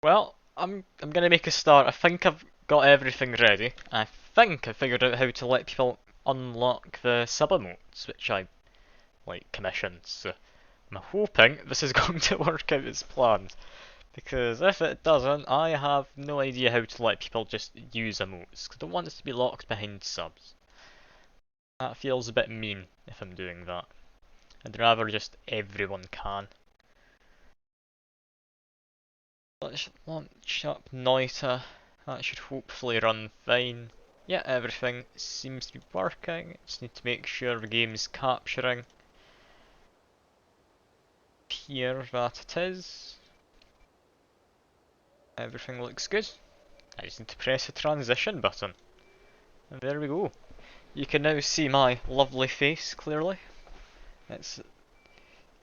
Well, I'm gonna make a start. I think I've got everything ready. I think I figured out how to let people unlock the sub emotes, which I commissioned. So I'm hoping this is going to work out as planned. Because if it doesn't, I have no idea how to let people just use emotes. 'Cause I don't want this to be locked behind subs. That feels a bit mean if I'm doing that. I'd rather just everyone can. Let's launch up Noita. That should hopefully run fine. Yeah, everything seems to be working. Just need to make sure the game's capturing. Here that it is. Everything looks good. I just need to press the transition button. And there we go. You can now see my lovely face clearly. It's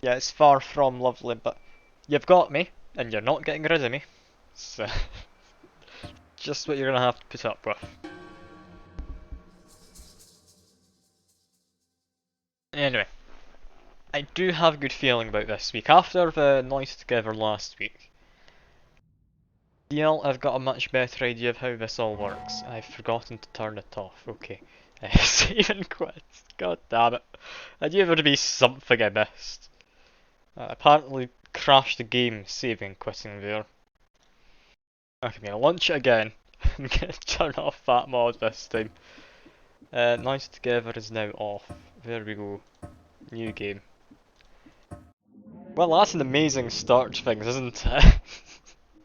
yeah, it's far from lovely, but you've got me, and you're not getting rid of me. So just what you're gonna have to put up with. Anyway, I do have a good feeling about this week. After the noise together last week, I've got a much better idea of how this all works. I've forgotten to turn it off. Okay. Save and quit. God damn it. I knew there would be something I missed. Apparently crashed the game saving and quitting there. Okay, I'm gonna launch it again. I'm gonna turn off that mod this time. Noise together is now off. There we go. New game. Well, that's an amazing start to things, isn't it?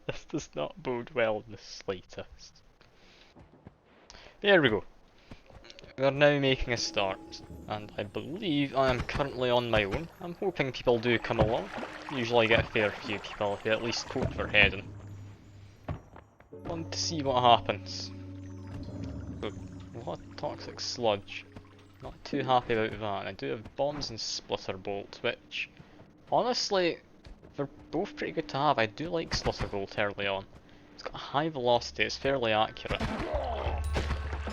This does not bode well in the slightest. There we go. We are now making a start, and I believe I am currently on my own. I'm hoping people do come along. Usually I get a fair few people who at least poke their head in. Want to see what happens. Look, what toxic sludge. Not too happy about that. I do have bombs and splitter bolt, which honestly they're both pretty good to have. I do like splitter bolt early on. It's got a high velocity, it's fairly accurate.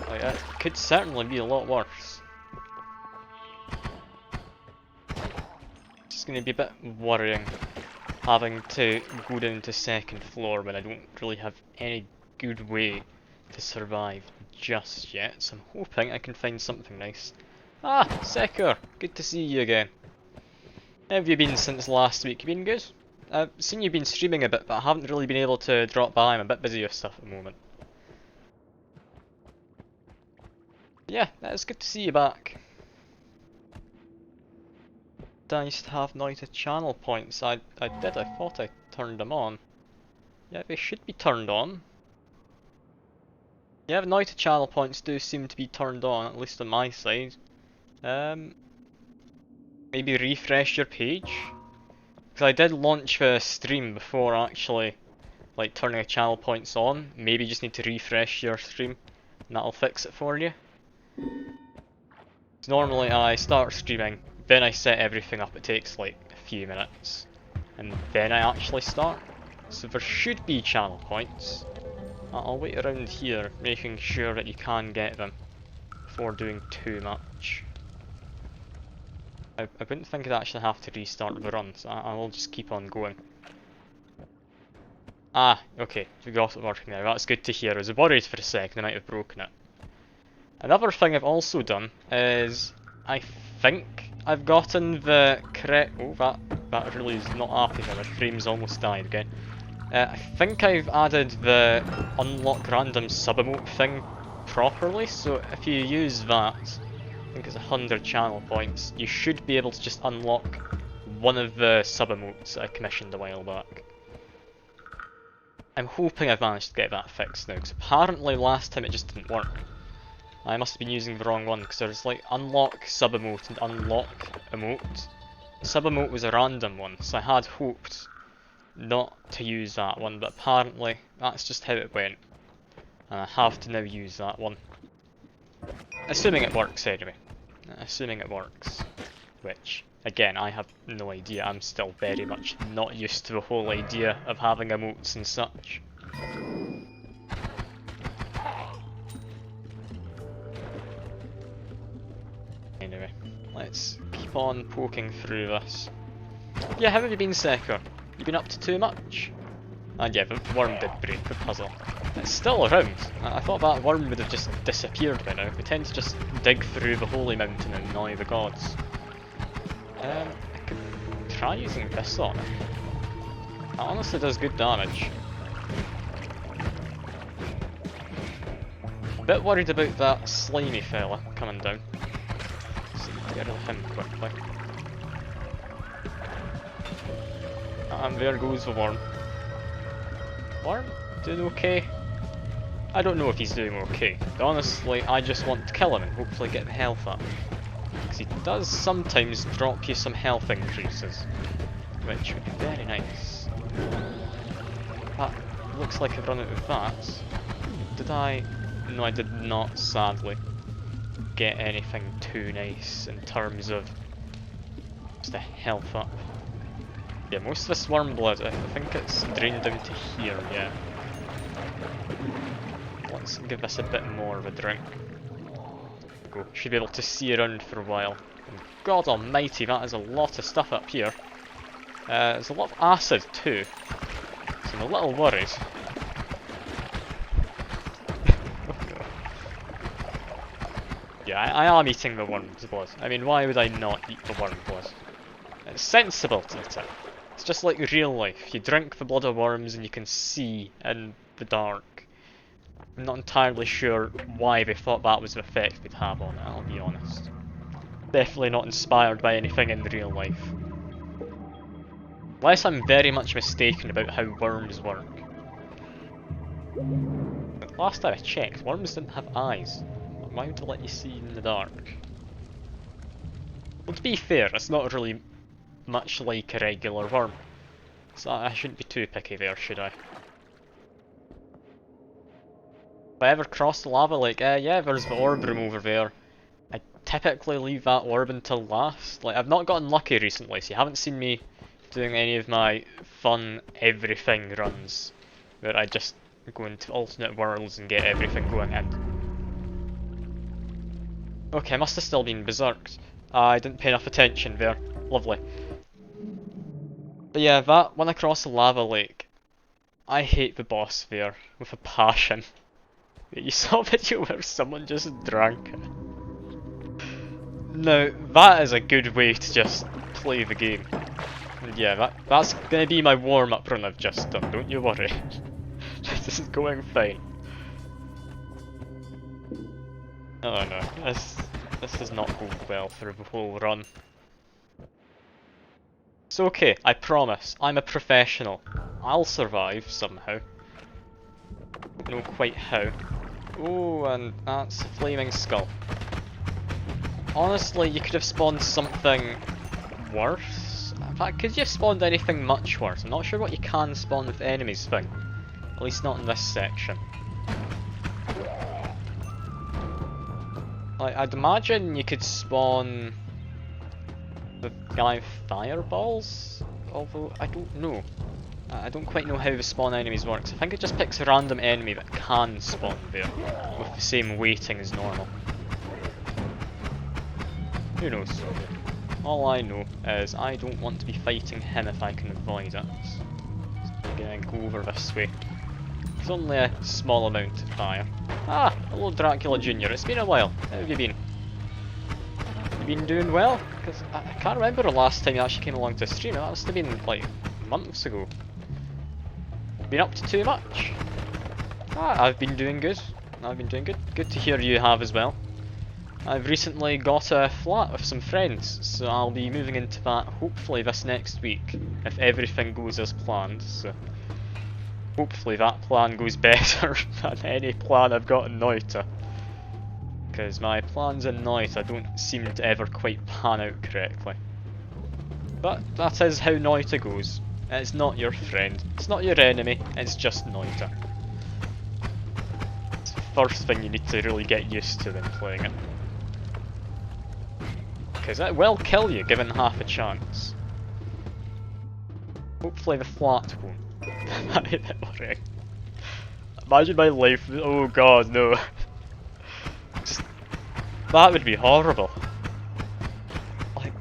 Like, it could certainly be a lot worse. It's just going to be a bit worrying having to go down to second floor when I don't really have any good way to survive just yet. So I'm hoping I can find something nice. Ah, Secker! Good to see you again. How have you been since last week? You been good? I've seen you've been streaming a bit, but I haven't really been able to drop by. I'm a bit busy with stuff at the moment. Yeah, it's good to see you back. Nice to have Noita channel points. I thought I turned them on. Yeah, they should be turned on. Yeah, the Noita channel points do seem to be turned on, at least on my side. Maybe refresh your page? Because I did launch the stream before actually turning the channel points on. Maybe you just need to refresh your stream and that'll fix it for you. Normally I start streaming, then I set everything up. It takes like a few minutes, and then I actually start. So there should be channel points. I'll wait around here, making sure that you can get them before doing too much. I wouldn't think I'd actually have to restart the run, so I will just keep on going. Ah, okay, we got it working now. That's good to hear. I was worried for a second I might have broken it. Another thing I've also done is I think I've gotten the correct. Oh, that really is not happy now. My frame's almost died again. I think I've added the unlock random sub emote thing properly. So if you use that, I think it's 100 channel points. You should be able to just unlock one of the sub emotes I commissioned a while back. I'm hoping I've managed to get that fixed now, because apparently last time it just didn't work. I must have been using the wrong one, because there's like unlock sub emote and unlock emote. Sub emote was a random one, so I had hoped not to use that one, but apparently that's just how it went. And I have to now use that one. Assuming it works anyway. Assuming it works. Which, again, I have no idea. I'm still very much not used to the whole idea of having emotes and such. Anyway, let's keep on poking through this. Yeah, how have you been, Secker? You been up to too much? And yeah, the worm did break the puzzle. It's still around. I thought that worm would have just disappeared by now. They tend to just dig through the holy mountain and annoy the gods. I could try using this on it. That honestly does good damage. Bit worried about that slimy fella coming down. So get rid of him quickly. And there goes the worm. Worm? Doing okay? I don't know if he's doing okay. But honestly, I just want to kill him and hopefully get the health up. Because he does sometimes drop you some health increases. Which would be very nice. That looks like I've run out of that. Did I? No, I did not, sadly, get anything too nice in terms of just a health up. Yeah, most of this worm blood, I think it's drained down to here, yeah. Let's give this a bit more of a drink. Go. Should be able to see around for a while. And God almighty, that is a lot of stuff up here. There's a lot of acid too, so I'm a little worried. Yeah, I am eating the worm's blood. I mean, why would I not eat the worm blood? It's sensible to eat it. It's just like real life. You drink the blood of worms and you can see in the dark. I'm not entirely sure why they thought that was the effect they'd have on it, I'll be honest. Definitely not inspired by anything in real life. Unless I'm very much mistaken about how worms work. Last time I checked, worms didn't have eyes. Why would they let you see in the dark? Well, to be fair, it's not really much like a regular worm. So I shouldn't be too picky there, should I? If I ever cross the lava lake, yeah, there's the orb room over there. I typically leave that orb until last. Like, I've not gotten lucky recently, so you haven't seen me doing any of my fun everything runs, where I just go into alternate worlds and get everything going in. Okay, I must have still been berserked. I didn't pay enough attention there. Lovely. But yeah, that, when I cross the lava lake, I hate the boss there with a passion. You saw a video where someone just drank it. Now, that is a good way to just play the game. And yeah, that's gonna be my warm-up run I've just done, don't you worry. This is going fine. Oh no, this does not go well for the whole run. It's okay, I promise, I'm a professional. I'll survive somehow. Don't know quite how. Oh, and that's a flaming skull. Honestly, you could have spawned something worse. In fact, could you have spawned anything much worse? I'm not sure what you can spawn with enemies thing. At least not in this section. I'd imagine you could spawn the guy with fireballs? Although, I don't know. I don't quite know how the spawn enemies works. I think it just picks a random enemy that can spawn there, with the same weighting as normal. Who knows? All I know is I don't want to be fighting him if I can avoid it. So I'm gonna go over this way. There's only a small amount of fire. Ah! Hello Dracula Jr. It's been a while. How have you been? You been doing well? Because I can't remember the last time you actually came along to stream. That must have been like months ago. Been up to too much? Ah, I've been doing good. I've been doing good. Good to hear you have as well. I've recently got a flat with some friends, so I'll be moving into that hopefully this next week, if everything goes as planned. So hopefully that plan goes better than any plan I've got in Noita. Because my plans in Noita don't seem to ever quite pan out correctly. But that is how Noita goes. It's not your friend, it's not your enemy, it's just Noita. It's the first thing you need to really get used to when playing it. Because it will kill you given half a chance. Hopefully the flat won't. That'd be a bit worrying. Imagine my life, oh god no. Just, that would be horrible. Like,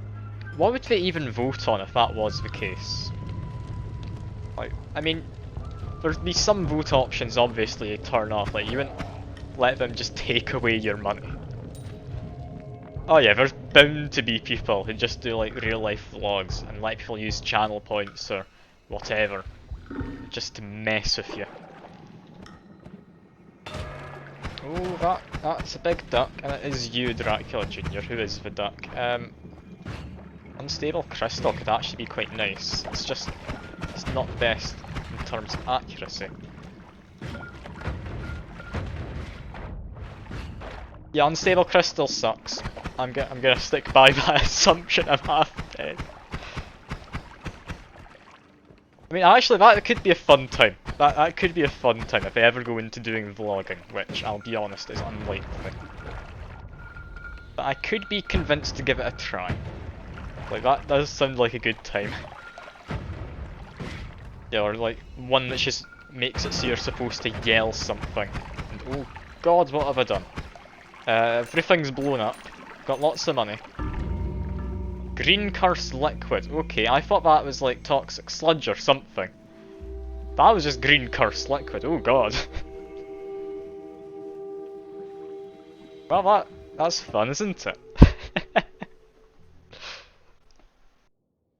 what would they even vote on if that was the case? Like, I mean, there'd be some vote options obviously you turn off, like you wouldn't let them just take away your money. Oh yeah, there's bound to be people who just do like real life vlogs and let people use channel points or whatever just to mess with you. Oh, that's a big duck, and it is you, Dracula Jr., who is the duck. Unstable crystal could actually be quite nice. It's just, it's not best in terms of accuracy. Yeah, unstable crystal sucks. I'm gonna stick by that assumption. I'm half dead. I mean, actually, that could be a fun time. That could be a fun time if I ever go into doing vlogging, which I'll be honest is unlikely. But I could be convinced to give it a try. Like, that does sound like a good time. Yeah, or like one that just makes it so you're supposed to yell something. And oh god, what have I done? Everything's blown up. Got lots of money. Green cursed liquid. Okay, I thought that was like toxic sludge or something. That was just green cursed liquid. Oh god. Well, that's fun, isn't it?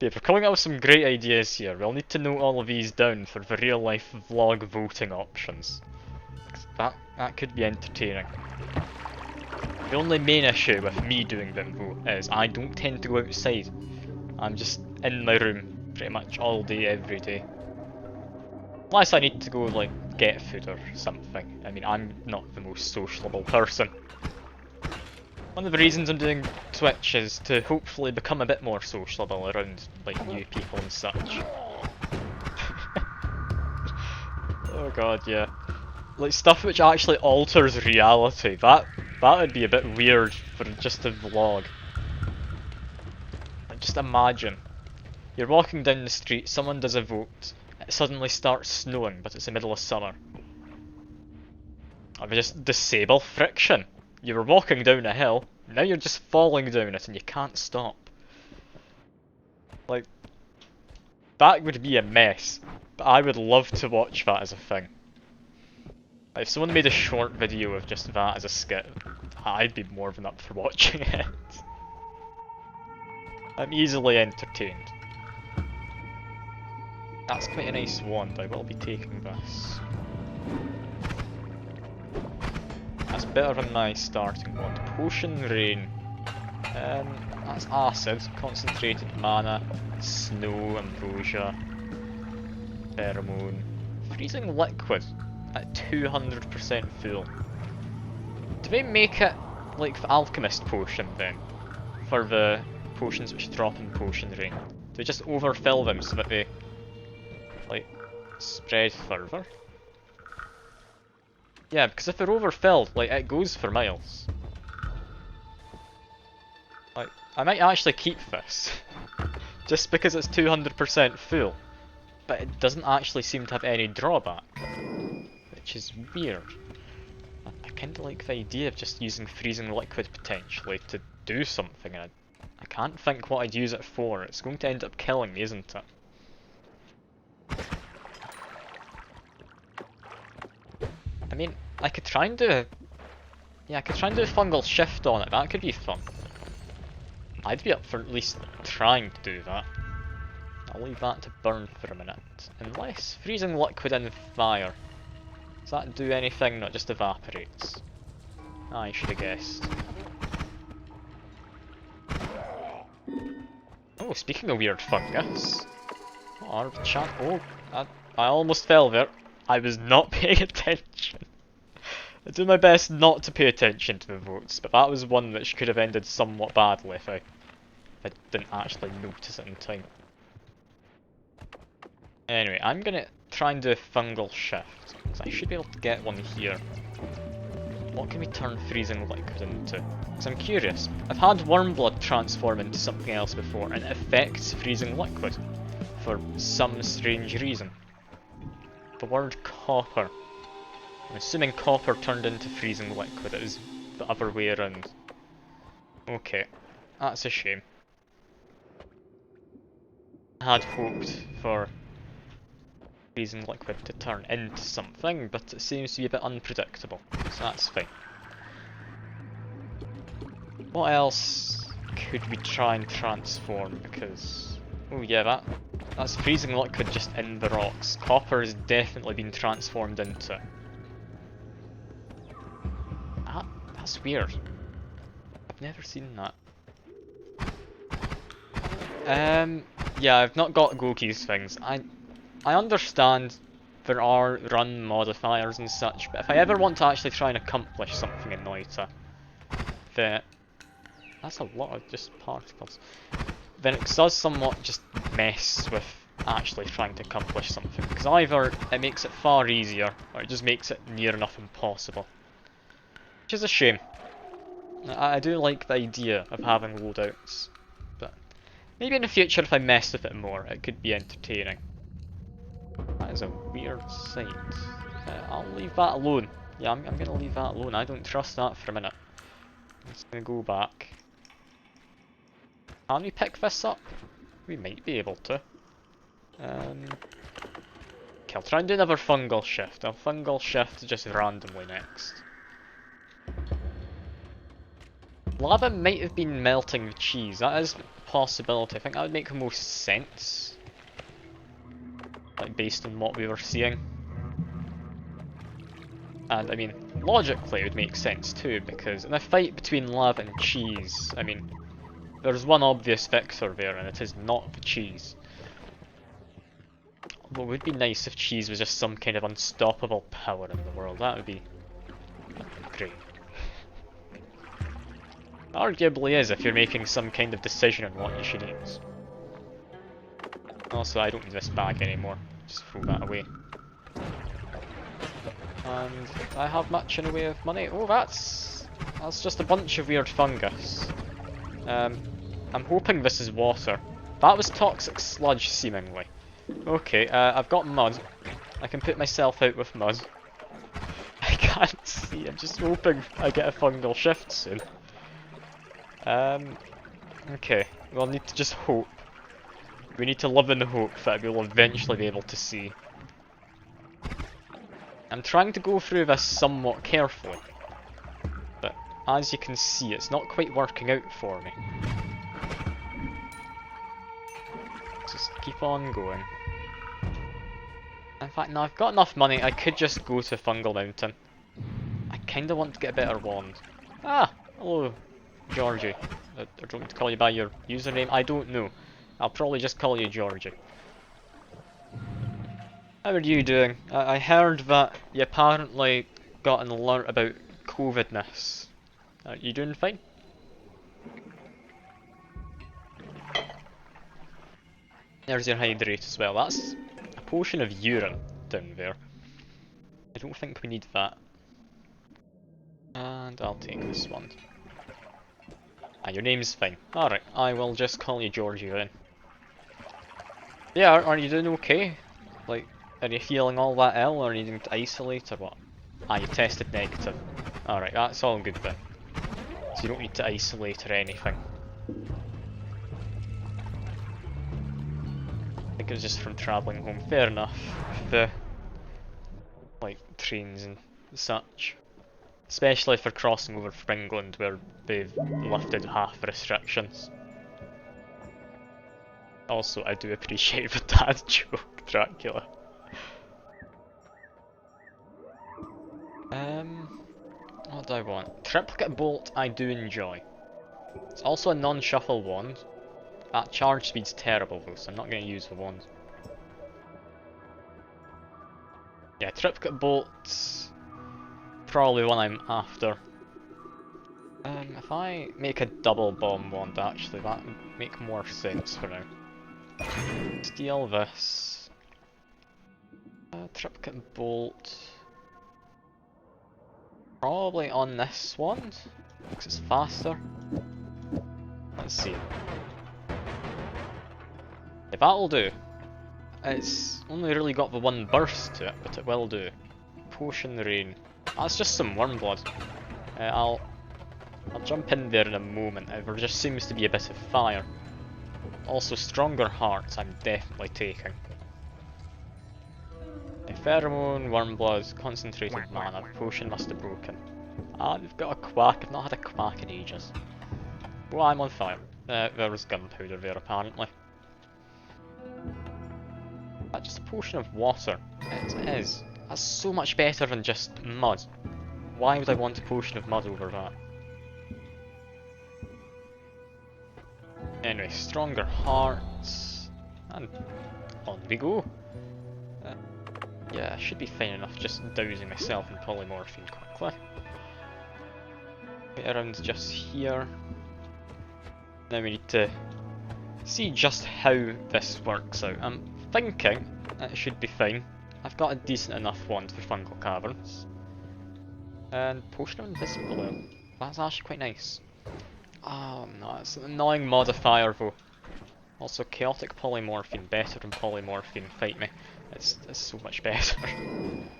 Yeah, we're coming up with some great ideas here. We'll need to note all of these down for the real life vlog voting options. That could be entertaining. The only main issue with me doing them though is I don't tend to go outside. I'm just in my room pretty much all day, every day. Unless I need to go like get food or something. I mean, I'm not the most sociable person. One of the reasons I'm doing Twitch is to hopefully become a bit more sociable around like new people and such. Oh god, yeah. Like stuff which actually alters reality. That would be a bit weird for just a vlog. Like just imagine. You're walking down the street, someone does a vote, it suddenly starts snowing, but it's the middle of summer. I mean, just disable friction. You were walking down a hill, now you're just falling down it and you can't stop. Like, that would be a mess, but I would love to watch that as a thing. If someone made a short video of just that as a skit, I'd be more than up for watching it. I'm easily entertained. That's quite a nice wand, I will be taking this. That's better than my starting wand. Potion Rain. That's acid, concentrated mana, snow, ambrosia, pheromone. Freezing liquid at 200% full. Do they make it like the alchemist potion then? For the potions which drop in Potion Rain? Do they just overfill them so that they like spread further? Yeah, because if they're overfilled, like it goes for miles. Like, I might actually keep this. Just because it's 200% full. But it doesn't actually seem to have any drawback. Which is weird. I kinda like the idea of just using freezing liquid potentially to do something, and I can't think what I'd use it for. It's going to end up killing me, isn't it? I mean, I could try and do a... Yeah, I could try and do a fungal shift on it, that could be fun. I'd be up for at least trying to do that. I'll leave that to burn for a minute. Unless freezing liquid in fire. Does that do anything? No, it just evaporates. I should have guessed. Oh, speaking of weird fungus. What are the chat? Oh, I almost fell there. I was not paying attention. I do my best not to pay attention to the votes, but that was one which could have ended somewhat badly if I didn't actually notice it in time. Anyway, I'm gonna try and do a fungal shift, because I should be able to get one here. What can we turn freezing liquid into? Because I'm curious. I've had worm blood transform into something else before, and it affects freezing liquid for some strange reason. The word copper. I'm assuming copper turned into freezing liquid. It was the other way around. Okay, that's a shame. I had hoped for freezing liquid to turn into something, but it seems to be a bit unpredictable, so that's fine. What else could we try and transform? Because, oh yeah, that's freezing liquid just in the rocks. Copper has definitely been transformed into it. That's weird. I've never seen that. Yeah, I've not got Goki's things. I understand there are run modifiers and such, but if I ever want to actually try and accomplish something in Noita, then that's a lot of just particles. Then it does somewhat just mess with actually trying to accomplish something, because either it makes it far easier, or it just makes it near enough impossible. Which is a shame. I do like the idea of having loadouts, but maybe in the future if I mess with it more, it could be entertaining. That is a weird sight. I'll leave that alone. Yeah, I'm gonna leave that alone. I don't trust that for a minute. I'm just gonna go back. Can we pick this up? We might be able to. Okay, I'll try and do another fungal shift. I'll fungal shift just randomly next. Lava might have been melting the cheese. That is a possibility. I think that would make the most sense. Like, based on what we were seeing. And, I mean, logically it would make sense too, because in a fight between lava and cheese, I mean, there's one obvious victor there, and it is not the cheese. Although it would be nice if cheese was just some kind of unstoppable power in the world. That would be great. Arguably is if you're making some kind of decision on what you should eat. Also, I don't need this bag anymore. Just throw that away. And I have much in the way of money. Oh, that's just a bunch of weird fungus. I'm hoping this is water. That was toxic sludge, seemingly. Okay, I've got mud. I can put myself out with mud. I can't see. I'm just hoping I get a fungal shift soon. Okay, we'll need to just hope. We need to live in the hope that we'll eventually be able to see. I'm trying to go through this somewhat carefully, but as you can see, it's not quite working out for me. Just keep on going. In fact, no, I've got enough money, I could just go to Fungal Mountain. I kinda want to get a better wand. Ah! Hello, Georgie. I don't want to call you by your username, I don't know. I'll probably just call you Georgie. How are you doing? I heard that you apparently got an alert about COVIDness. Are you doing fine? There's your hydrate as well. That's a potion of urine down there. I don't think we need that. And I'll take this one. Ah, your name's fine. Alright, I will just call you Georgie then. Yeah, are you doing okay? Like, are you feeling all that ill, or needing to isolate, or what? Ah, you tested negative. Alright, that's all good then. So you don't need to isolate or anything. I think it was just from travelling home. Fair enough. The, like, trains and such. Especially for crossing over from England, where they've lifted half the restrictions. Also, I do appreciate the dad joke, Dracula. What do I want? Triplicate bolt I do enjoy. It's also a non-shuffle wand. That charge speed's terrible though, so I'm not going to use the wand. Yeah, triplicate bolt's probably one I'm after. If I make a double bomb wand actually, that would make more sense for now. Steal this. Triplicate bolt. Probably on this wand, because it's faster. Let's see. Yeah, that'll do. It's only really got the one burst to it, but it will do. Potion rain. That's just some worm blood. I'll jump in there in a moment. There just seems to be a bit of fire. Also, stronger hearts I'm definitely taking. Pheromone, Wormblood, Concentrated Mana, Potion must have broken. Ah, we've got a quack. I've not had a quack in ages. Well, I'm on fire. There was gunpowder there apparently. That's just a potion of water. It is. That's so much better than just mud. Why would I want a potion of mud over that? Anyway, stronger hearts. And on we go. Yeah, I should be fine enough just dousing myself in polymorphine quickly. Wait around just here. Now we need to see just how this works out. I'm thinking it should be fine. I've got a decent enough wand for fungal caverns. And potion of invisible. That's actually quite nice. Oh no, it's an annoying modifier though. Also, chaotic polymorphine, better than polymorphine, fight me. It's so much better.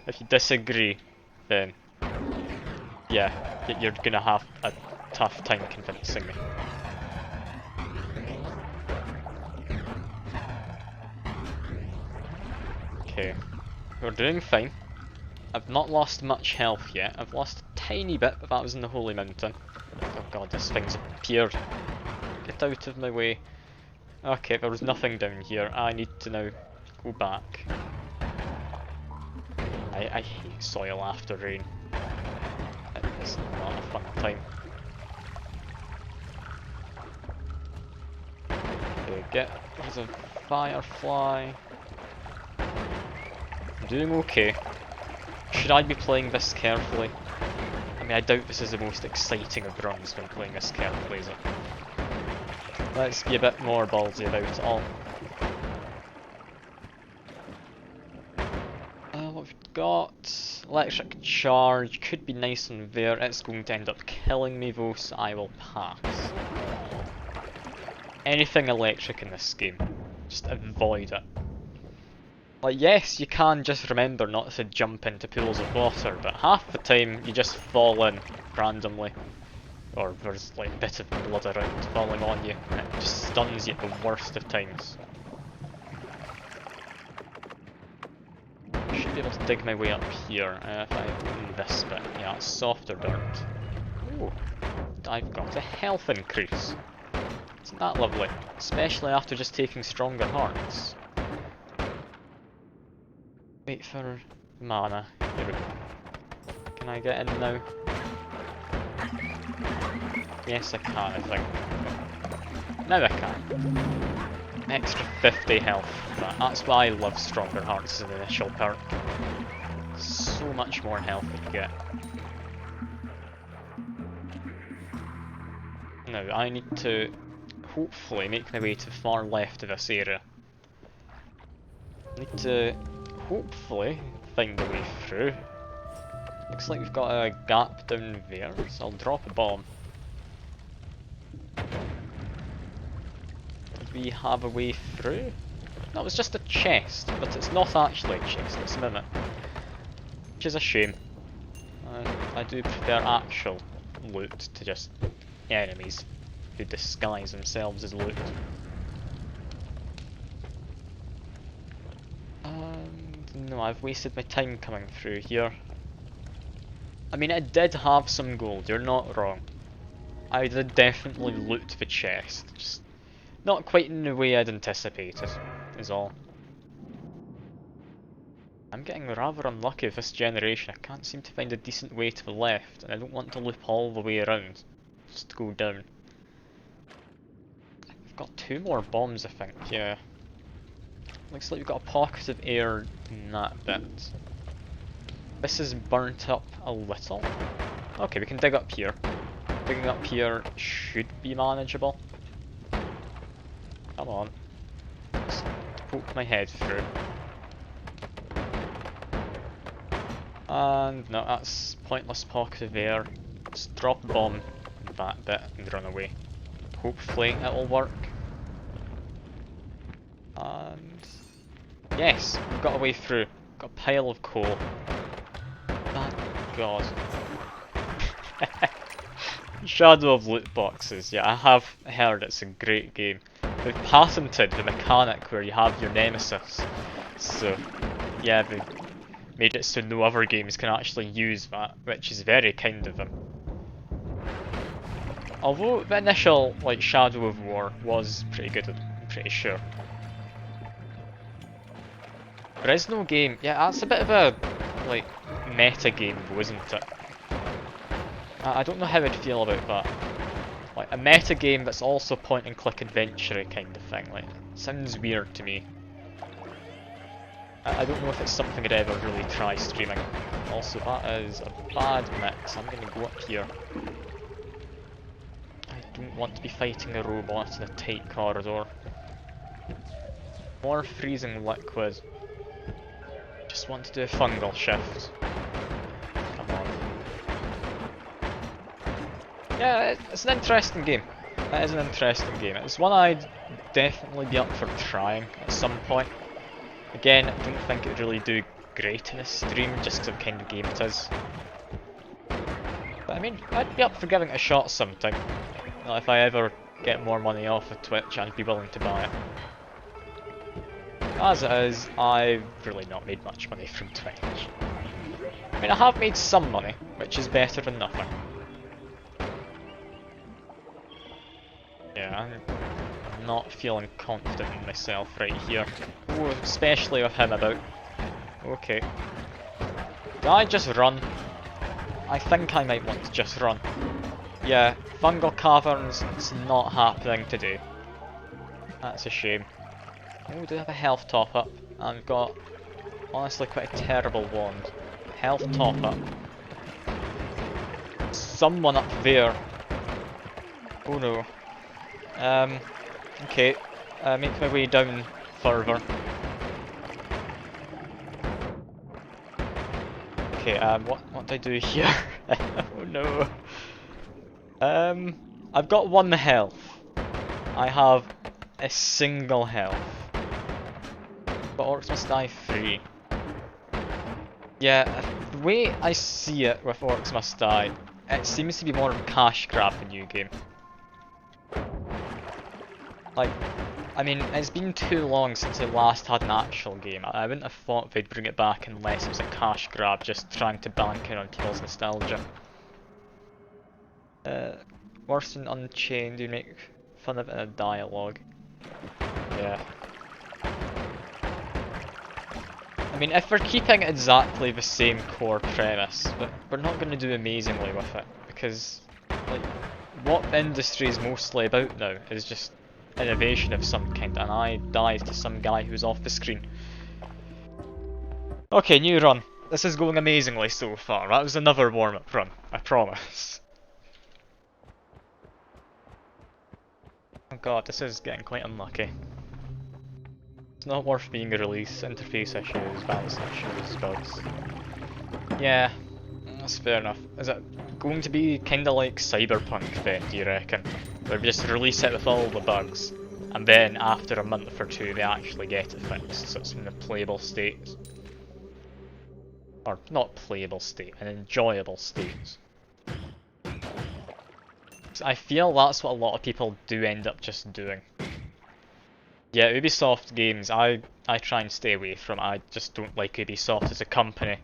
If you disagree, then yeah, you're gonna have a tough time convincing me. Okay, we're doing fine. I've not lost much health yet. I've lost a tiny bit, but that was in the Holy Mountain. Oh god, this thing's appeared. Get out of my way. Okay, there was nothing down here. I need to now go back. I hate soil after rain. It's not a fun time. Okay, get rid of Firefly. I'm doing okay. Should I be playing this carefully? I mean, I doubt this is the most exciting of runs when playing this carefully, is it? Let's be a bit more ballsy about it all. What we've got? Electric charge could be nice and there. It's going to end up killing me though, so I will pass. Anything electric in this game, just avoid it. Like, yes, you can just remember not to jump into pools of water, but half the time you just fall in randomly. Or there's like a bit of blood around falling on you, and it just stuns you at the worst of times. I should be able to dig my way up here if I open this bit. Yeah, it's softer dirt. Ooh, I've got a health increase. Isn't that lovely? Especially after just taking stronger hearts. Wait for mana. Here we go. Can I get in now? Yes, I can, I think. Now I can. An extra 50 health. That's why I love stronger hearts as an initial perk. So much more health you get. Now, I need to hopefully make my way to the far left of this area. I need to hopefully find a way through. Looks like we've got a gap down there, so I'll drop a bomb. Did we have a way through? That was just a chest, but it's not actually a chest, it's a mimic. Which is a shame. I do prefer actual loot to just enemies who disguise themselves as loot. No, I've wasted my time coming through here. I mean, it did have some gold, you're not wrong. I did definitely loot the chest, just not quite in the way I'd anticipated, is all. I'm getting rather unlucky with this generation. I can't seem to find a decent way to the left, and I don't want to loop all the way around, just to go down. I've got 2 more bombs, I think, yeah. Looks like we've got a pocket of air in that bit. This is burnt up a little. Okay, we can dig up here. Digging up here should be manageable. Come on. Just poke my head through. And no, that's pointless pocket of air. Just drop a bomb in that bit and run away. Hopefully it'll work. And yes, we've got a way through. Got a pile of coal. Thank God. Shadow of Loot Boxes, yeah, I have heard it's a great game. They've patented the mechanic where you have your nemesis. So, yeah, made it so no other games can actually use that, which is very kind of them. Although the initial like Shadow of War was pretty good, I'm pretty sure. There is no game. Yeah, that's a bit of a like meta game though, isn't it? I don't know how I'd feel about that. Like a meta game that's also point and click adventure kind of thing. Like, sounds weird to me. I don't know if it's something I'd ever really try streaming. Also, that is a bad mix. I'm gonna go up here. I don't want to be fighting a robot in a tight corridor. More freezing liquid. Just want to do a fungal shift. Come on. Yeah, it's an interesting game. It is an interesting game. It's one I'd definitely be up for trying at some point. Again, I don't think it would really do great in a stream, just because of the kind of game it is. But I mean, I'd be up for giving it a shot sometime. Well, if I ever get more money off of Twitch, I'd be willing to buy it. As it is, I've really not made much money from Twitch. I mean, I have made some money, which is better than nothing. Yeah, I'm not feeling confident in myself right here. Ooh, especially with him about. Okay. Do I just run? I think I might want to just run. Yeah, fungal caverns, it's not happening today. That's a shame. Oh, we do have a health top up. I've got, honestly, quite a terrible wand. Health top up. Someone up there. Oh no. Okay. Make my way down further. Okay, what do I do here? Oh no. I've got 1 health. I have a single health. But orcs must die free. Yeah, the way I see it with orcs must die, it seems to be more of a cash grab in New Game. Like, I mean, it's been too long since I last had an actual game. I wouldn't have thought they'd bring it back unless it was a cash grab, just trying to bank in on people's nostalgia. Worse than Unchained, you make fun of it in a dialogue. Yeah. I mean, if we're keeping exactly the same core premise, but we're not going to do amazingly with it, because, like, what the industry is mostly about now is just innovation of some kind, and I died to some guy who's off the screen. Okay, new run. This is going amazingly so far. That was another warm-up run, I promise. Oh god, this is getting quite unlucky. It's not worth being a release. Interface issues, balance issues, bugs. Yeah, that's fair enough. Is it going to be kinda like Cyberpunk then, do you reckon? Where we just release it with all the bugs, and then after a month or two they actually get it fixed, so it's in a playable state. Or, not playable state, an enjoyable state. So I feel that's what a lot of people do end up just doing. Yeah, Ubisoft games, I try and stay away from. I just don't like Ubisoft as a company.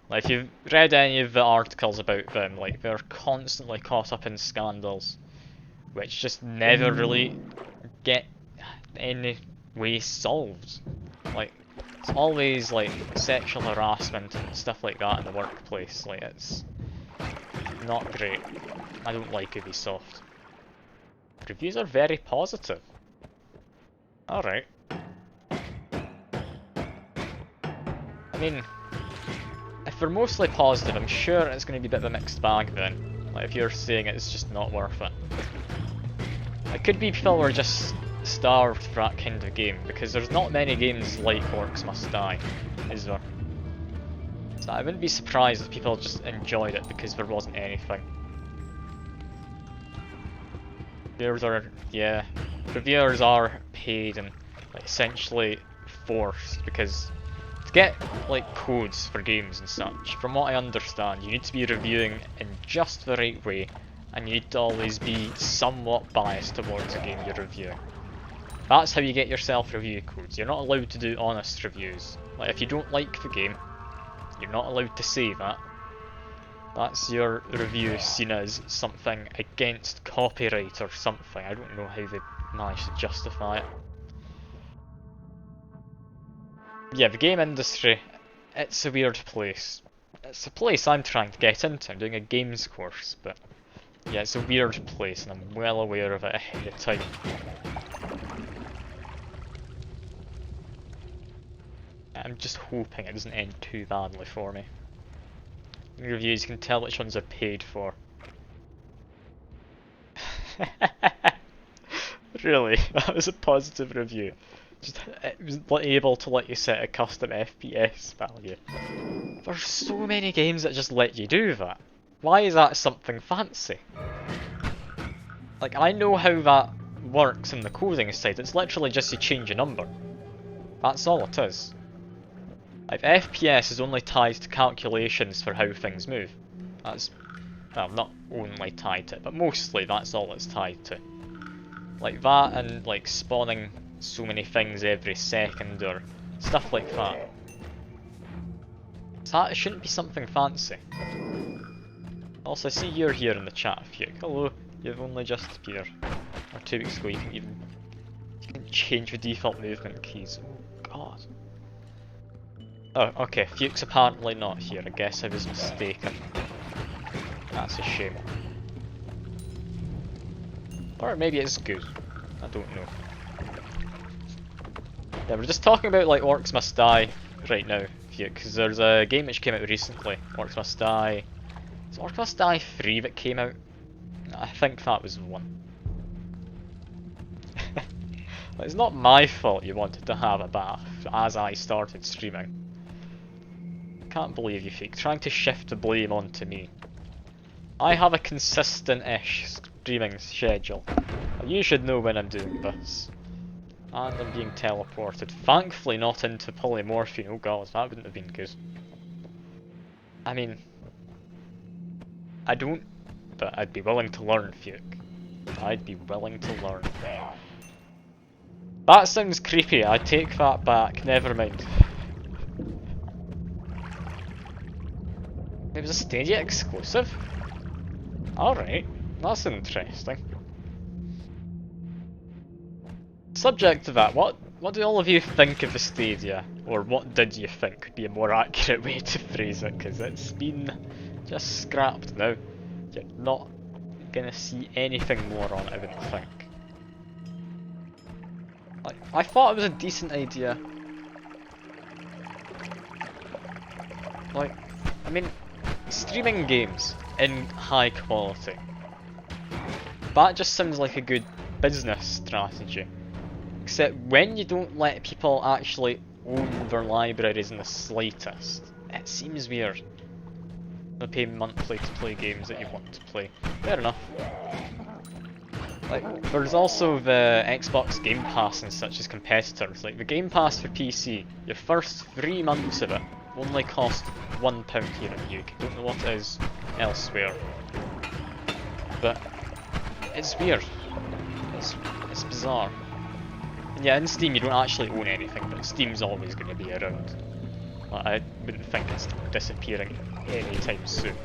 Like, if you've read any of the articles about them, like, they're constantly caught up in scandals, which just never really get any way solved. Like, it's always, like, sexual harassment and stuff like that in the workplace. Like, it's not great. I don't like Ubisoft. Reviews are very positive. Alright. I mean, if they're mostly positive, I'm sure it's going to be a bit of a mixed bag then. Like, if you're saying it's just not worth it. It could be people were just starved for that kind of game, because there's not many games like Orcs Must Die, is there? So I wouldn't be surprised if people just enjoyed it because there wasn't anything. Reviewers are, yeah, reviewers are paid and like, essentially forced, because to get like codes for games and such, from what I understand, you need to be reviewing in just the right way, and you need to always be somewhat biased towards the game you're reviewing. That's how you get yourself review codes. You're not allowed to do honest reviews. Like, if you don't like the game, You're not allowed to say that. That's your review seen as something against copyright or something. I don't know how they managed to justify it. Yeah, the game industry, it's a weird place. It's a place I'm trying to get into. I'm doing a games course, but yeah, it's a weird place and I'm well aware of it ahead of time. I'm just hoping it doesn't end too badly for me. In the reviews you can tell which ones are paid for. Really? That was a positive review. Just, it was able to let you set a custom FPS value. There's so many games that just let you do that. Why is that something fancy? Like, I know how that works in the coding side. It's literally just you change a number. That's all it is. Like, FPS is only tied to calculations for how things move. That's, well, not only tied to it, but mostly that's all it's tied to. Like that and like spawning so many things every second or stuff like that. So that shouldn't be something fancy. Also, I see you're here in the chat, Fuke. Hello, you've only just appeared. Or 2 weeks ago you can change the default movement keys. Oh god. Oh, okay, Fuke's apparently not here. I guess I was mistaken. That's a shame. Or maybe it's good. I don't know. Yeah, we're just talking about like Orcs Must Die right now, because there's a game which came out recently, Orcs Must Die. Is Orcs Must Die 3 that came out? I think that was 1. It's not my fault you wanted to have a bath as I started streaming. Can't believe you, Fake, trying to shift the blame onto me. I have a consistent-ish streaming schedule. You should know when I'm doing this. And I'm being teleported. Thankfully not into polymorphine. Oh god, that wouldn't have been good. I mean, I don't, but I'd be willing to learn, Fuke. I'd be willing to learn. That sounds creepy, I take that back, never mind. It was a Stadia exclusive? Alright, that's interesting. Subject to that, what do all of you think of the Stadia? Or what did you think would be a more accurate way to phrase it, because it's been just scrapped now. You're not gonna see anything more on it, I wouldn't think. Like, I thought it was a decent idea. Like, I mean, streaming games in high quality. That just sounds like a good business strategy. Except when you don't let people actually own their libraries in the slightest, it seems weird. They pay monthly to play games that you want to play. Fair enough. Like, there's also the Xbox Game Pass and such as competitors. Like, the Game Pass for PC, your first 3 months of it only cost £1 here in the UK. Don't know what it is elsewhere. But it's weird. It's bizarre. And yeah, in Steam you don't actually own anything, but Steam's always going to be around. Like, I wouldn't think it's disappearing anytime soon.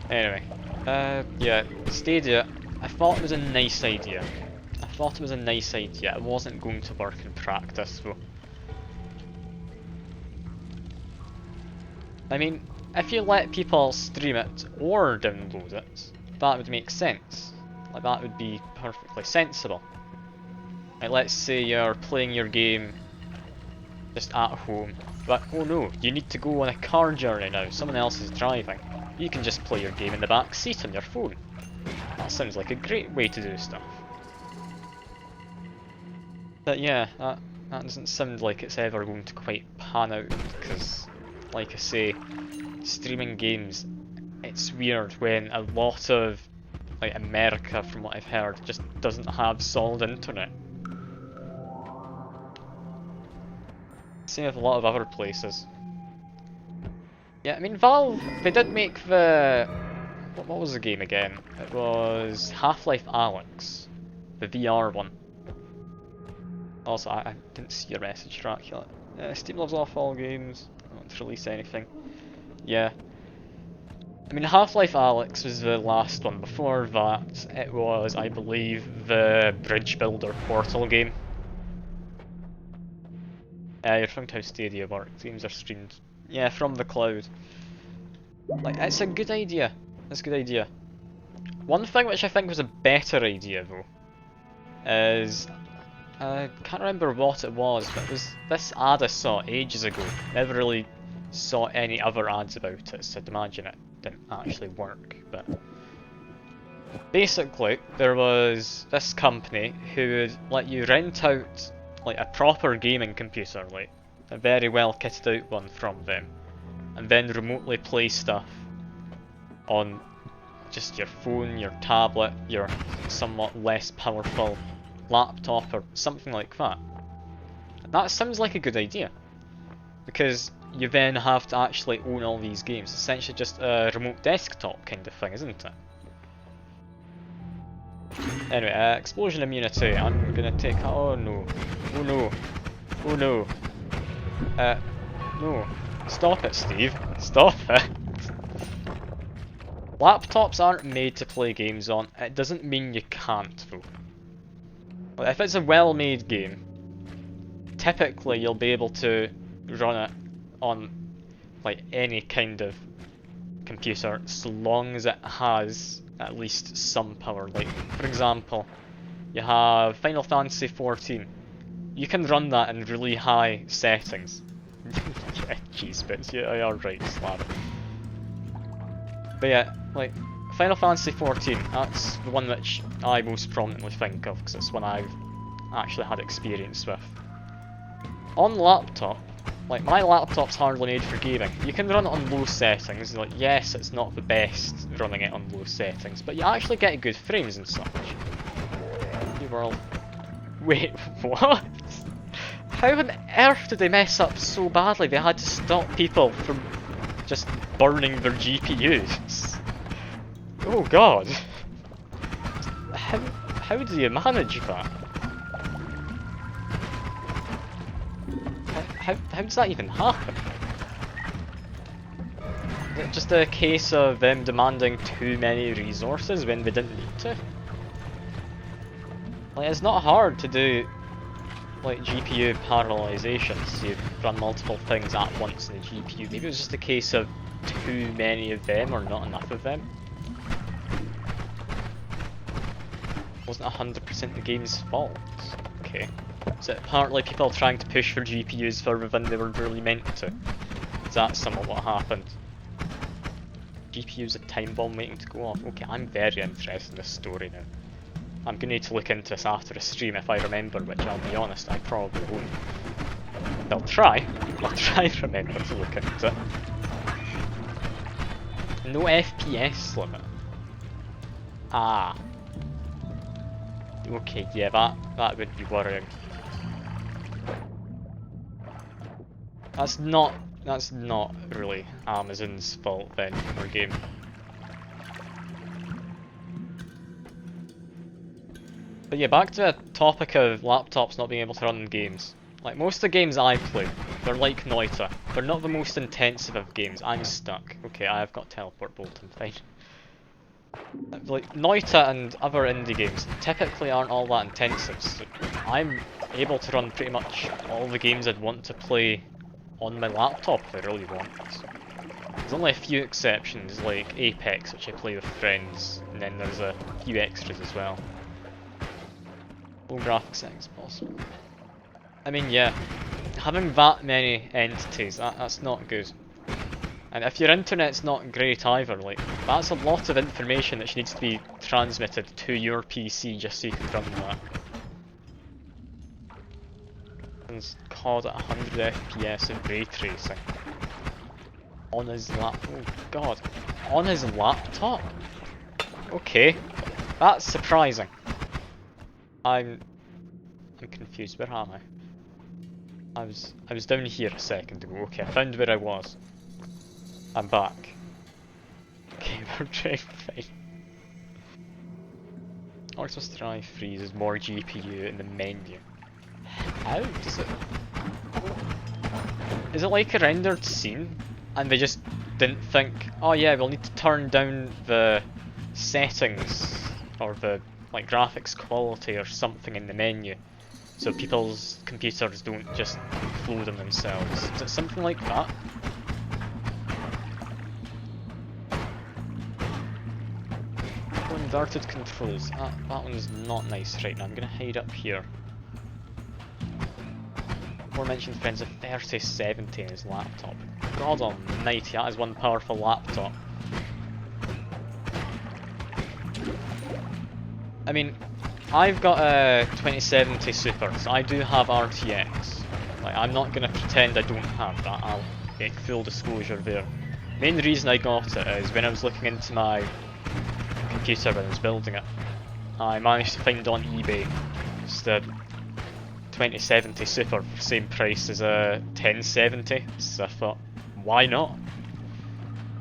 Anyway, yeah, Stadia, I thought it was a nice idea. It wasn't going to work in practice though. I mean, if you let people stream it or download it, that would make sense. Like, that would be perfectly sensible. Like, let's say you're playing your game just at home, but oh no, you need to go on a car journey now, someone else is driving. You can just play your game in the back seat on your phone. That sounds like a great way to do stuff. But yeah, that doesn't sound like it's ever going to quite pan out, because, like I say, streaming games, it's weird when a lot of, like, America, from what I've heard, just doesn't have solid internet. Same with a lot of other places. Yeah, I mean, Valve, they did make the... What was the game again? It was Half-Life Alyx, the VR one. Also, I didn't see your message, Dracula. Steam loves off all games. I don't want to release anything. Yeah. I mean, Half-Life Alyx was the last one. Before that, it was, I believe, the Bridge Builder Portal game. You're from how Stadia works. Games are streamed. Yeah, from the cloud. Like, it's a good idea. It's a good idea. One thing which I think was a better idea, though, is... I can't remember what it was, but it was this ad I saw ages ago. Never really saw any other ads about it, so I'd imagine it didn't actually work, but... Basically, there was this company who would let you rent out like a proper gaming computer, like a very well kitted out one from them, and then remotely play stuff on just your phone, your tablet, your somewhat less powerful laptop or something like that. That sounds like a good idea, because you then have to actually own all these games. Essentially just a remote desktop kind of thing, isn't it? Anyway, explosion immunity. I'm gonna take... Oh no. Oh no. Oh no. No. Stop it, Steve. Stop it. Laptops aren't made to play games on. It doesn't mean you can't, though. Like, if it's a well-made game, typically you'll be able to run it on like any kind of computer, so long as it has at least some power. Like, for example, you have Final Fantasy XIV. You can run that in really high settings. Yeah, jeez, bits. Yeah, you're right, Slab. But yeah, like, Final Fantasy XIV, that's the one which I most prominently think of, because it's one I've actually had experience with. On laptop, like, my laptop's hardly made for gaming. You can run it on low settings. Like, yes, it's not the best running it on low settings, but you actually get good frames and such. New world. Wait, what? How on earth did they mess up so badly they had to stop people from just burning their GPUs? Oh god. How do you manage that? How does that even happen? Is it just a case of them demanding too many resources when they didn't need to? Like, it's not hard to do like GPU parallelization, so you run multiple things at once in the GPU. Maybe it was just a case of too many of them or not enough of them. Wasn't 100% the game's fault. Okay. Is it partly people trying to push for GPUs further than they were really meant to? Is that somewhat what happened? GPU's a time bomb waiting to go off. Okay, I'm very interested in this story now. I'm gonna need to look into this after a stream if I remember, which I'll be honest, I probably won't. I'll try and remember to look into it. No FPS limit. Ah. Okay, yeah, that would be worrying. That's not really Amazon's fault then for game. But yeah, back to the topic of laptops not being able to run games. Like, most of the games I play, they're like Noita. They're not the most intensive of games. I'm stuck. Okay, I've got teleport bolt, I'm fine. Like, Noita and other indie games typically aren't all that intensive, so I'm able to run pretty much all the games I'd want to play on my laptop if I really want. There's only a few exceptions, like Apex, which I play with friends, and then there's a few extras as well. Low graphics settings possible. I mean, yeah, having that many entities, that's not good. And if your internet's not great either, like, that's a lot of information that needs to be transmitted to your PC just so you can run that. It's called at 100 FPS of ray tracing. On his oh god. On his laptop? Okay. That's surprising. I'm confused, where am I? I was down here a second ago. Okay, I found where I was. I'm back. Okay, we're doing fine. Auto Strive freezes more GPU in the menu. How does it... Is it like a rendered scene? And they just didn't think, oh yeah, we'll need to turn down the settings or the like graphics quality or something in the menu so people's computers don't just implode on themselves. Is it something like that? Inverted controls. That one's not nice right now. I'm gonna hide up here. Aforementioned friends of 3070 in his laptop. God almighty, that is one powerful laptop. I mean, I've got a 2070 Super, so I do have RTX. Like, I'm not gonna pretend I don't have that. I'll make full disclosure there. Main reason I got it is when I was looking into my computer when I was building it, I managed to find on eBay just a 2070 Super for the same price as a 1070, so I thought, why not?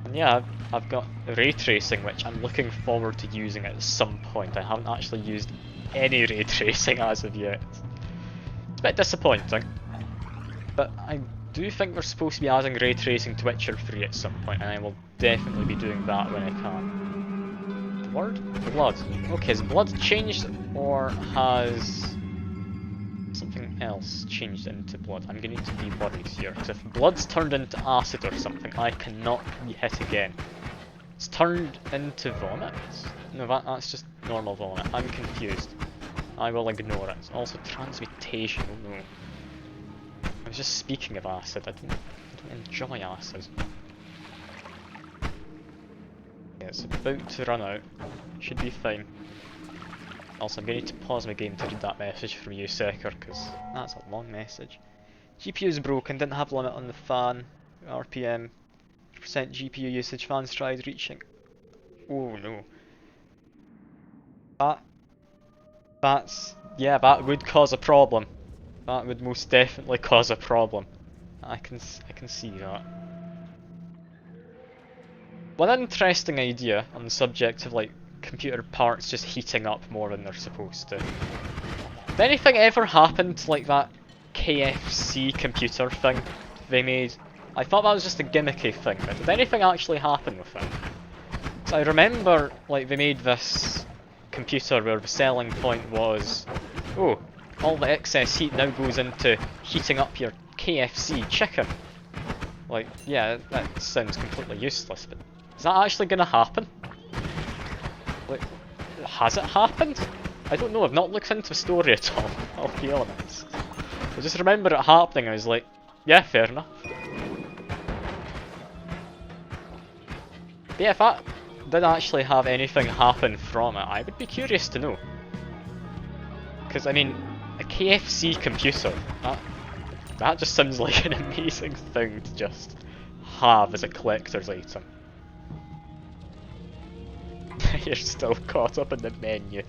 And yeah, I've got ray tracing, which I'm looking forward to using at some point. I haven't actually used any ray tracing as of yet. It's a bit disappointing, but I do think we're supposed to be adding ray tracing to Witcher 3 at some point, and I will definitely be doing that when I can. The word? Blood. Okay, has blood changed, or has something else changed into blood? I'm going to be worried here, because if blood's turned into acid or something, I cannot be hit again. It's turned into vomit? No, that's just normal vomit. I'm confused. I will ignore it. Also transmutation, oh no. I was just speaking of acid, I don't enjoy acid. Yeah, it's about to run out. Should be fine. Also, I'm going to pause my game to read that message from you, Secker, because that's a long message. GPU's broken, didn't have limit on the fan. RPM. Percent GPU usage, fans tried reaching. Oh no. That would cause a problem. That would most definitely cause a problem. I can see that. One interesting idea on the subject of like computer parts just heating up more than they're supposed to. Did anything ever happen to like that KFC computer thing they made? I thought that was just a gimmicky thing, but did anything actually happen with it? So I remember like they made this computer where the selling point was, oh, all the excess heat now goes into heating up your KFC chicken. Like, yeah, that sounds completely useless, but is that actually gonna happen? Like, has it happened? I don't know, I've not looked into the story at all, I'll be honest. I just remember it happening, I was like, yeah, fair enough. But yeah, if that did actually have anything happen from it, I would be curious to know. Because, I mean, a KFC computer, that just sounds like an amazing thing to just have as a collector's item. You're still caught up in the menu.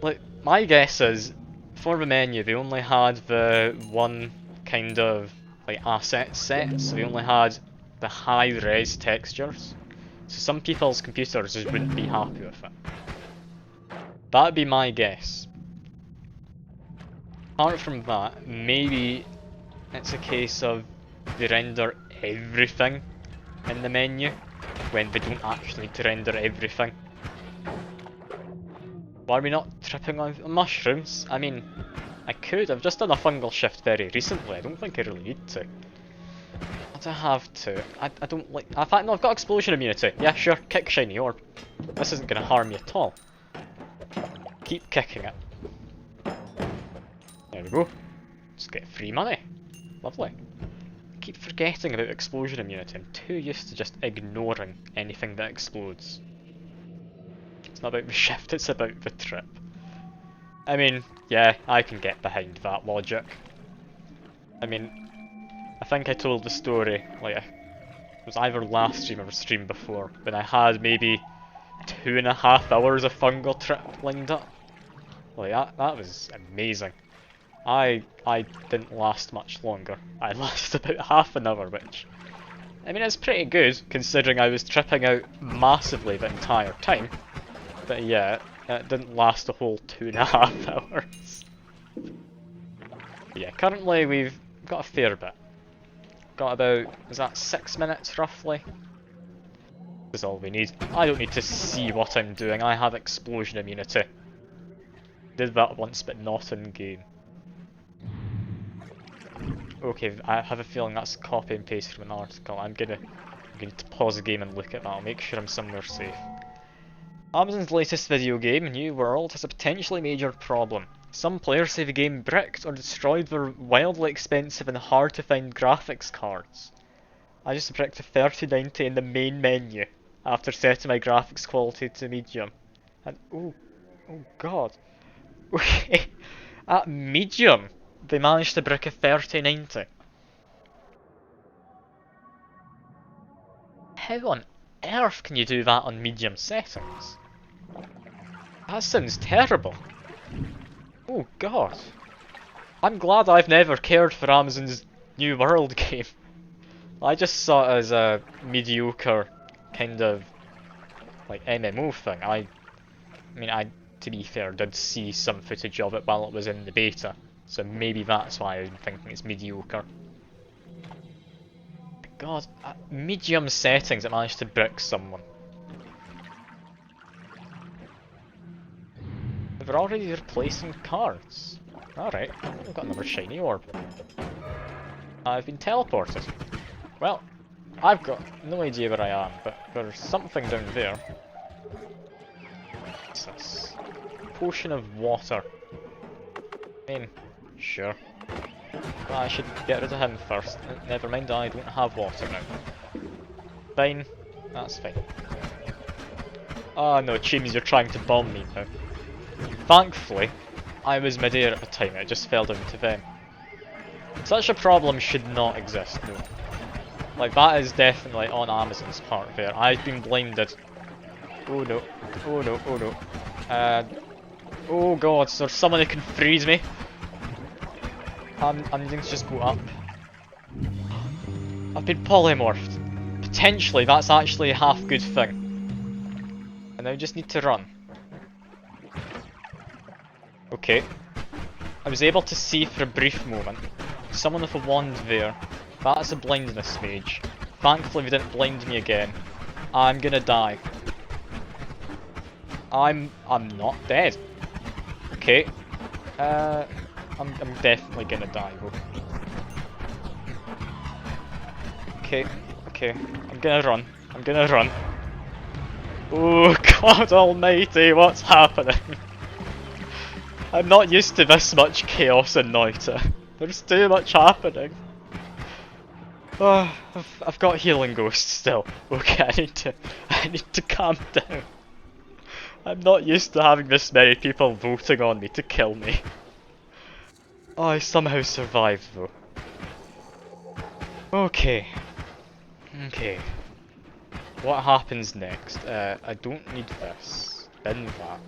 Like, my guess is, for the menu, they only had the one kind of like asset set, so they only had the high-res textures. So some people's computers just wouldn't be happy with it. That'd be my guess. Apart from that, maybe it's a case of they render everything in the menu when they don't actually need to render everything. Why are we not tripping on mushrooms? I mean, I could. I've just done a fungal shift very recently. I don't think I really need to. I don't have to. I don't like. In fact, no, I've got explosion immunity. Yeah, sure, kick shiny orb. This isn't going to harm me at all. Keep kicking it. There we go. Just get free money. Lovely. I keep forgetting about explosion immunity. I'm too used to just ignoring anything that explodes. It's not about the shift, it's about the trip. I mean, yeah, I can get behind that logic. I mean, I think I told the story, like, it was either last stream or stream before, when I had maybe 2.5 hours of fungal trip lined up. Like, that was amazing. I didn't last much longer. I lasted about half an hour, which, I mean, it's pretty good, considering I was tripping out massively the entire time. But yeah, it didn't last a whole 2.5 hours. But yeah, currently we've got a fair bit. Got about, is that 6 minutes roughly? That's all we need. I don't need to see what I'm doing, I have explosion immunity. Did that once, but not in game. Okay, I have a feeling that's copy and paste from an article. I'm gonna to pause the game and look at that. I'll make sure I'm somewhere safe. Amazon's latest video game, New World, has a potentially major problem. Some players say the game bricked or destroyed their wildly expensive and hard to find graphics cards. I just bricked a 3090 in the main menu after setting my graphics quality to medium. And oh god. Okay, at medium, they managed to brick a 3090. How on earth can you do that on medium settings? That sounds terrible. Oh god. I'm glad I've never cared for Amazon's New World game. I just saw it as a mediocre kind of like MMO thing. I mean, to be fair, did see some footage of it while it was in the beta, so maybe that's why I'm thinking it's mediocre. God, at medium settings it managed to brick someone. They're already replacing cards. Alright, I've got another shiny orb. I've been teleported. Well, I've got no idea where I am, but there's something down there. What's this? Potion of water. I mean, sure. Well, I should get rid of him first. Never mind, I don't have water now. Fine, that's fine. Oh no, Chims, you're trying to bomb me now. Thankfully, I was mid-air at the time, it just fell down to them. Such a problem should not exist, no. Like, that is definitely on Amazon's part there. I've been blinded. Oh no, oh no, oh no. Oh god, is there someone who can freeze me? I'm needing to just go up. I've been polymorphed. Potentially, that's actually a half good thing. And I just need to run. Okay. I was able to see for a brief moment. Someone with a wand there. That's a blindness mage. Thankfully they didn't blind me again. I'm gonna die. I'm not dead. Okay. I'm definitely gonna die though. Okay, I'm gonna run. I'm gonna run. Oh god almighty, what's happening? I'm not used to this much chaos in Noita. There's too much happening. Oh, I've got healing ghosts still. Okay, I need to calm down. I'm not used to having this many people voting on me to kill me. Oh, I somehow survived though. Okay. What happens next? I don't need this. Bin that.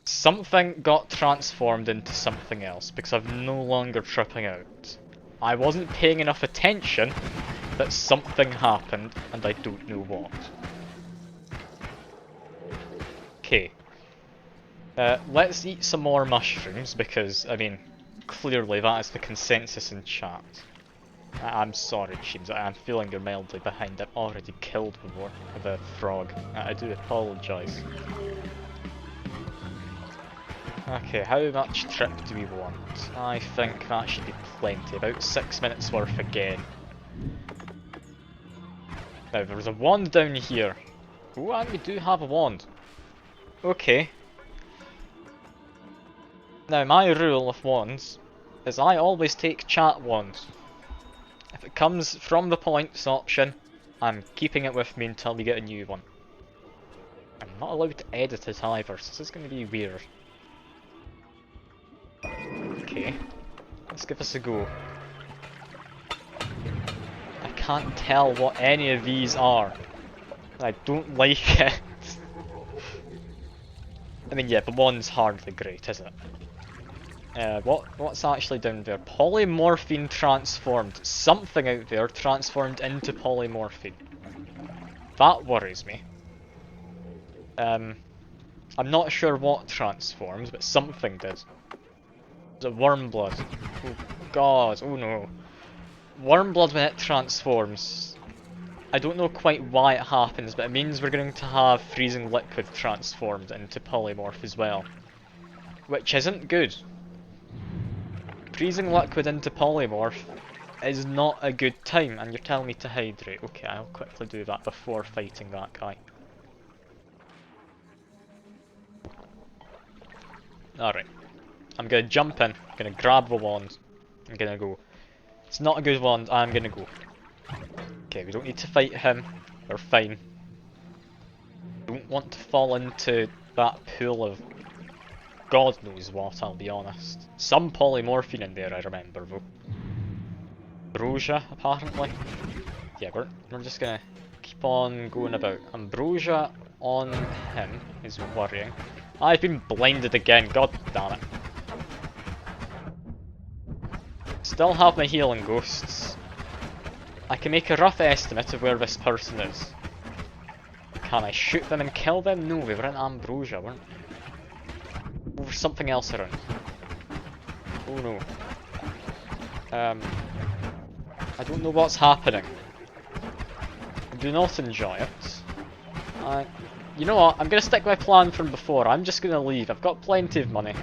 Something got transformed into something else because I'm no longer tripping out. I wasn't paying enough attention, but something happened and I don't know what. Okay. Let's eat some more mushrooms because, I mean, clearly that is the consensus in chat. I'm sorry, Sheems, I'm feeling you're mildly behind. I've already killed the frog. I do apologise. Okay, how much trip do we want? I think that should be plenty, about 6 minutes worth again. Now, there's a wand down here. Oh, and we do have a wand. Okay. Now, my rule of wands is I always take chat wands. If it comes from the points option, I'm keeping it with me until we get a new one. I'm not allowed to edit it either, so this is going to be weird. Okay, let's give this a go. I can't tell what any of these are. I don't like it. I mean, yeah, the one's hardly great, is it? What's actually down there? Polymorphine transformed. Something out there transformed into polymorphine. That worries me. I'm not sure what transforms, but something did. The worm blood. Oh god, oh no. Worm blood when it transforms. I don't know quite why it happens, but it means we're going to have freezing liquid transformed into polymorph as well. Which isn't good. Freezing liquid into polymorph is not a good time, and you're telling me to hydrate. Okay, I'll quickly do that before fighting that guy. Alright. I'm gonna jump in, I'm gonna grab the wand, I'm gonna go. It's not a good wand, I'm gonna go. Okay, we don't need to fight him, we're fine. Don't want to fall into that pool of God knows what, I'll be honest. Some polymorphine in there, I remember though. Ambrosia, apparently. Yeah, we're just gonna keep on going about. Ambrosia on him is worrying. I've been blinded again, god damn it. Still have my healing ghosts. I can make a rough estimate of where this person is. Can I shoot them and kill them? No, we were in Ambrosia, weren't we? Oh, there's something else around. Oh no. I don't know what's happening. I do not enjoy it. You know what, I'm gonna stick with my plan from before. I'm just gonna leave. I've got plenty of money.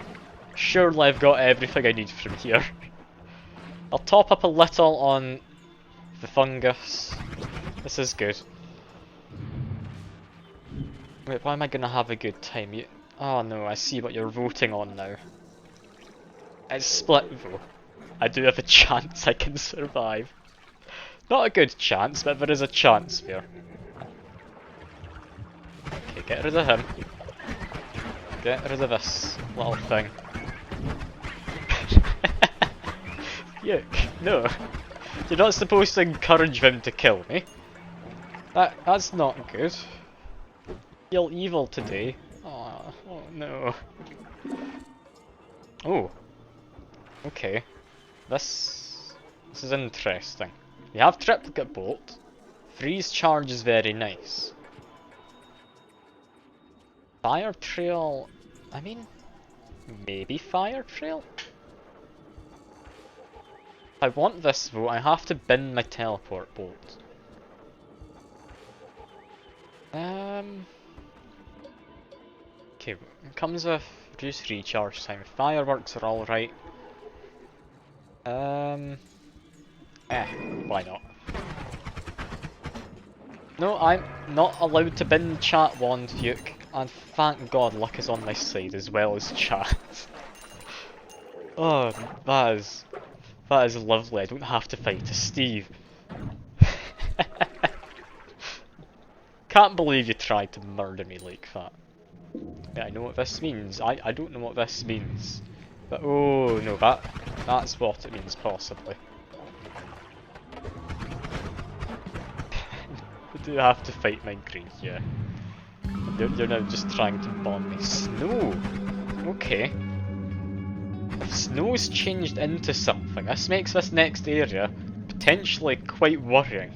Surely I've got everything I need from here. I'll top up a little on the fungus. This is good. Wait, why am I gonna have a good time? Oh no, I see what you're voting on now. It's split though. I do have a chance I can survive. Not a good chance, but there is a chance there. Okay, get rid of him. Get rid of this little thing. Yuck, no. You're not supposed to encourage them to kill me. That's not good. Feel evil today. Oh no. Oh. Okay. This is interesting. We have triplicate bolt. Freeze charge is very nice. Fire trail. I mean, maybe fire trail. If I want this though, I have to bin my teleport bolt. Okay, it comes with reduced recharge time. Fireworks are alright. Why not? No, I'm not allowed to bin chat wand, Fuke, and thank God luck is on my side as well as chat. Oh, that is lovely. I don't have to fight a Steve. Can't believe you tried to murder me like that. Yeah, I know what this means. I don't know what this means. But oh no, that's what it means possibly. I do have to fight my greed, yeah. You're now just trying to bomb me. Snow! Okay. If snow's changed into something, this makes this next area potentially quite worrying.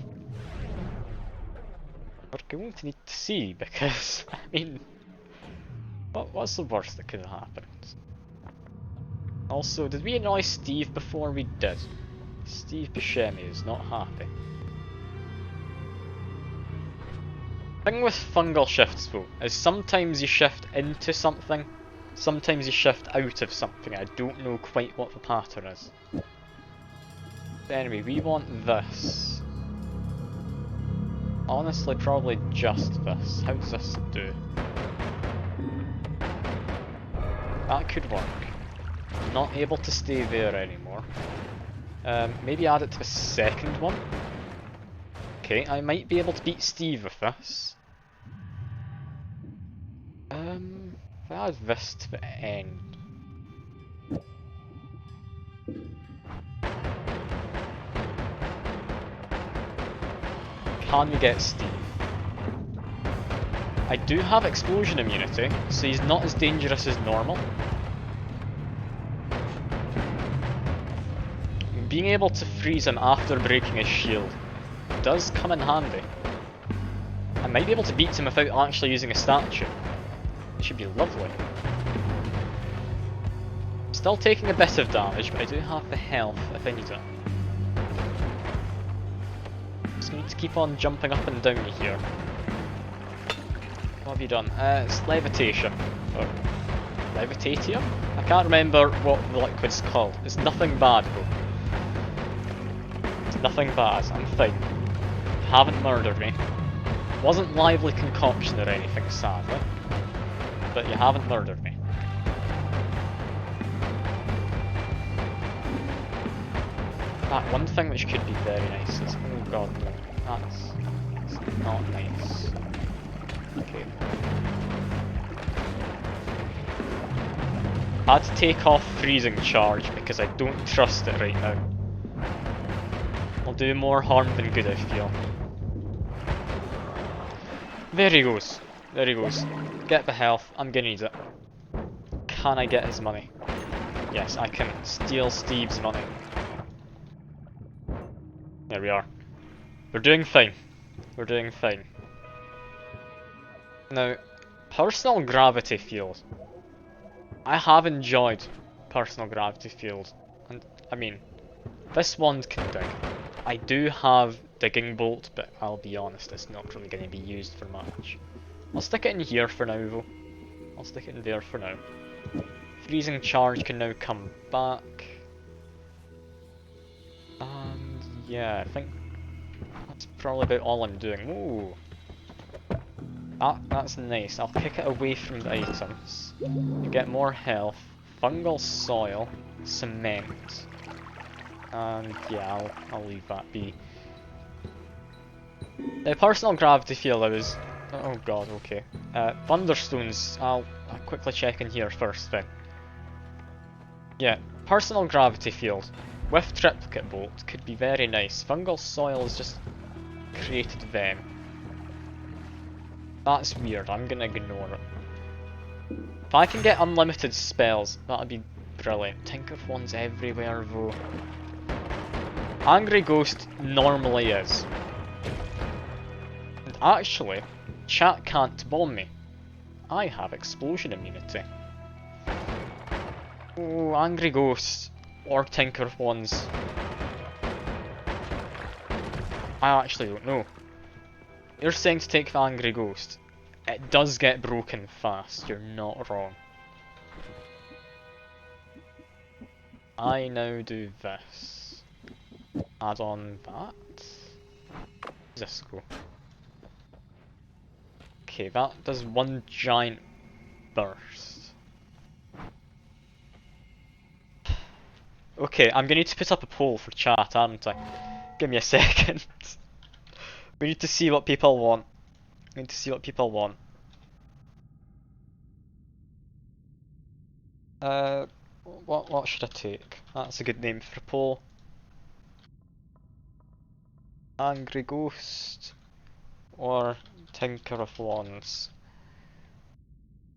We're going to need to see, because, I mean, what's the worst that could have happened? Also, did we annoy Steve before we did? Steve Buscemi is not happy. Thing with fungal shifts though, is sometimes you shift into something, sometimes you shift out of something. I don't know quite what the pattern is. But anyway, we want this. Honestly, probably just this. How does this do? That could work. I'm not able to stay there anymore. Maybe add it to the second one. Okay, I might be able to beat Steve with this. If I add this to the end. Can we get Steve? I do have explosion immunity, so he's not as dangerous as normal. Being able to freeze him after breaking his shield does come in handy. I might be able to beat him without actually using a statue. It should be lovely. Still taking a bit of damage, but I do have the health if I need it. Just need to keep on jumping up and down here. What have you done? It's levitation. Or levitatium? I can't remember what the liquid's called. It's nothing bad though. It's nothing bad. I'm fine. You haven't murdered me. It wasn't lively concoction or anything, sadly. But you haven't murdered me. That one thing which could be very nice is... oh god, no. That's not nice. Okay. I had to take off freezing charge because I don't trust it right now. I'll do more harm than good, I feel. There he goes. There he goes. Get the health. I'm gonna need it. Can I get his money? Yes, I can steal Steve's money. There we are. We're doing fine. We're doing fine. Now, personal gravity field. I have enjoyed personal gravity field. And, I mean, this one can dig. I do have digging bolt, but I'll be honest, it's not really going to be used for much. I'll stick it in here for now, though. I'll stick it in there for now. Freezing charge can now come back. And yeah, I think that's probably about all I'm doing. Ooh. That's nice. I'll kick it away from the items. You get more health, fungal soil, cement, and yeah, I'll leave that be. The personal gravity field I was... oh god, okay. Thunderstones, I'll quickly check in here first then. Yeah, personal gravity field with triplicate bolt could be very nice. Fungal soil has just created them. That's weird, I'm gonna ignore it. If I can get unlimited spells, that'd be brilliant. Tinker ones everywhere though. Angry Ghost normally is. And actually, chat can't bomb me. I have explosion immunity. Oh, Angry Ghost or Tinker ones. I actually don't know. You're saying to take the Angry Ghost. It does get broken fast, you're not wrong. I now do this. Add on that. Where's this go? Okay, that does one giant burst. Okay, I'm gonna need to put up a poll for chat, aren't I? Give me a second. We need to see what people want. We need to see what people want. What should I take? That's a good name for a poll. Angry Ghost or Tinker of Wands.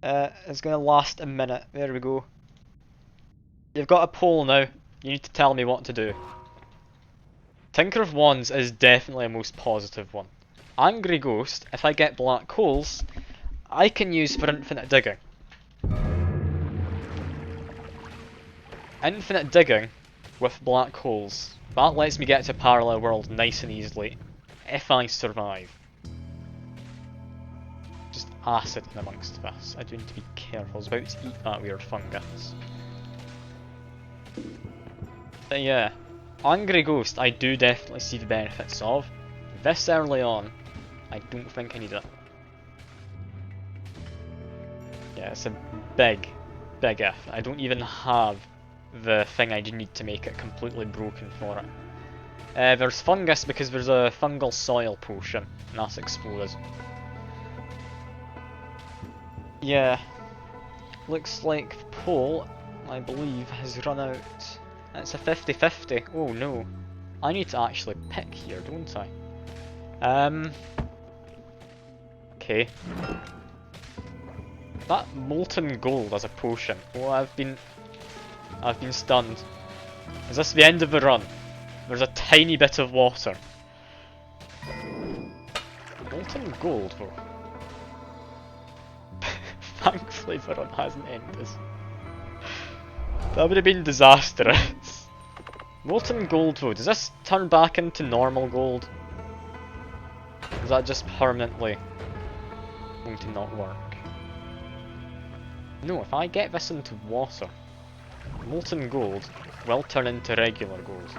It's gonna last a minute. There we go. You've got a poll now. You need to tell me what to do. Tinker of Wands is definitely a most positive one. Angry Ghost, if I get black holes, I can use for infinite digging. Infinite digging with black holes. That lets me get to a parallel world nice and easily, if I survive. Just acid in amongst this. I do need to be careful. I was about to eat that weird fungus. But yeah, Angry Ghost I do definitely see the benefits of. This early on, I don't think I need it. Yeah, it's a big if. I don't even have the thing I need to make it completely broken for it. There's fungus because there's a fungal soil potion, and that's exploded. Yeah, looks like the poll, I believe, has run out. It's a 50-50. Oh no, I need to actually pick here, don't I? Okay. That molten gold as a potion. Oh, I've been stunned. Is this the end of the run? There's a tiny bit of water. Molten gold though. Thankfully the run hasn't ended. That would have been disastrous. Molten gold though, does this turn back into normal gold? Is that just permanently going to not work? No, if I get this into water, molten gold will turn into regular gold.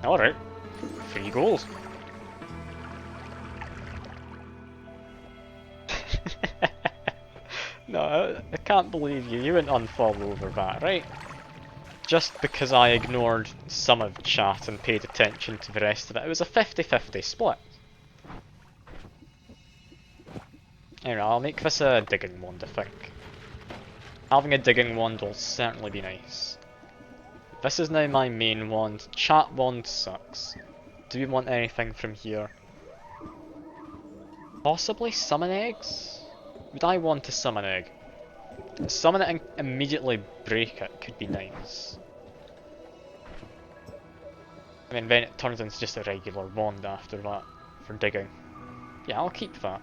Alright, free gold. No, I can't believe you. You went unfollow over that, right? Just because I ignored some of chat and paid attention to the rest of it. It was a 50-50 split. Anyway, I'll make this a digging wand, I think. Having a digging wand will certainly be nice. This is now my main wand. Chat wand sucks. Do we want anything from here? Possibly summon eggs? Would I want to summon egg? Summon it and immediately break it could be nice. I mean, then it turns into just a regular wand after that for digging. Yeah, I'll keep that.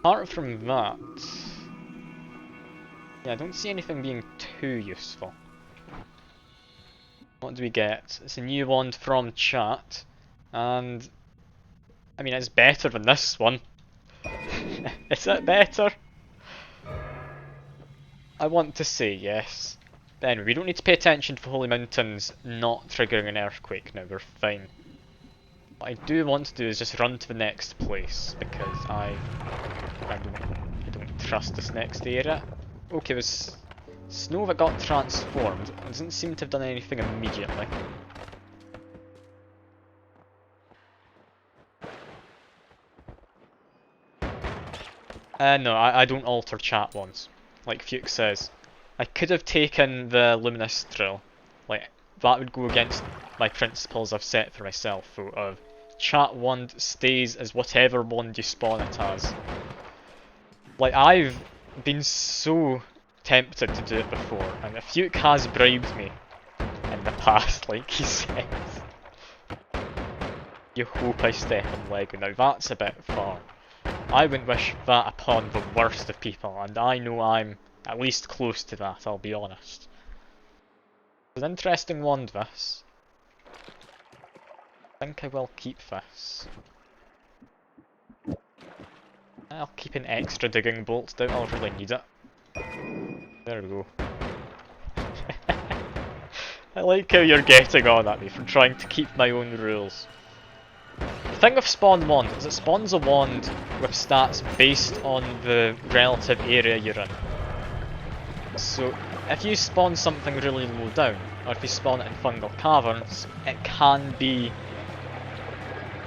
Apart from that, yeah, I don't see anything being too useful. What do we get? It's a new wand from chat, and I mean, it's better than this one. Is it better? I want to say yes. But anyway, we don't need to pay attention to the Holy Mountains not triggering an earthquake now, we're fine. What I do want to do is just run to the next place, because I don't trust this next area. Okay, it was snow that got transformed. It doesn't seem to have done anything immediately. No, I don't alter chat once, like Fuchs says. I could have taken the Luminous Drill. Like, that would go against my principles I've set for myself, though, of chat wand stays as whatever wand you spawn it as. Like, I've been so tempted to do it before, and if Fuchs has bribed me in the past, like he says. You hope I step on Lego. Now that's a bit far. I wouldn't wish that upon the worst of people, and I know I'm at least close to that, I'll be honest. It's an interesting wand, this. I think I will keep this. I'll keep an extra digging bolt, don't I'll really need it. There we go. I like how you're getting on at me for trying to keep my own rules. The thing with spawn wand is it spawns a wand with stats based on the relative area you're in. So if you spawn something really low down, or if you spawn it in fungal caverns, it can be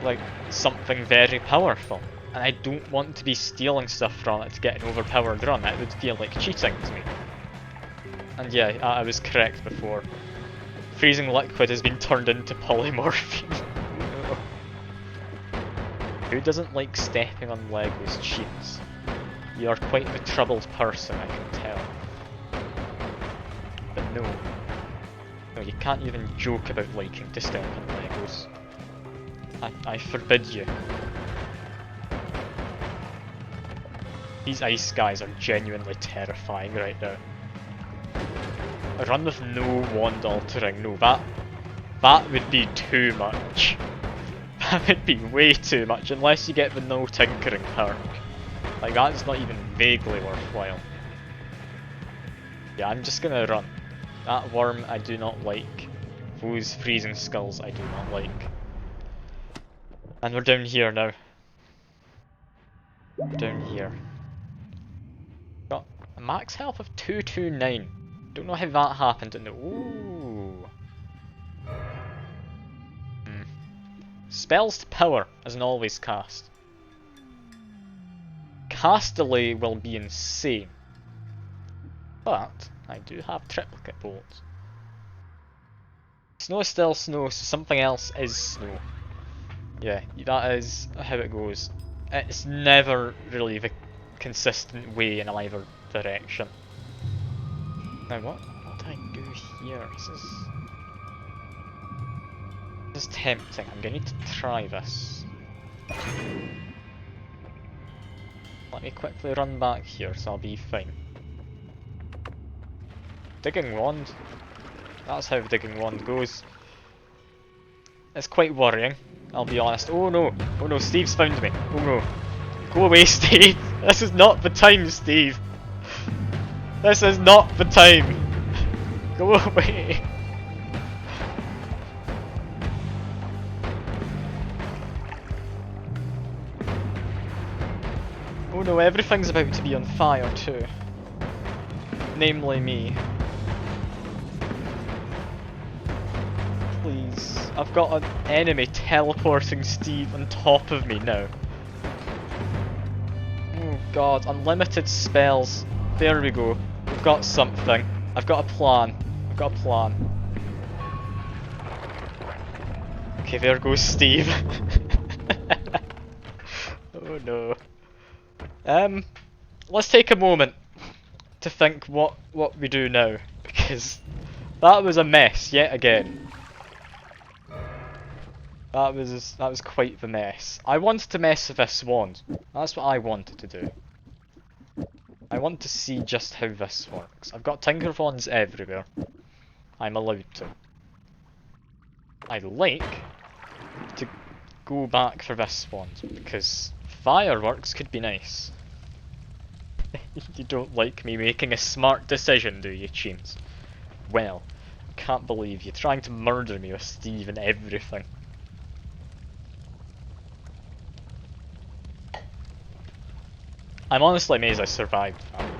like something very powerful. And I don't want to be stealing stuff from it to get an overpowered run. It would feel like cheating to me. And yeah, I was correct before. Freezing liquid has been turned into polymorphine. Who doesn't like stepping on Lego's cheats? You are quite the troubled person, I can tell. But no. No, you can't even joke about liking to step on Legos. I forbid you. These ice guys are genuinely terrifying right now. A run with no wand altering, no, that would be too much. That would be way too much, unless you get the no tinkering perk. Like, that's not even vaguely worthwhile. Yeah, I'm just gonna run. That worm I do not like. Those freezing skulls I do not like. And we're down here now. Down here. Got a max health of 229. Don't know how that happened in the... Ooh. Spells to power is an always cast. Cast delay will be insane. But I do have triplicate bolts. Snow is still snow, so something else is snow. Yeah, that is how it goes. It's never really the consistent way in either direction. Now what do I do here? This is tempting. I'm gonna need to try this. Let me quickly run back here so I'll be fine. Digging wand? That's how digging wand goes. It's quite worrying, I'll be honest. Oh no! Oh no, Steve's found me. Oh no. Go away, Steve! This is not the time, Steve! This is not the time! Go away! Oh no, everything's about to be on fire too. Namely me. Please. I've got an enemy teleporting Steve on top of me now. Oh god, unlimited spells. There we go. We've got something. I've got a plan. I've got a plan. Okay, there goes Steve. Oh no. Let's take a moment to think what we do now, because that was a mess yet again. That was quite the mess. I wanted to mess with this wand. That's what I wanted to do. I want to see just how this works. I've got Tinker Wands everywhere. I'm allowed to. I'd like to go back for this wand, because fireworks could be nice. You don't like me making a smart decision, do you, Cheems? Well, can't believe you trying to murder me with Steve and everything. I'm honestly amazed I survived that.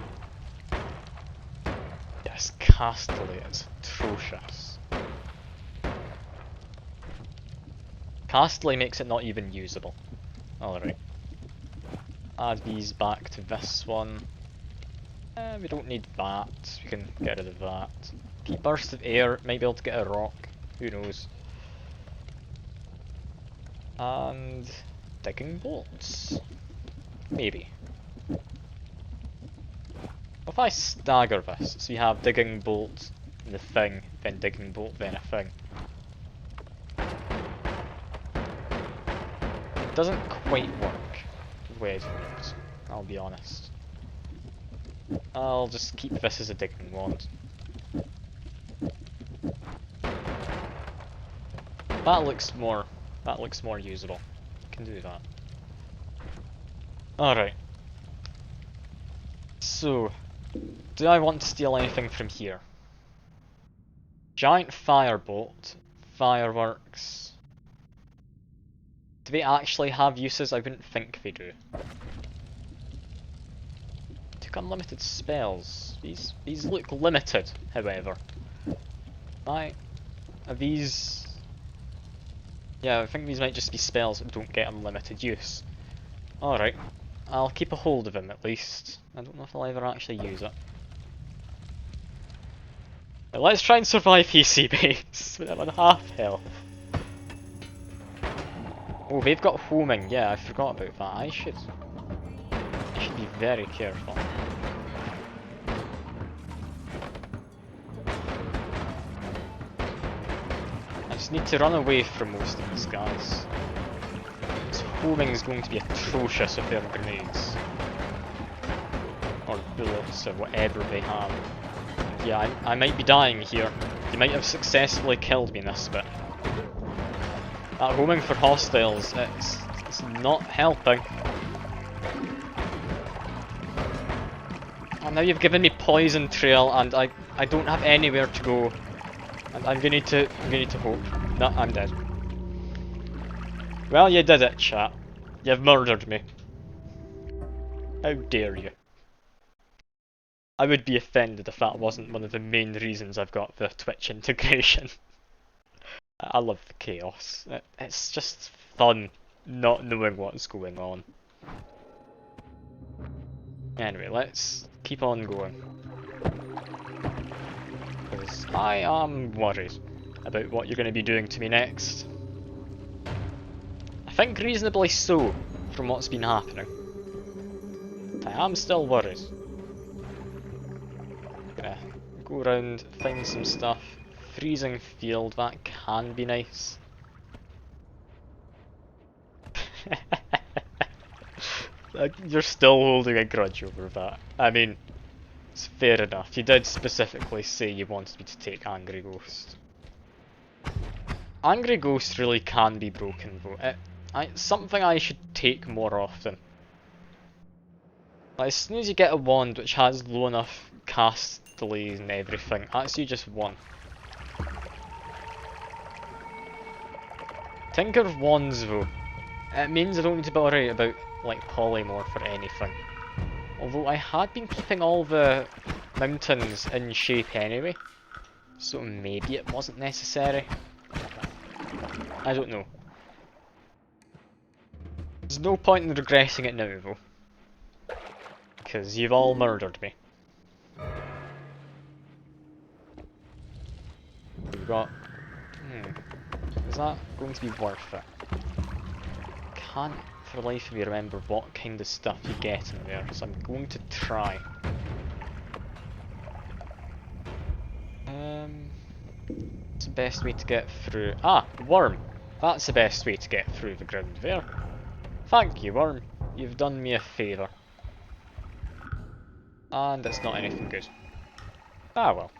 Yes, Casterly is atrocious. Casterly makes it not even usable. Alright. Add these back to this one. We don't need that, we can get rid of that. Keep burst of air, might be able to get a rock, who knows. And digging bolts. Maybe. If I stagger this, so you have digging bolt, the thing, then digging bolt, then a thing. It doesn't quite work the way it works, I'll be honest. I'll just keep this as a digging wand. That looks more usable. Can do that. Alright. So, do I want to steal anything from here? Giant firebolt, fireworks. Do they actually have uses? I wouldn't think they do. Took unlimited spells. These look limited, however. Are these? Yeah, I think these might just be spells that don't get unlimited use. Alright. I'll keep a hold of him at least. I don't know if I'll ever actually use it. But let's try and survive PC base when I'm on half health. Oh, they've got homing. Yeah, I forgot about that. I should be very careful. I just need to run away from most of these guys. This homing is going to be atrocious with their grenades. Or bullets, or whatever they have. And yeah, I might be dying here. They might have successfully killed me in this bit. That homing for hostiles, it's not helping. And now you've given me poison trail, and I don't have anywhere to go. And I'm gonna need to hope. No, I'm dead. Well, you did it, chat. You've murdered me. How dare you? I would be offended if that wasn't one of the main reasons I've got the Twitch integration. I love the chaos. It's just fun not knowing what's going on. Anyway, let's keep on going. Because I am worried about what you're going to be doing to me next. I think reasonably so, from what's been happening. But I am still worried. Gonna go around, find some stuff. Freezing field, that can be nice. Like, you're still holding a grudge over that. I mean, it's fair enough. You did specifically say you wanted me to take Angry Ghost. Angry Ghost really can be broken though. It's something I should take more often. Like, as soon as you get a wand which has low enough cast delays and everything, that's you just won. Tinker wands though, it means I don't need to be worried about like polymorph or anything. Although I had been keeping all the mountains in shape anyway, so maybe it wasn't necessary. I don't know. There's no point in regressing it now though, because you've all murdered me. We've got... is that going to be worth it? Can't for the life of me remember what kind of stuff you get in there, so I'm going to try. What's the best way to get through? Ah, worm! That's the best way to get through the ground there. Thank you, worm. You've done me a favour. And it's not anything good. Ah well.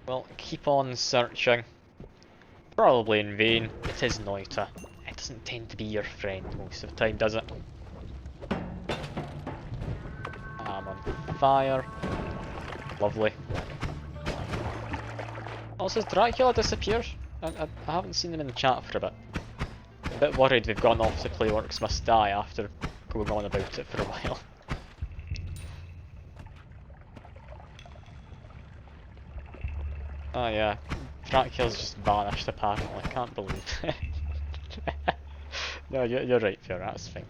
Well, keep on searching. Probably in vain. It is Noita. It doesn't tend to be your friend most of the time, does it? I'm on fire. Lovely. Also, has Dracula disappeared? I haven't seen him in the chat for a bit. A bit worried they've gone off to play Orcs Must Die after going on about it for a while. Oh yeah, Dracula's just vanished apparently, I can't believe it. No, you're right there, that's fine.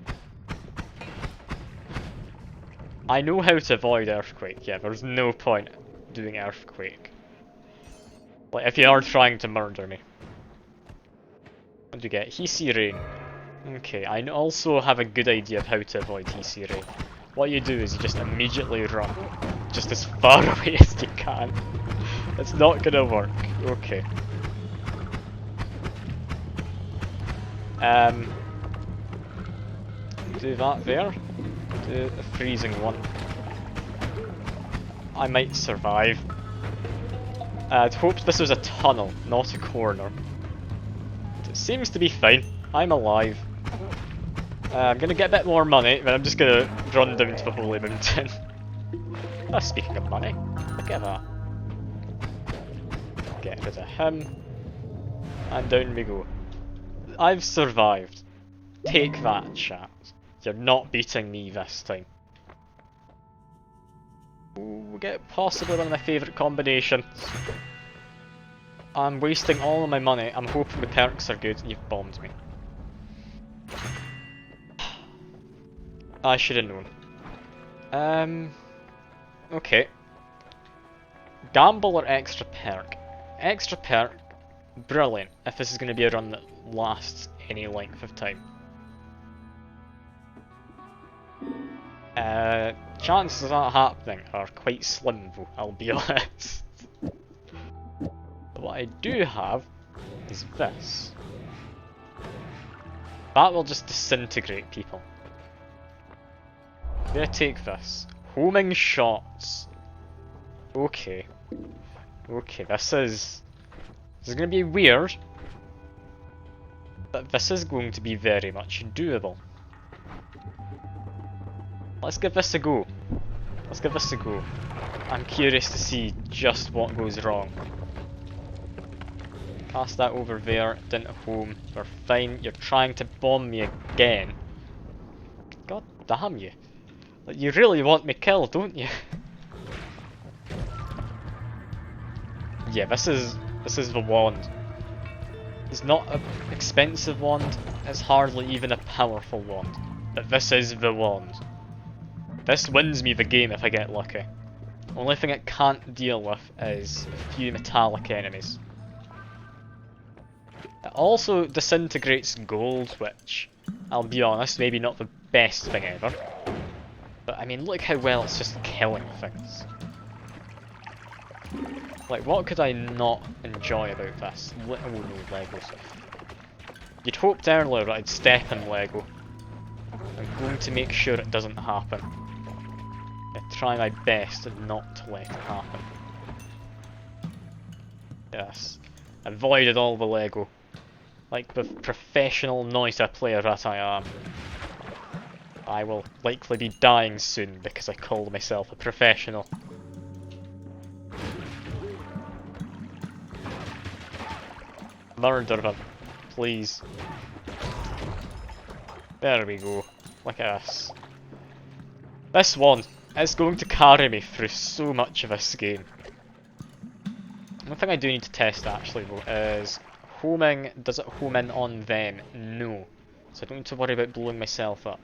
I know how to avoid Earthquake, yeah, there's no point doing Earthquake. Like, if you are trying to murder me. What do you get? Hisi Rain. Okay, I also have a good idea of how to avoid Hisi Rain. What you do is you just immediately run, just as far away as you can. It's not gonna work. Okay. Do that there. Do the freezing one. I might survive. I'd hoped this was a tunnel, not a corner. It seems to be fine. I'm alive. I'm gonna get a bit more money, but I'm just gonna run down to the Holy Mountain. Speaking of money, look at that. Get rid of him. And down we go. I've survived. Take that, chat. You're not beating me this time. Ooh, we get possibly one of my favourite combinations. I'm wasting all of my money. I'm hoping the perks are good and you've bombed me. I should have known. Okay. Gamble or extra perk? Extra perk, brilliant, if this is going to be a run that lasts any length of time. Chances of that happening are quite slim though, I'll be honest. But what I do have is this. That will just disintegrate people. I'm gonna take this. Homing shots. Okay. Okay, this is gonna be weird. But this is going to be very much doable. Let's give this a go. Let's give this a go. I'm curious to see just what goes wrong. Cast that over there, didn't home. We're fine. You're trying to bomb me again. God damn you. Like, you really want me killed, don't you? Yeah, this is the wand. It's not an expensive wand, it's hardly even a powerful wand. But this is the wand. This wins me the game if I get lucky. Only thing it can't deal with is a few metallic enemies. It also disintegrates gold, which, I'll be honest, maybe not the best thing ever. But I mean, look how well it's just killing things. Like, what could I not enjoy about this? Oh no, Lego stuff. You'd hoped earlier that I'd step in Lego. I'm going to make sure it doesn't happen. I try my best not to let it happen. Yes. Avoided all the Lego. Like the professional Noita player that I am. I will likely be dying soon because I call myself a professional. Murder them, please. There we go. Look at this. This one is going to carry me through so much of this game. One thing I do need to test actually though is homing. Does it home in on them? No. So I don't need to worry about blowing myself up.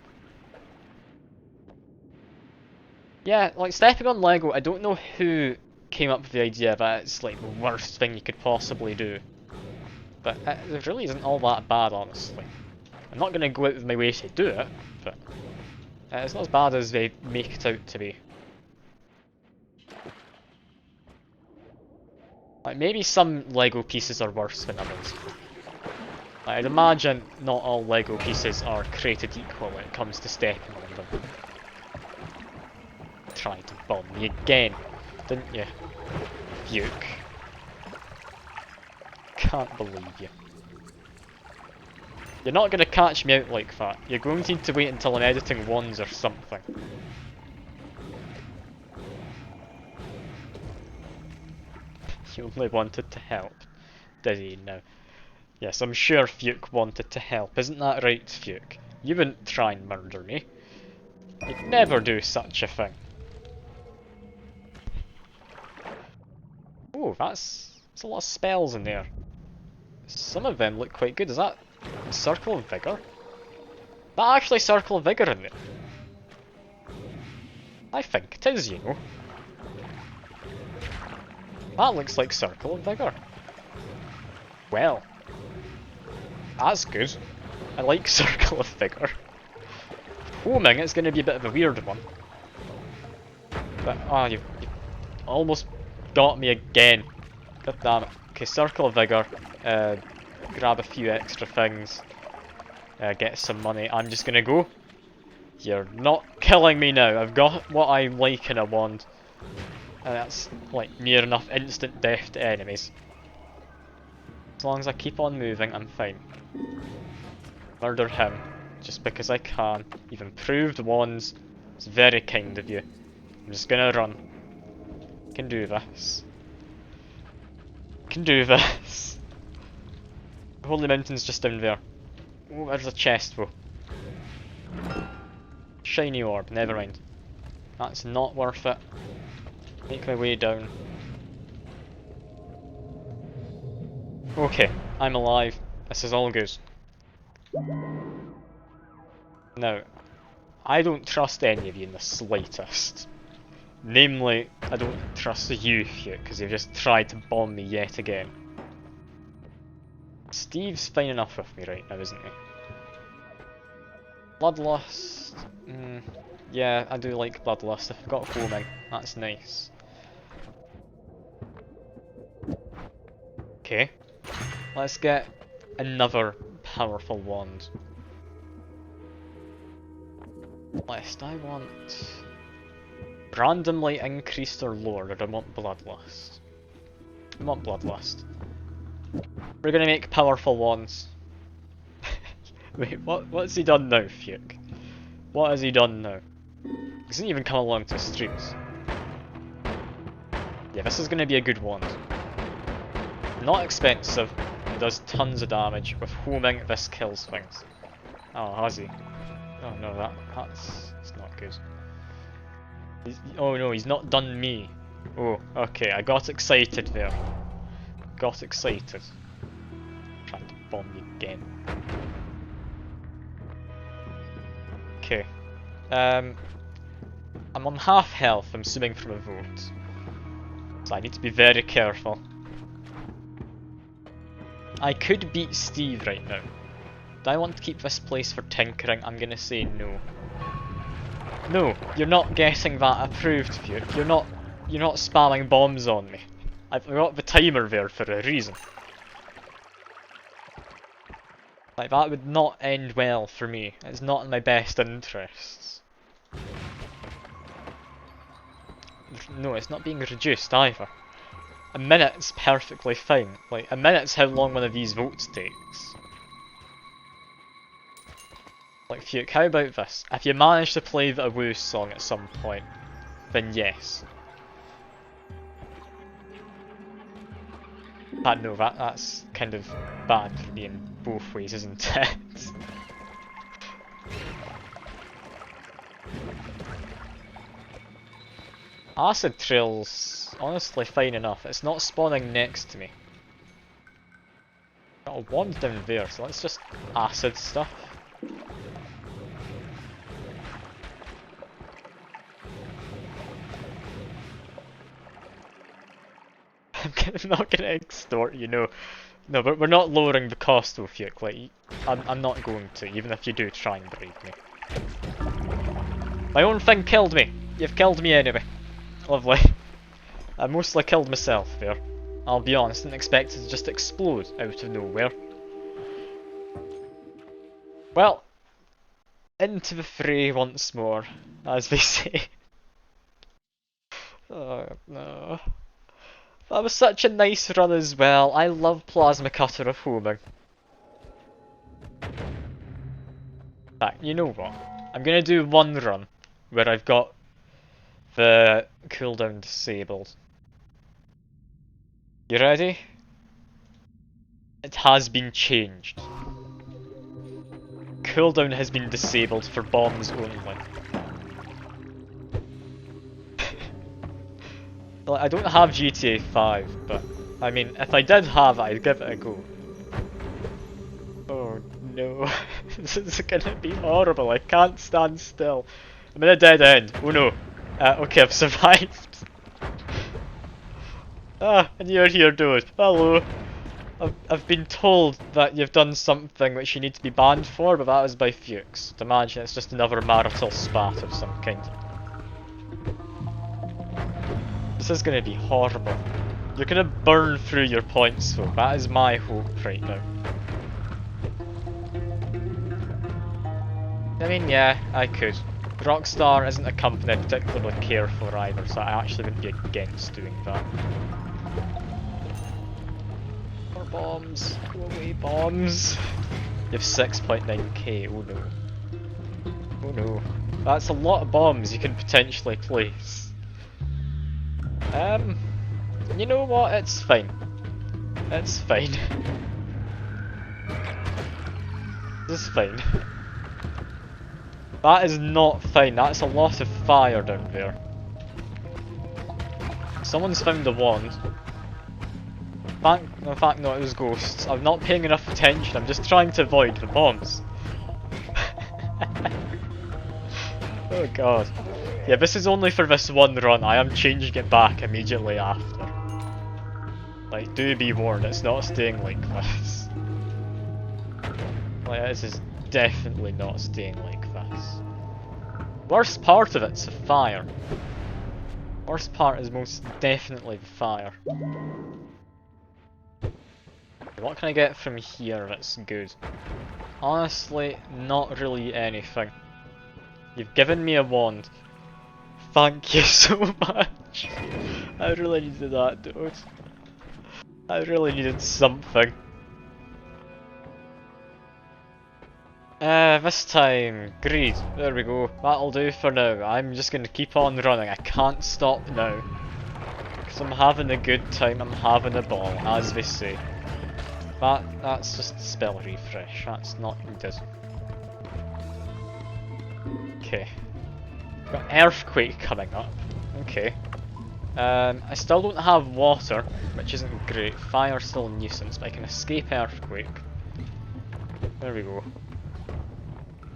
Yeah, like stepping on Lego, I don't know who came up with the idea that it's like the worst thing you could possibly do. But it really isn't all that bad, honestly. I'm not going to go out of my way to do it, but it's not as bad as they make it out to be. Like, maybe some Lego pieces are worse than others. Like, I'd imagine not all Lego pieces are created equal when it comes to stepping on them. Tried to bomb me again, didn't you? Puke. Can't believe you. You're not going to catch me out like that. You're going to need to wait until I'm editing wands or something. He only wanted to help, did he now? Yes, I'm sure Fuke wanted to help. Isn't that right, Fuke? You wouldn't try and murder me. You'd never do such a thing. Oh, that's a lot of spells in there. Some of them look quite good. Is that Circle of Vigor? That actually Circle of Vigor in there? I think it is, you know. That looks like Circle of Vigor. Well, that's good. I like Circle of Vigor. Homing, it's going to be a bit of a weird one. But, you almost got me again. God damn it. Okay, Circle of Vigor. Grab a few extra things. Get some money. I'm just gonna go. You're not killing me now. I've got what I like in a wand. And that's like near enough instant death to enemies. As long as I keep on moving, I'm fine. Murder him. Just because I can. You've improved wands. It's very kind of you. I'm just gonna run. Can do this. Can do this. Holy Mountain's just down there. Oh, there's a chest though. Shiny orb, never mind. That's not worth it. Make my way down. Okay, I'm alive. This is all good. Now, I don't trust any of you in the slightest. Namely, I don't trust you, Hugh, because you've just tried to bomb me yet again. Steve's fine enough with me right now, isn't he? Bloodlust. Yeah, I do like Bloodlust. I've got homing. That's nice. Okay. Let's get another powerful wand. List. I want randomly increased or lowered, or I want Bloodlust. I want Bloodlust. We're gonna make powerful wands. Wait, what's he done now, Fuke? What has he done now? He doesn't even come along to streams. Yeah, this is gonna be a good wand. Not expensive, it does tons of damage. With homing, this kills things. Oh, has he? Oh no, that's not good. Oh no, he's not done me. Oh, okay, I got excited there. Got excited. Trying to bomb you again. Okay. I'm on half health, I'm assuming from a vote. So I need to be very careful. I could beat Steve right now. Do I want to keep this place for tinkering? I'm gonna say no. No, you're not getting that approved, View. You're not spamming bombs on me. I've got the timer there for a reason. Like, that would not end well for me. It's not in my best interests. No, it's not being reduced either. A minute's perfectly fine. Like, a minute's how long one of these votes takes. Like, Fuke, how about this? If you manage to play the Woo song at some point, then yes. No, that's kind of bad for me in both ways, isn't it? Acid Trail's honestly fine enough. It's not spawning next to me. Got a wand down there, so let's just acid stuff. I'm not gonna extort you, no. No, but we're not lowering the cost though, Fuke. Like, I'm not going to, even if you do try and break me. My own thing killed me! You've killed me anyway. Lovely. I mostly killed myself there. I'll be honest, didn't expect it to just explode out of nowhere. Well, into the fray once more, as they say. Oh no. That was such a nice run as well. I love Plasma Cutter of Homing. You know what? I'm gonna do one run where I've got the cooldown disabled. You ready? It has been changed. Cooldown has been disabled for bombs only. Like, I don't have GTA 5, but I mean, if I did have it, I'd give it a go. Oh no, this is gonna be horrible. I can't stand still. I'm in a dead end. Oh no. Okay, I've survived. And you're here, dude. Hello. I've been told that you've done something which you need to be banned for, but that was by Fuchs. To imagine it's just another marital spat of some kind. This is gonna be horrible. You're gonna burn through your points though. That is my hope right now. I mean, yeah, I could. Rockstar isn't a company I particularly care for either, so I actually wouldn't be against doing that. More bombs. Go away, bombs. You have 6.9k, oh no. Oh no. That's a lot of bombs you can potentially place. You know what? It's fine. It's fine. It's fine. That is not fine. That's a lot of fire down there. Someone's found a wand. In fact, no, it was ghosts. I'm not paying enough attention. I'm just trying to avoid the bombs. Oh god. Yeah, this is only for this one run. I am changing it back immediately after. Like, do be warned, it's not staying like this. Like, this is definitely not staying like this. Worst part of it's the fire. Worst part is most definitely the fire. What can I get from here that's good? Honestly, not really anything. You've given me a wand. Thank you so much. I really needed that, dude. I really needed something. This time, greed. There we go. That'll do for now. I'm just gonna keep on running. I can't stop now. Because I'm having a good time, I'm having a ball, as they say. That's just a spell refresh. That's not needed. Okay. Got earthquake coming up. Okay. I still don't have water, which isn't great. Fire's still a nuisance, but I can escape earthquake. There we go.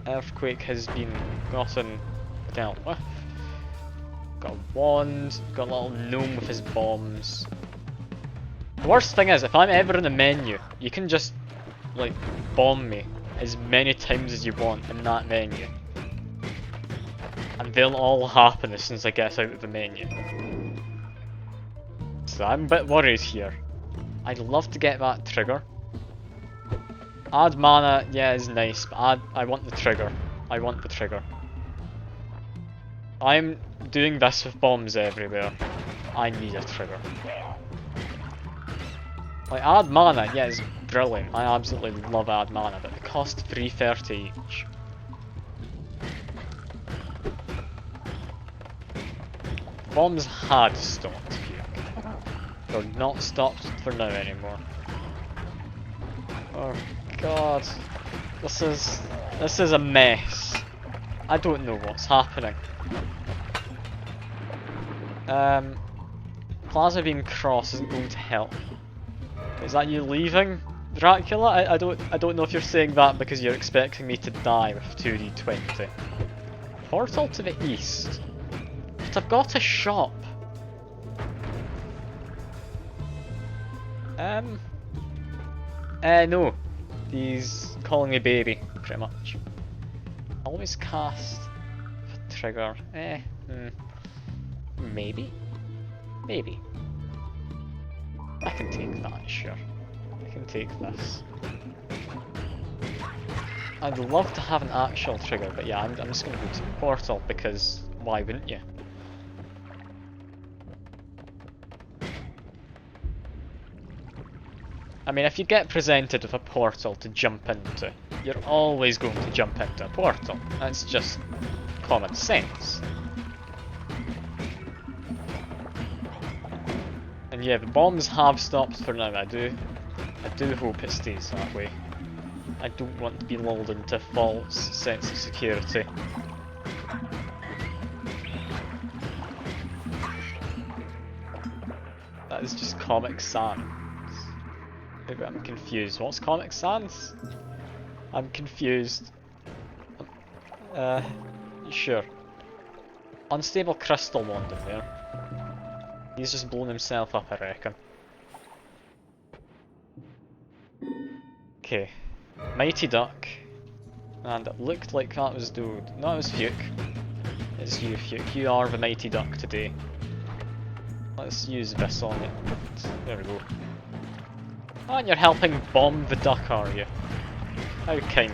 Earthquake has been gotten dealt with. Got a wand, got a little gnome with his bombs. The worst thing is, if I'm ever in a menu, you can just, like, bomb me as many times as you want in that menu. And they'll all happen as soon as I get out of the menu. So I'm a bit worried here. I'd love to get that trigger. Add mana, yeah, is nice, but I want the trigger. I want the trigger. I'm doing this with bombs everywhere. I need a trigger. Like, add mana, yeah, it's brilliant. I absolutely love add mana, but it costs 330 each. Bombs had stopped here. They're not stopped for now anymore. Oh god. This is a mess. I don't know what's happening. Plaza being cross isn't going to help. Is that you leaving, Dracula? I don't know if you're saying that because you're expecting me to die with 2d20. Portal to the east. But I've got a shop. No. He's calling me baby, pretty much. Always cast the trigger. Maybe? Maybe. I can take that, sure. I can take this. I'd love to have an actual trigger, but yeah, I'm just gonna go to Portal because why wouldn't you? I mean, if you get presented with a portal to jump into, you're always going to jump into a portal. That's just common sense. And yeah, the bombs have stopped for now. I do hope it stays that way. I don't want to be lulled into false sense of security. That is just Comic Sans. Maybe I'm confused. What's Comic Sans? I'm confused. Sure. Unstable crystal wand in there. He's just blown himself up, I reckon. Okay. Mighty Duck. And it looked like that was Dude. No, it was Fuke. It's you, Fuke. You are the Mighty Duck today. Let's use this on it. There we go. Oh, and you're helping bomb the duck, are you? How kind.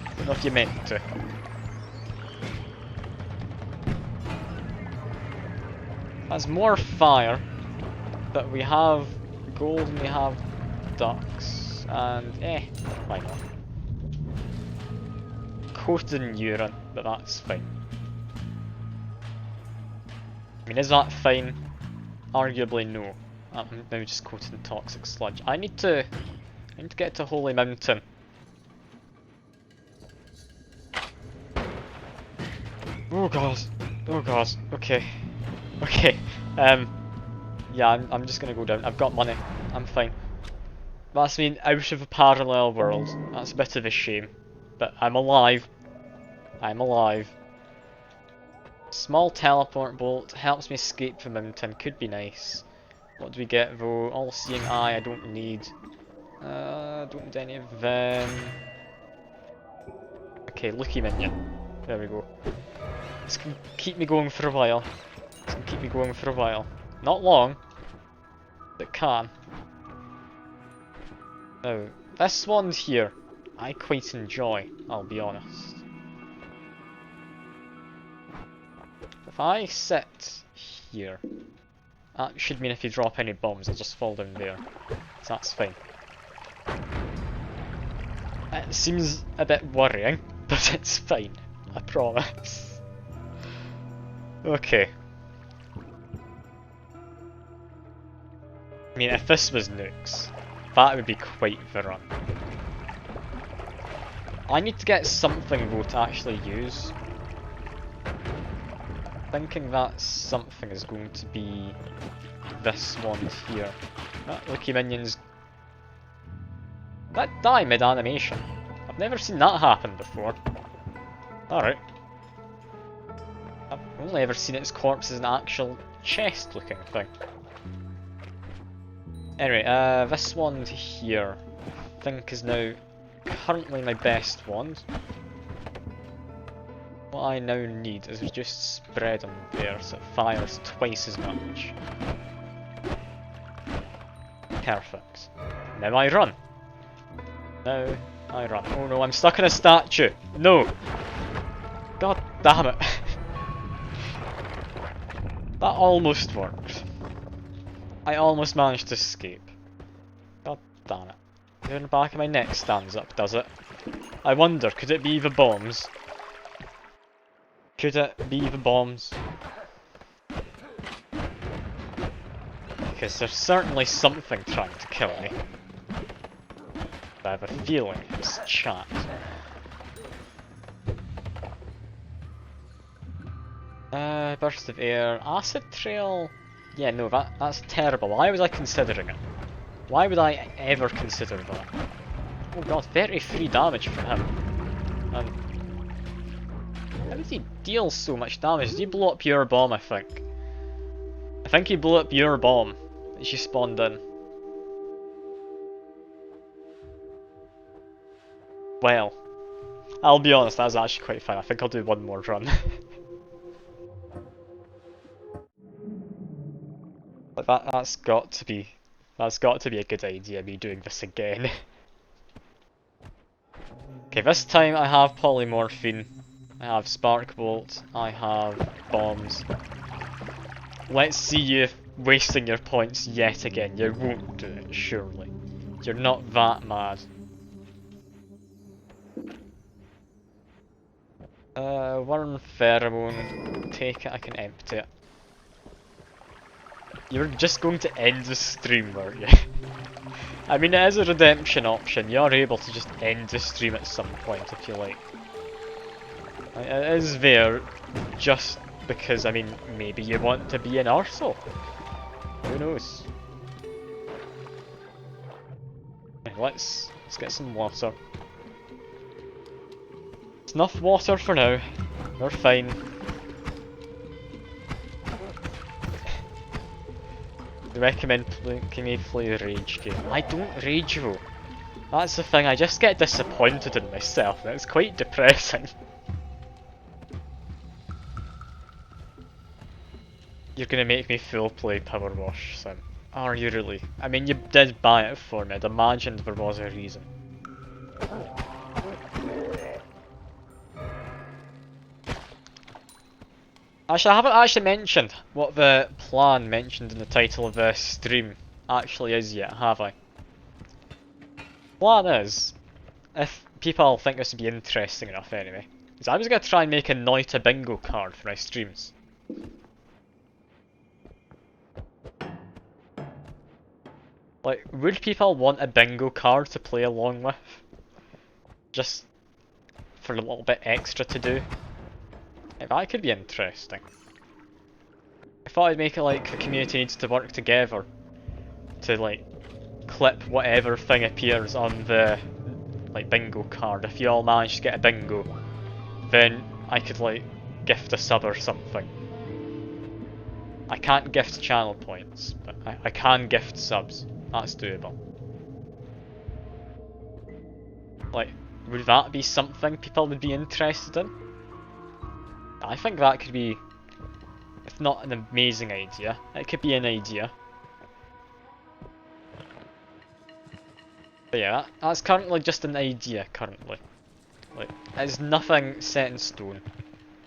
I don't know if you meant to. That's more fire, but we have gold and we have ducks, and why not? Coated in urine, but that's fine. I mean, is that fine? Arguably no. I'm now just coated in toxic sludge. I need to get to Holy Mountain. Oh god. Oh god. Okay. Okay. Yeah, I'm just gonna go down. I've got money. I'm fine. That's me out of a parallel world. That's a bit of a shame. But I'm alive. I'm alive. Small teleport bolt helps me escape the mountain. Could be nice. What do we get though? All-seeing eye I don't need. Don't need any of them. Okay, lucky minion. There we go. This can keep me going for a while. This can keep me going for a while. Not long, but it can. Now, this one here, I quite enjoy, I'll be honest. If I sit here, that should mean if you drop any bombs, they'll just fall down there. So that's fine. It seems a bit worrying, but it's fine. I promise. Okay. I mean, if this was nukes, that would be quite the run. I need to get something though to actually use. Thinking that something is going to be this one here. Lucky minions. That die mid-animation. I've never seen that happen before. Alright. I've only ever seen its corpse as an actual chest looking thing. Anyway, this one here I think is now currently my best wand. What I now need is just spread on there so it fires twice as much. Perfect. Now I run. Now I run. Oh no, I'm stuck in a statue! No! God damn it! That almost worked. I almost managed to escape. God damn it. Here in the back of my neck stands up, does it? I wonder, could it be the bombs? Could it be the bombs? Because there's certainly something trying to kill me. I have a feeling it's chat. Burst of air, acid trail. Yeah, no, that's terrible. Why was I considering it? Why would I ever consider that? Oh god, 33 damage from him. And how does he deal so much damage? Did he blow up your bomb, I think? I think he blew up your bomb that she spawned in. Well, I'll be honest, that was actually quite fun. I think I'll do one more run. But that's got to be a good idea, me doing this again. Okay, this time I have polymorphine, I have spark bolt, I have bombs. Let's see you wasting your points yet again. You won't do it, surely. You're not that mad. Worm pheromone. Take it, I can empty it. You were just going to end the stream, weren't you? I mean, it is a redemption option. You are able to just end the stream at some point if you like. It is there, just because, I mean, maybe you want to be an arsehole. Who knows? Let's get some water. It's enough water for now. We're fine. I recommend can you play a rage game? I don't rage though. That's the thing, I just get disappointed in myself and it's quite depressing. You're gonna make me full play Power Wash, Sim. Are you really? I mean, you did buy it for me, I'd imagined there was a reason. Actually, I haven't actually mentioned what the plan mentioned in the title of the stream actually is yet, have I? Plan is, if people think this would be interesting enough anyway, is I was going to try and make a Noita bingo card for my streams. Like, would people want a bingo card to play along with? Just for a little bit extra to do? Yeah, that could be interesting. I thought I'd make it like the community needs to work together to like clip whatever thing appears on the like bingo card. If you all manage to get a bingo, then I could like gift a sub or something. I can't gift channel points, but I can gift subs. That's doable. Like, would that be something people would be interested in? I think that could be, if not an amazing idea, it could be an idea. But yeah, that's currently just an idea currently. Like, there's nothing set in stone.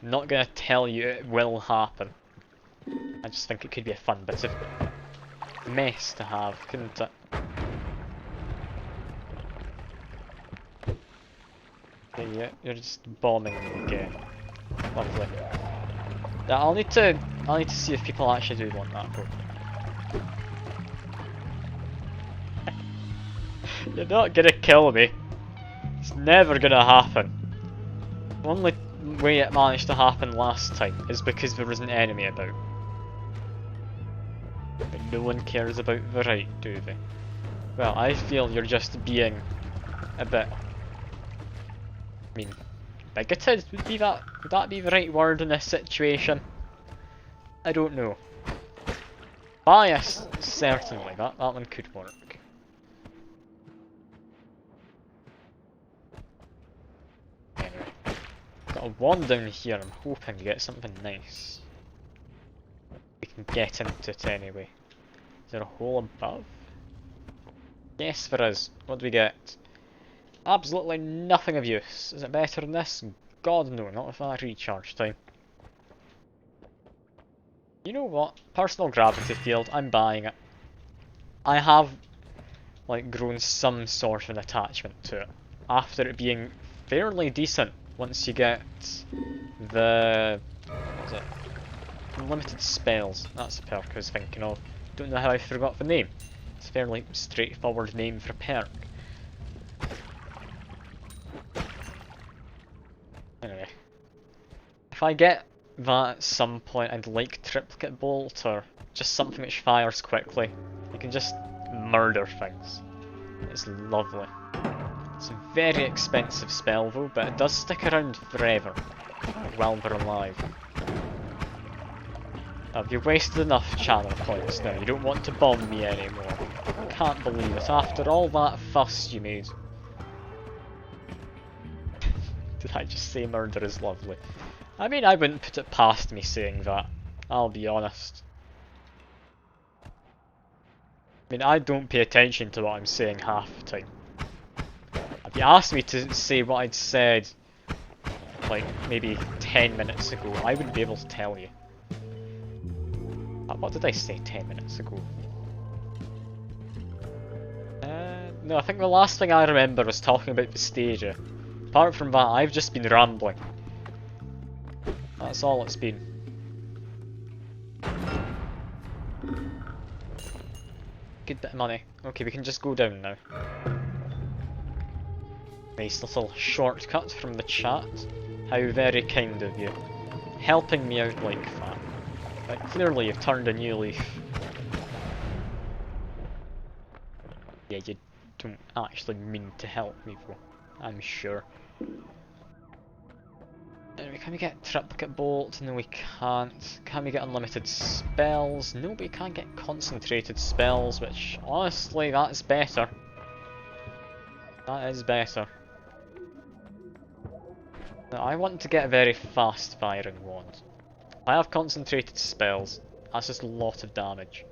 I'm not gonna tell you it will happen. I just think it could be a fun bit of mess to have, couldn't it? Yeah, you're just bombing me again. Lovely. Yeah, I'll need to see if people actually do want that though. You're not gonna kill me. It's never gonna happen. The only way it managed to happen last time is because there was an enemy about. But no one cares about the right, do they? Well, I feel you're just being a bit, I mean, bigoted would that be the right word in this situation? I don't know. Bias, certainly, that one could work. Anyway, got a wand down here, I'm hoping to get something nice. We can get into it anyway. Is there a hole above? Yes, there is. What do we get? Absolutely nothing of use. Is it better than this? God no, not with that recharge time. You know what? Personal gravity field, I'm buying it. I have, like, grown some sort of an attachment to it. After it being fairly decent once you get the... what was it? Unlimited spells. That's the perk I was thinking of. Don't know how I forgot the name. It's a fairly straightforward name for a perk. Anyway. If I get that at some point, I'd like Triplicate Bolt or just something which fires quickly. You can just murder things. It's lovely. It's a very expensive spell though, but it does stick around forever, like while we're alive. Now, you've wasted enough channel points now, you don't want to bomb me anymore. I can't believe it, after all that fuss you made. Did I just say murder is lovely? I mean, I wouldn't put it past me saying that, I'll be honest. I mean, I don't pay attention to what I'm saying half the time. If you asked me to say what I'd said, like, maybe 10 minutes ago, I wouldn't be able to tell you. What did I say 10 minutes ago? No, I think the last thing I remember was talking about Vestasia. Apart from that, I've just been rambling. That's all it's been. Good bit of money. Okay, we can just go down now. Nice little shortcut from the chat. How very kind of you. Helping me out like that. But clearly you've turned a new leaf. Yeah, you don't actually mean to help me though, I'm sure. Anyway, can we get Triplicate Bolt? No we can't. Can we get unlimited spells? No, we can't get concentrated spells, which honestly, that's better. That is better. Now, I want to get a very fast firing wand. I have concentrated spells, that's just a lot of damage.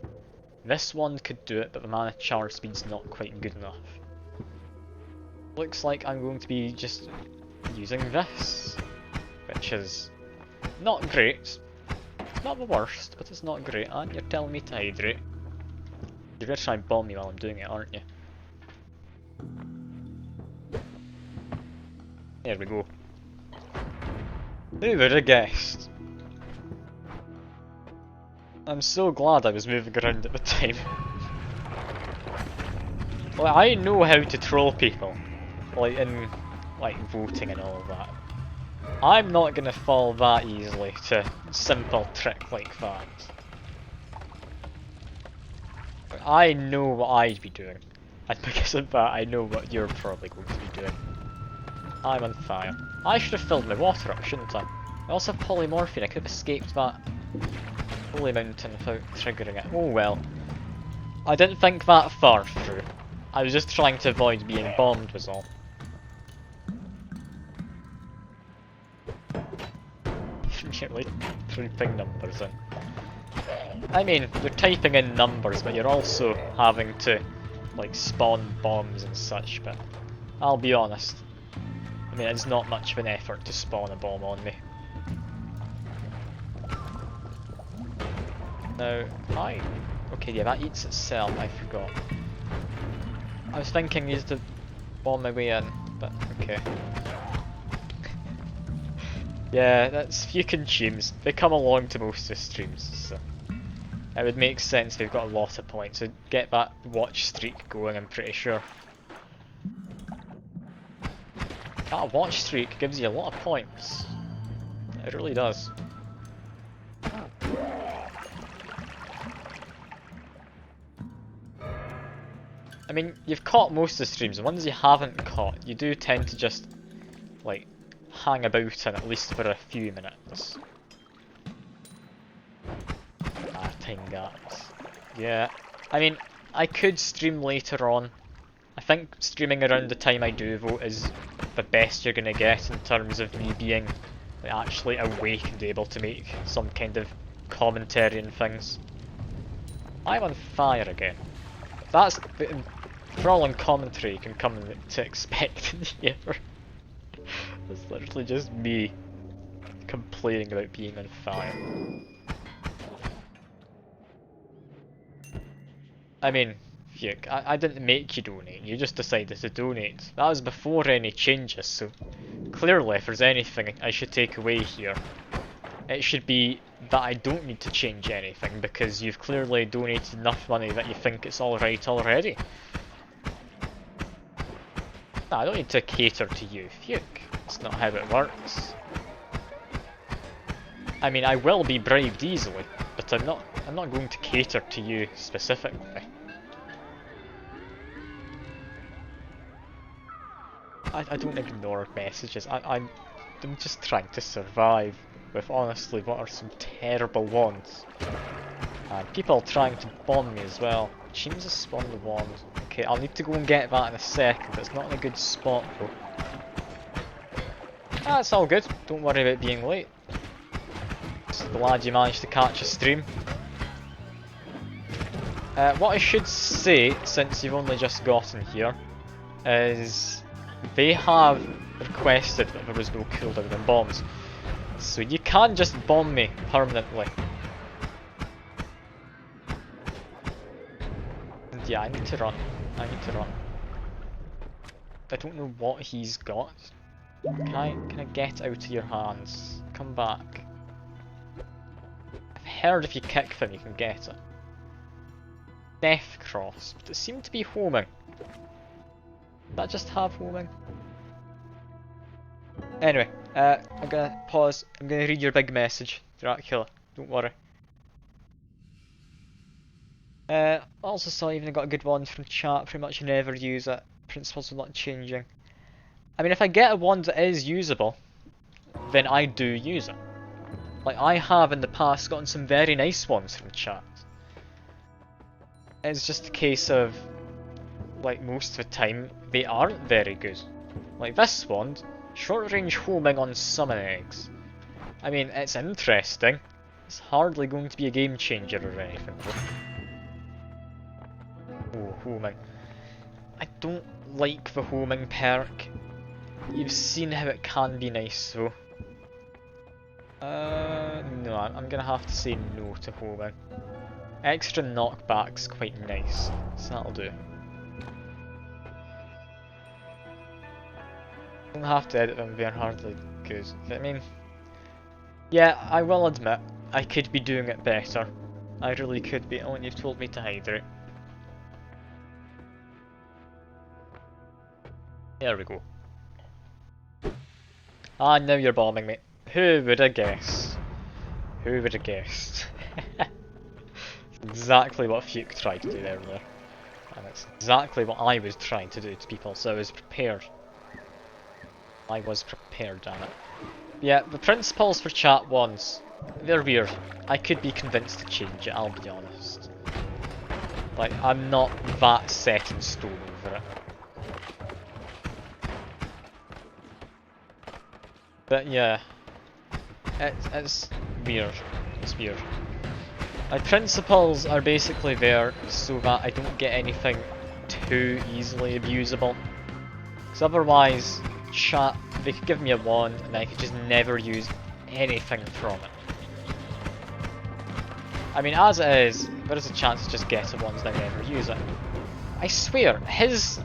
This one could do it, but the mana charge speed's not quite good enough. Looks like I'm going to be just using this, which is not great. It's not the worst, but it's not great, and you're telling me to hydrate. You're gonna try and bomb me while I'm doing it, aren't you? There we go. Who would have guessed? I'm so glad I was moving around at the time. Like, I know how to troll people, like in like voting and all of that. I'm not gonna fall that easily to a simple trick like that. I know what I'd be doing, and because of that I know what you're probably going to be doing. I'm on fire. I should have filled my water up, shouldn't I? I also have polymorphine, I could have escaped that holy mountain without triggering it. Oh well. I didn't think that far through. I was just trying to avoid being bombed was all. You're like typing numbers in. I mean, you're typing in numbers, but you're also having to like spawn bombs and such, but I'll be honest. I mean, it's not much of an effort to spawn a bomb on me. Now, okay, yeah, that eats itself, I forgot. I was thinking I used to bomb my way in, but okay. Yeah, that's few consumes. They come along to most of the streams, so it would make sense they've got a lot of points. So get that watch streak going, I'm pretty sure. That watch streak gives you a lot of points. It really does. I mean, you've caught most of the streams. The ones you haven't caught, you do tend to just, like, hang about in at least for a few minutes. Time gaps. Yeah. I mean, I could stream later on. I think streaming around the time I do vote is the best you're gonna get in terms of me being like, actually awake and able to make some kind of commentary and things. I'm on fire again. That's For all in commentary you can come to expect in here. It's literally just me complaining about being on fire. I mean, Fuke, I didn't make you donate, you just decided to donate. That was before any changes, so clearly if there's anything I should take away here, it should be that I don't need to change anything because you've clearly donated enough money that you think it's alright already. No, I don't need to cater to you, Fuke. That's not how it works. I mean, I will be bribed easily, but I'm not going to cater to you specifically. I don't ignore messages. I'm just trying to survive with honestly what are some terrible ones. And people trying to bomb me as well. James has spawned the wand. Okay, I'll need to go and get that in a second. It's not in a good spot though. Ah, it's all good. Don't worry about being late. Just glad you managed to catch a stream. What I should say, since you've only just gotten here, is they have requested that there was no cooldown on bombs. So you can't just bomb me permanently. And yeah, I need to run. I need to run. I don't know what he's got. Can I get out of your hands? Come back. I've heard if you kick them you can get it. Death Cross, but it seemed to be homing. Did that just have homing? Anyway, I'm gonna pause. I'm gonna read your big message, Dracula. Don't worry. Also saw even got a good one from chat. Pretty much never use it. Principles are not changing. I mean, if I get a wand that is usable, then I do use it. Like I have in the past gotten some very nice ones from chat. It's just a case of, like most of the time, they aren't very good. Like this wand, short range homing on summon eggs. I mean, it's interesting. It's hardly going to be a game changer or anything. Oh, homing. I don't like the homing perk. You've seen how it can be nice though. No, I'm gonna have to say no to homing. Extra knockback's quite nice, so that'll do. Don't have to edit them, they're hardly good. I mean, yeah, I will admit, I could be doing it better. I really could be, when you've told me to hydrate. There we go. Ah, now you're bombing me. Who would have guessed? Who would have guessed? Exactly what Fuke tried to do earlier. And it's exactly what I was trying to do to people, so I was prepared. I was prepared, damn it. Yeah, the principles for chat ones, they're weird. I could be convinced to change it, I'll be honest. Like, I'm not that set in stone over it. But yeah, it's weird. It's weird. My principles are basically there so that I don't get anything too easily abusable. Because otherwise, chat, they could give me a wand and I could just never use anything from it. I mean, as it is, there is a chance to just get a wand and I never use it. I swear, his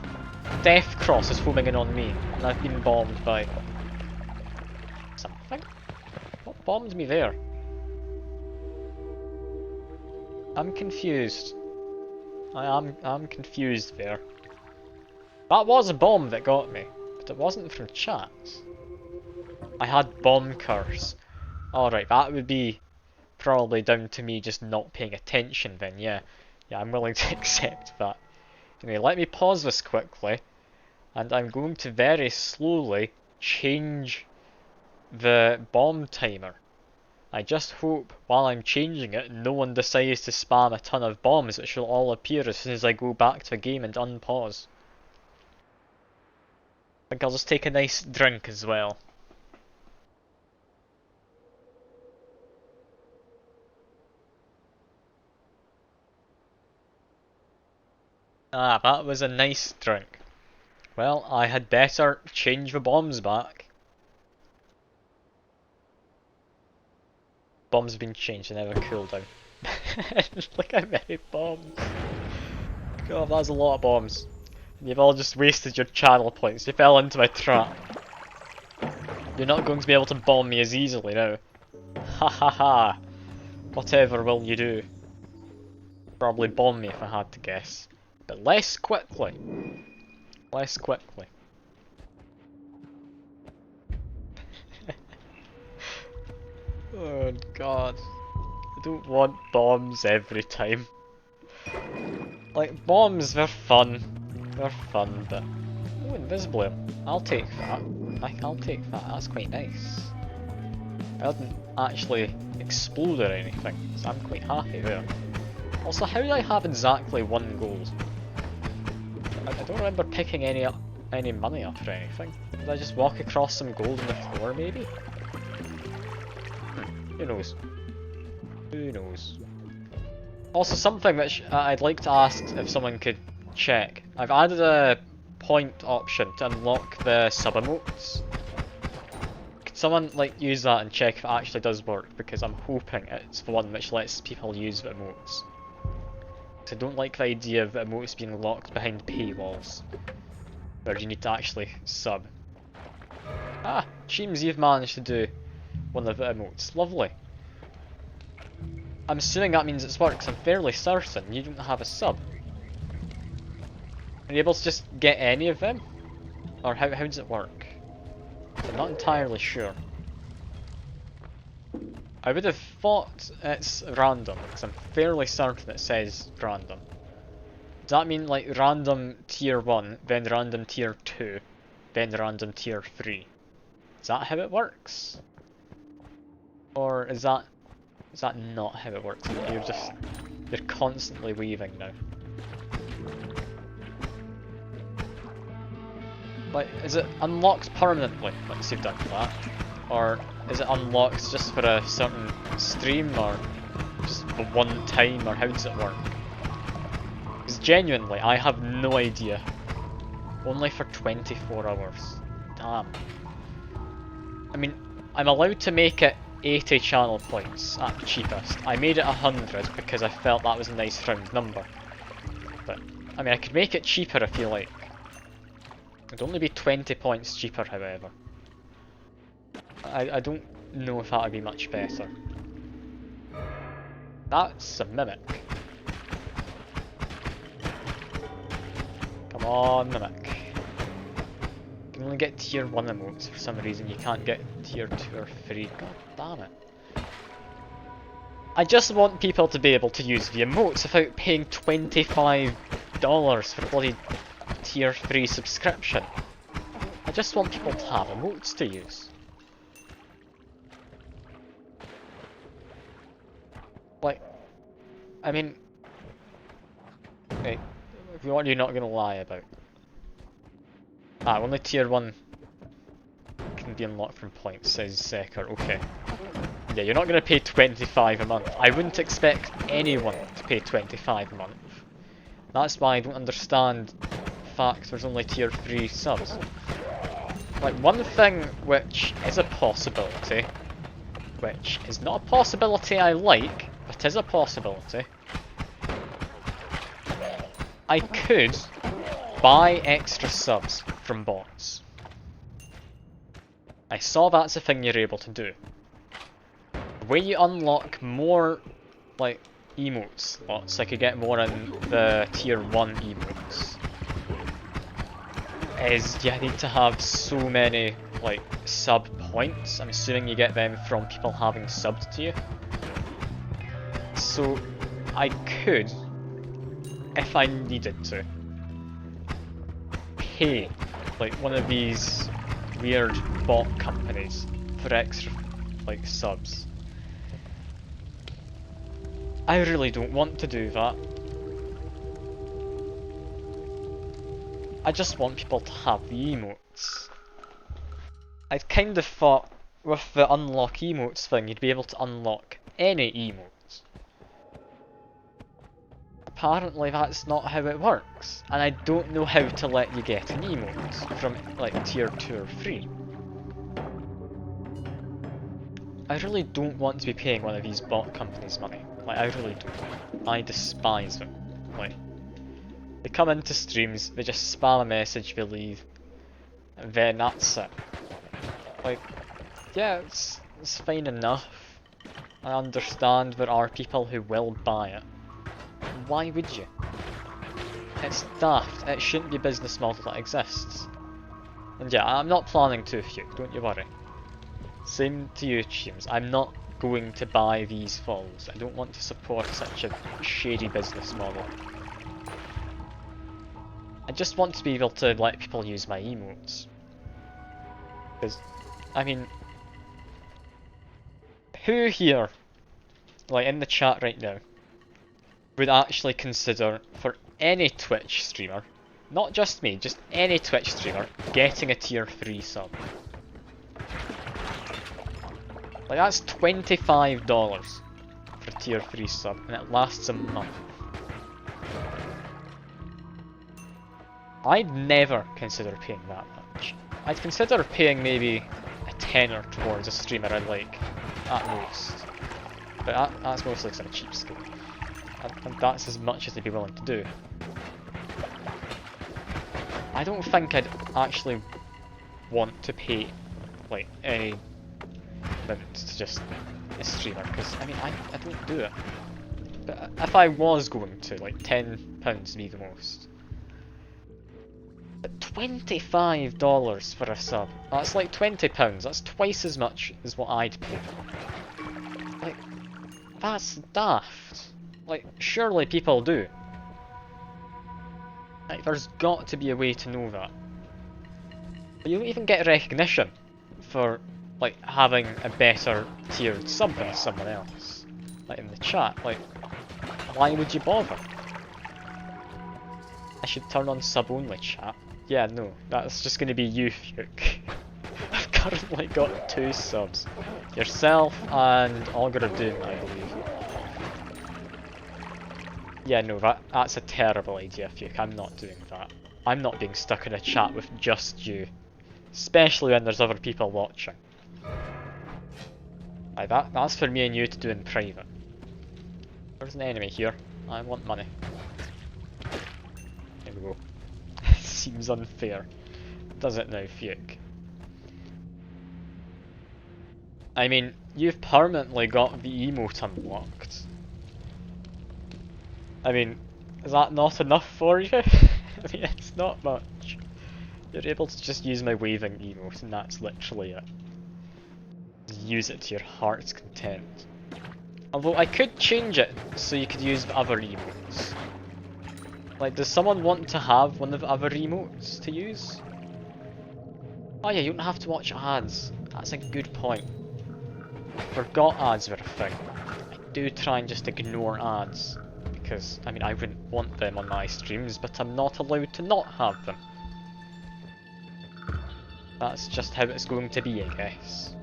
death cross is homing in on me, and I've been bombed by something? What bombed me there? I'm confused. I'm confused there. That was a bomb that got me, but it wasn't from chat. I had bomb curse. Alright, that would be probably down to me just not paying attention then, yeah. Yeah, I'm willing to accept that. Anyway, let me pause this quickly, and I'm going to very slowly change the bomb timer. I just hope, while I'm changing it, no one decides to spam a ton of bombs which will all appear as soon as I go back to the game and unpause. I think I'll just take a nice drink as well. Ah, that was a nice drink. Well, I had better change the bombs back. Bombs have been changed, they never cooled down. Look how many bombs. God, that's a lot of bombs. You've all just wasted your channel points. You fell into my trap. You're not going to be able to bomb me as easily now. Ha ha ha. Whatever will you do? Probably bomb me if I had to guess. But less quickly. Less quickly. Oh god. I don't want bombs every time. Like, bombs, they're fun. They're fun, but... Oh, invisible. I'll take that. I'll take that. That's quite nice. I didn't actually explode or anything, so I'm quite happy there. Also, how did I have exactly 1 gold? I don't remember picking any money up or anything. Did I just walk across some gold on the floor, maybe? Who knows? Who knows? Also, something that I'd like to ask if someone could check. I've added a point option to unlock the sub-emotes. Could someone like use that and check if it actually does work? Because I'm hoping it's the one which lets people use the emotes. I don't like the idea of emotes being locked behind paywalls, where you need to actually sub. Ah, seems you've managed to do one of the emotes. Lovely. I'm assuming that means it's works. I'm fairly certain you don't have a sub. Are you able to just get any of them? Or how does it work? I'm not entirely sure. I would have thought it's random, because I'm fairly certain it says random. Does that mean like random tier 1, then random tier 2, then random tier 3? Is that how it works? Or is that not how it works? You're constantly weaving now. Like, is it unlocked permanently once you've done that? Or is it unlocked just for a certain stream, or just for one time, or how does it work? Because genuinely, I have no idea. Only for 24 hours. Damn. I mean, I'm allowed to make it 80 channel points at the cheapest. I made it 100 because I felt that was a nice round number. But, I mean, I could make it cheaper if you like. It'd only be 20 points cheaper, however. I don't know if that would be much better. That's a mimic. Come on, mimic. You can only get tier 1 emotes for some reason. You can't get tier 2 or 3. God damn it. I just want people to be able to use the emotes without paying $25 for bloody tier 3 subscription. I just want people to have emotes to use. Like, I mean, okay, what are you not gonna lie about? Ah, only tier 1 can be unlocked from points, says Secker. Okay. Yeah, you're not gonna pay 25 a month. I wouldn't expect anyone to pay 25 a month. That's why I don't understand the fact there's only tier 3 subs. Like, one thing which is a possibility, which is not a possibility I like, but is a possibility. I could buy extra subs from bots. I saw that's a thing you're able to do. The way you unlock more, like, emote slots, I could get more in the tier 1 emotes, is you need to have so many, like, sub points. I'm assuming you get them from people having subbed to you. So, I could, if I needed to, pay, like, one of these weird bot companies for extra, like, subs. I really don't want to do that. I just want people to have the emotes. I kind of thought with the unlock emotes thing you'd be able to unlock any emotes. apparently that's not how it works, and I don't know how to let you get an emote from like tier 2 or 3. I really don't want to be paying one of these bot companies money. Like, I really don't. I despise them. Like, they come into streams, they just spam a message, they leave, and then that's it. Like, yeah, it's fine enough. I understand there are people who will buy it. Why would you? It's daft. It shouldn't be a business model that exists. And yeah, I'm not planning to with you, don't you worry. Same to you, Cheems. I'm not going to buy these falls. I don't want to support such a shady business model. I just want to be able to let people use my emotes. Because, I mean, who here, like in the chat right now, would actually consider, for any Twitch streamer, not just me, just any Twitch streamer, getting a tier 3 sub? Like, that's $25 for a tier 3 sub, and it lasts a month. I'd never consider paying that much. I'd consider paying maybe a tenner towards a streamer I like, at most. But that's mostly because I'm a cheapskate. And that's as much as I'd be willing to do. I don't think I'd actually want to pay, like, any limits to just a streamer, because, I mean, I don't do it. But if I was going to, like, £10 would be the most. But $25 for a sub, that's like £20, that's twice as much as what I'd pay. Like, that's daft. Like, surely people do. Like, there's got to be a way to know that. But you don't even get recognition for, like, having a better tiered sub than someone else. Like, in the chat, like, why would you bother? I should turn on sub-only chat. Yeah, no, that's just gonna be you, Fuke. I've currently got 2 subs. Yourself and Algorithm, I believe. Yeah, no, that's a terrible idea, Fuke. I'm not doing that. I'm not being stuck in a chat with just you. Especially when there's other people watching. Like, that's for me and you to do in private. There's an enemy here. I want money. There we go. Seems unfair. Does it now, Fuke? I mean, you've permanently got the emote unlocked. I mean, is that not enough for you? I mean, it's not much. You're able to just use my waving emote, and that's literally it. Use it to your heart's content. Although I could change it so you could use the other emotes. Like, does someone want to have one of the other emotes to use? Oh yeah, you don't have to watch ads. That's a good point. Forgot ads were a thing. I do try and just ignore ads. Because, I mean, I wouldn't want them on my streams, but I'm not allowed to not have them. That's just how it's going to be, I guess.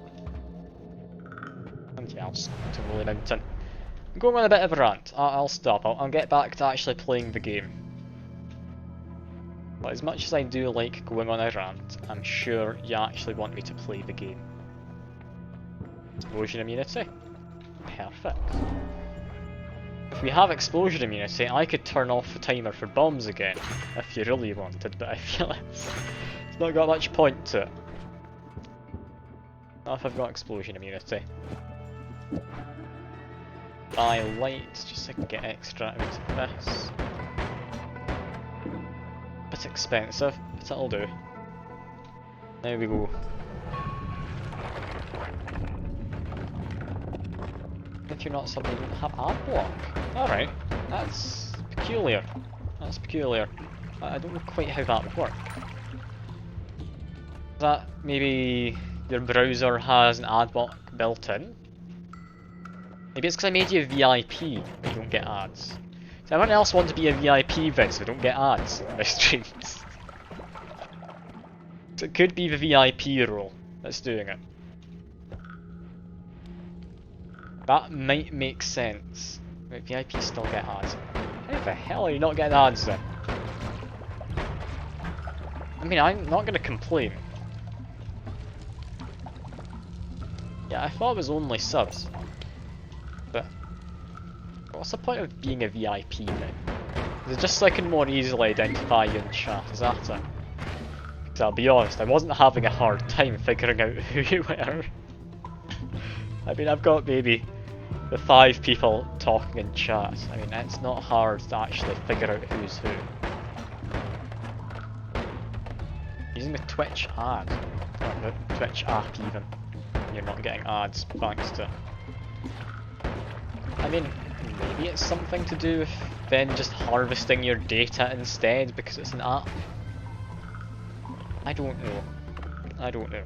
And yeah, I'll just go to Woolly Mountain. I'm going on a bit of a rant. I'll stop. I'll get back to actually playing the game. But as much as I do like going on a rant, I'm sure you actually want me to play the game. Explosion immunity? Perfect. If we have explosion immunity, I could turn off the timer for bombs again, if you really wanted, but I feel it's not got much point to it. Not if I've got explosion immunity. Buy light, just so I can get extra out of this. Bit expensive, but it'll do. There we go. If you're not somebody who doesn't have ad block. Alright, that's peculiar. That's peculiar. I don't know quite how that would work. Is that maybe your browser has an ad block built in? Maybe it's because I made you a VIP, but you don't get ads. Does anyone else want to be a VIP then so we don't get ads in my streams? So it could be the VIP role that's doing it. That might make sense. Wait, VIP still get ads. How the hell are you not getting ads then? I mean, I'm not gonna complain. Yeah, I thought it was only subs. But what's the point of being a VIP then? Is it just so I can more easily identify you in chat? Is that it? 'Cause I'll be honest, I wasn't having a hard time figuring out who you were. I mean, I've got maybe the 5 people talking in chat. I mean, it's not hard to actually figure out who's who. Using the Twitch ad, or the Twitch app even, you're not getting ads thanks to... I mean, maybe it's something to do with then just harvesting your data instead because it's an app. I don't know. I don't know.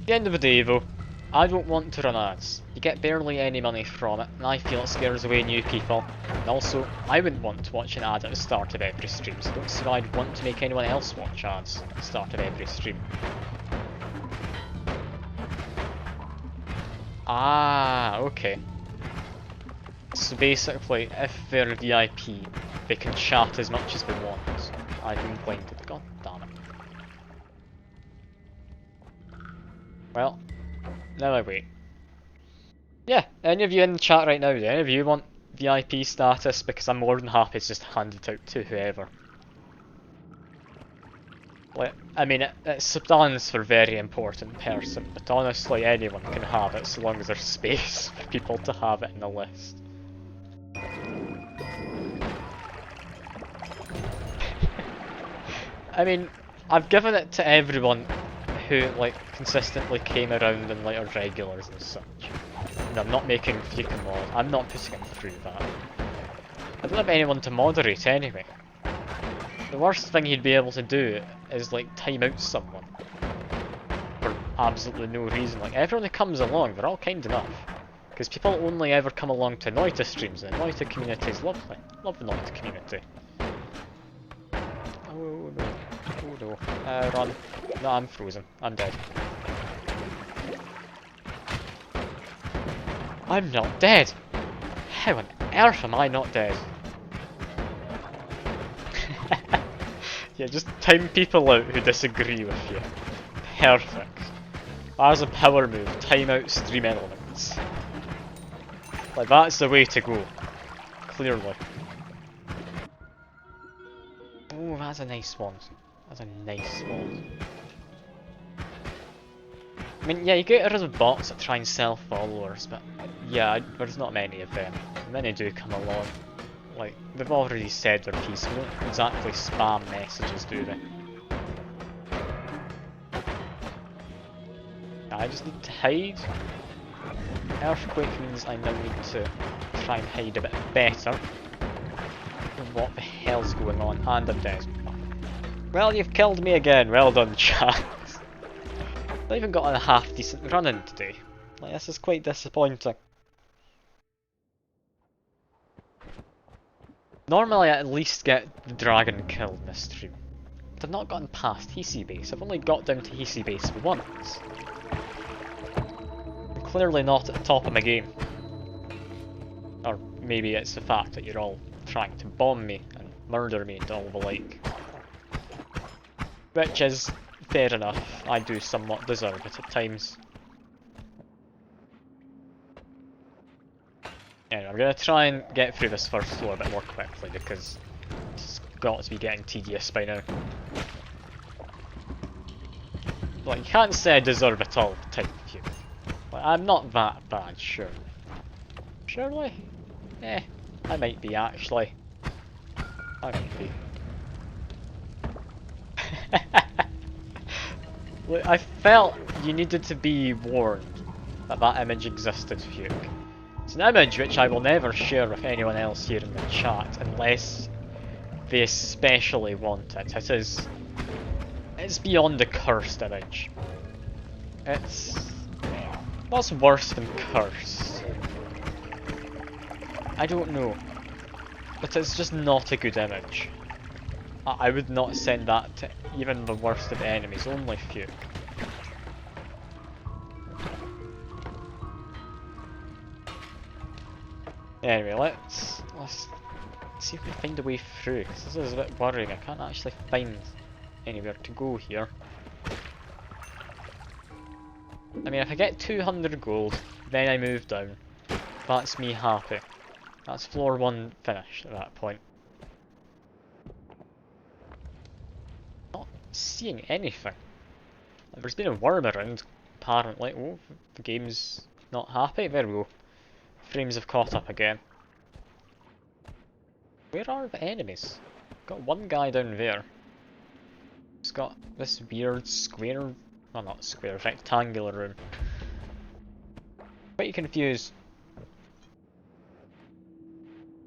At the end of the day though, I don't want to run ads. You get barely any money from it, and I feel it scares away new people. And also, I wouldn't want to watch an ad at the start of every stream, so I don't see why I'd want to make anyone else watch ads at the start of every stream. Ah, okay. So basically, if they're VIP, they can chat as much as they want. I've been blinded. God damn it. Well, now I wait. Yeah, any of you in the chat right now, do any of you want VIP status? Because I'm more than happy to just hand it out to whoever. Like, I mean, it stands for very important person, but honestly anyone can have it so long as there's space for people to have it in the list. I mean, I've given it to everyone who like consistently came around and like are regulars and such. And I'm not making freaking mod. I'm not putting him through that. I don't have anyone to moderate anyway. The worst thing he'd be able to do is like time out someone for absolutely no reason. Like everyone who comes along, they're all kind enough. Because people only ever come along to Noita streams, and the Noita community is lovely. Love the Noita community. Oh no. Oh no. Run. No, I'm frozen. I'm dead. I'm not dead! How on earth am I not dead? Yeah, just time people out who disagree with you. Perfect. As a power move, time out stream elements. Like, that's the way to go. Clearly. Oh, that's a nice one. That's a nice one. I mean, yeah, you get rid of bots that try and sell followers, but yeah, there's not many of them. And then they do come along. Like, they've already said their piece, they don't exactly spam messages, do they? I just need to hide. Earthquake means I now need to try and hide a bit better. What the hell's going on? And I'm dead. Well, you've killed me again, well done chat. Not even got a half decent run in today. Like, this is quite disappointing. Normally I at least get the dragon killed in this stream. But I've not gotten past Hisi base, I've only got down to Hisi base once. I'm clearly not at the top of my game. Or maybe it's the fact that you're all trying to bomb me and murder me and all the like. Which is fair enough, I do somewhat deserve it at times. Anyway, I'm gonna try and get through this first floor a bit more quickly because it's got to be getting tedious by now. Like, you can't say I deserve it all type of you. Like, I'm not that bad, surely. Surely? Eh, I might be actually. I might be. Look, I felt you needed to be warned that that image existed, Fuke. It's an image which I will never share with anyone else here in the chat unless they especially want it. It's beyond a cursed image. It's... what's worse than cursed? I don't know. But it's just not a good image. I would not send that to even the worst of enemies, only few. Anyway, let's see if we can find a way through, 'cause this is a bit worrying. I can't actually find anywhere to go here. I mean, if I get 200 gold, then I move down. That's me happy. That's floor 1 finished at that point. Not seeing anything. There's been a worm around, apparently. Oh, the game's not happy. There we go. Frames have caught up again. Where are the enemies? Got one guy down there. He's got this weird square, well not square, rectangular room. Quite confused.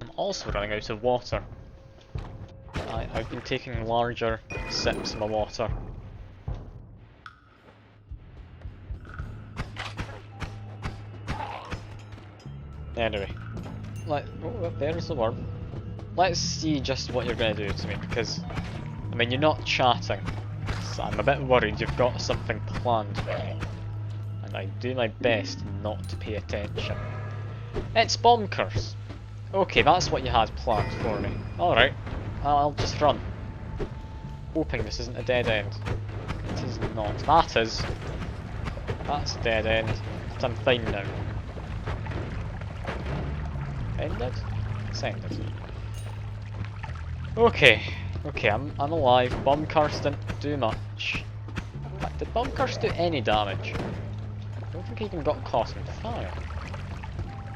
I'm also running out of water. I've been taking larger sips of my water. Anyway, oh, there's the worm. Let's see just what you're going to do to me, because, I mean, you're not chatting, so I'm a bit worried you've got something planned for me. And I do my best not to pay attention. It's bonkers! Okay, that's what you had planned for me. Alright, I'll just run. Hoping this isn't a dead end. It is not. That is. That's a dead end, but I'm fine now. Ended? It's ended. Okay, I'm alive. Bomb curse didn't do much. But did bomb curse do any damage? I don't think he even got caught in fire.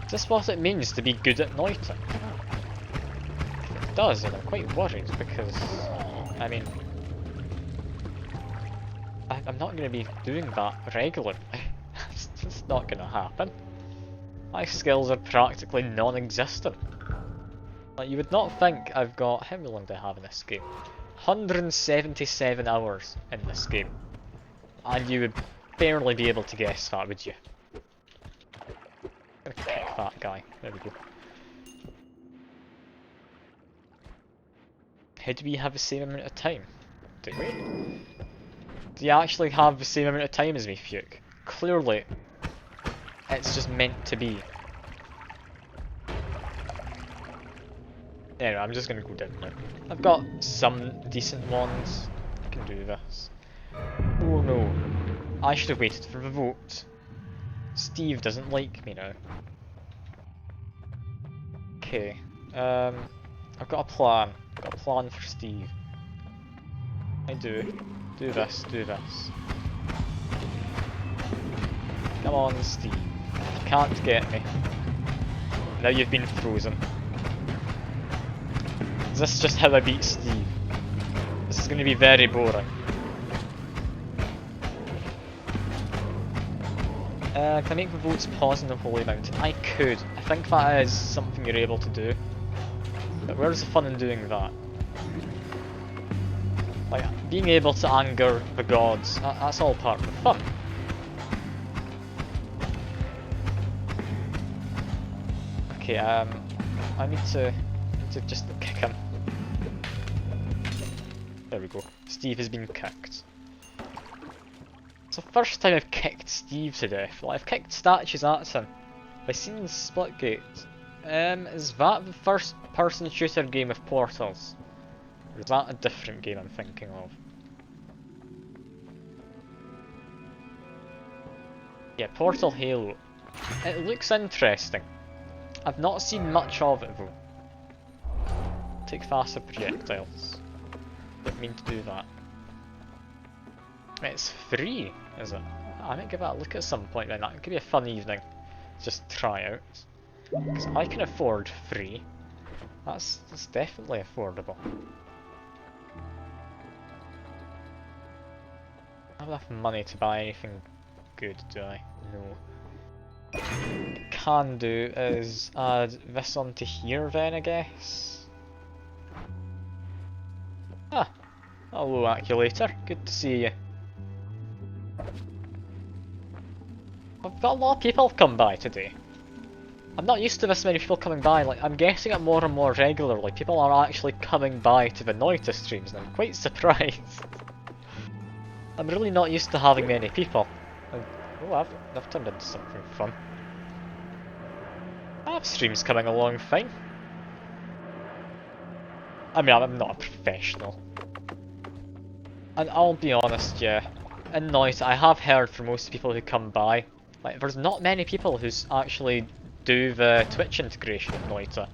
Is this what it means to be good at Noita? If it does, then I'm quite worried because, I mean, I'm not going to be doing that regularly. It's not going to happen. My skills are practically non-existent. Like, you would not think I've got, how long do I have in this game? 177 hours in this game. And you would barely be able to guess that, would you? I'm gonna kick that guy. There we go. How do we have the same amount of time? Do we? Do you actually have the same amount of time as me, Fuke? Clearly, it's just meant to be. Anyway, I'm just gonna go down now. I've got some decent ones. I can do this. Oh no. I should have waited for the vote. Steve doesn't like me now. Okay. I've got a plan. I've got a plan for Steve. I do. Do this, do this. Come on, Steve. You can't get me. Now you've been frozen. Is this just how I beat Steve? This is going to be very boring. Can I make the votes pause in the Holy Mountain? I could. I think that is something you're able to do. But where's the fun in doing that? Like, being able to anger the gods, that's all part of the fun. Okay, I need to just kick him. There we go. Steve has been kicked. It's the first time I've kicked Steve to death. Well, I've kicked statues at him. I've seen Splitgate. Is that the first person shooter game of Portals? Or is that a different game I'm thinking of? Yeah, Portal Halo. It looks interesting. I've not seen much of it though. Take faster projectiles. Didn't mean to do that. It's free, is it? I might give that a look at some point then. That could be a fun evening. Just try out. Because I can afford free. That's definitely affordable. I don't have enough money to buy anything good, do I? No. What I can do is add this onto here then, I guess. Ah, hello Acculator, good to see you. I've got a lot of people come by today. I'm not used to this many people coming by, like I'm guessing it more and more regularly. People are actually coming by to the Noita streams and I'm quite surprised. I'm really not used to having many people. Oh, I've turned into something fun. That stream's coming along fine. I mean, I'm not a professional. And I'll be honest, yeah, in Noita, I have heard from most people who come by, like, there's not many people who actually do the Twitch integration of Noita,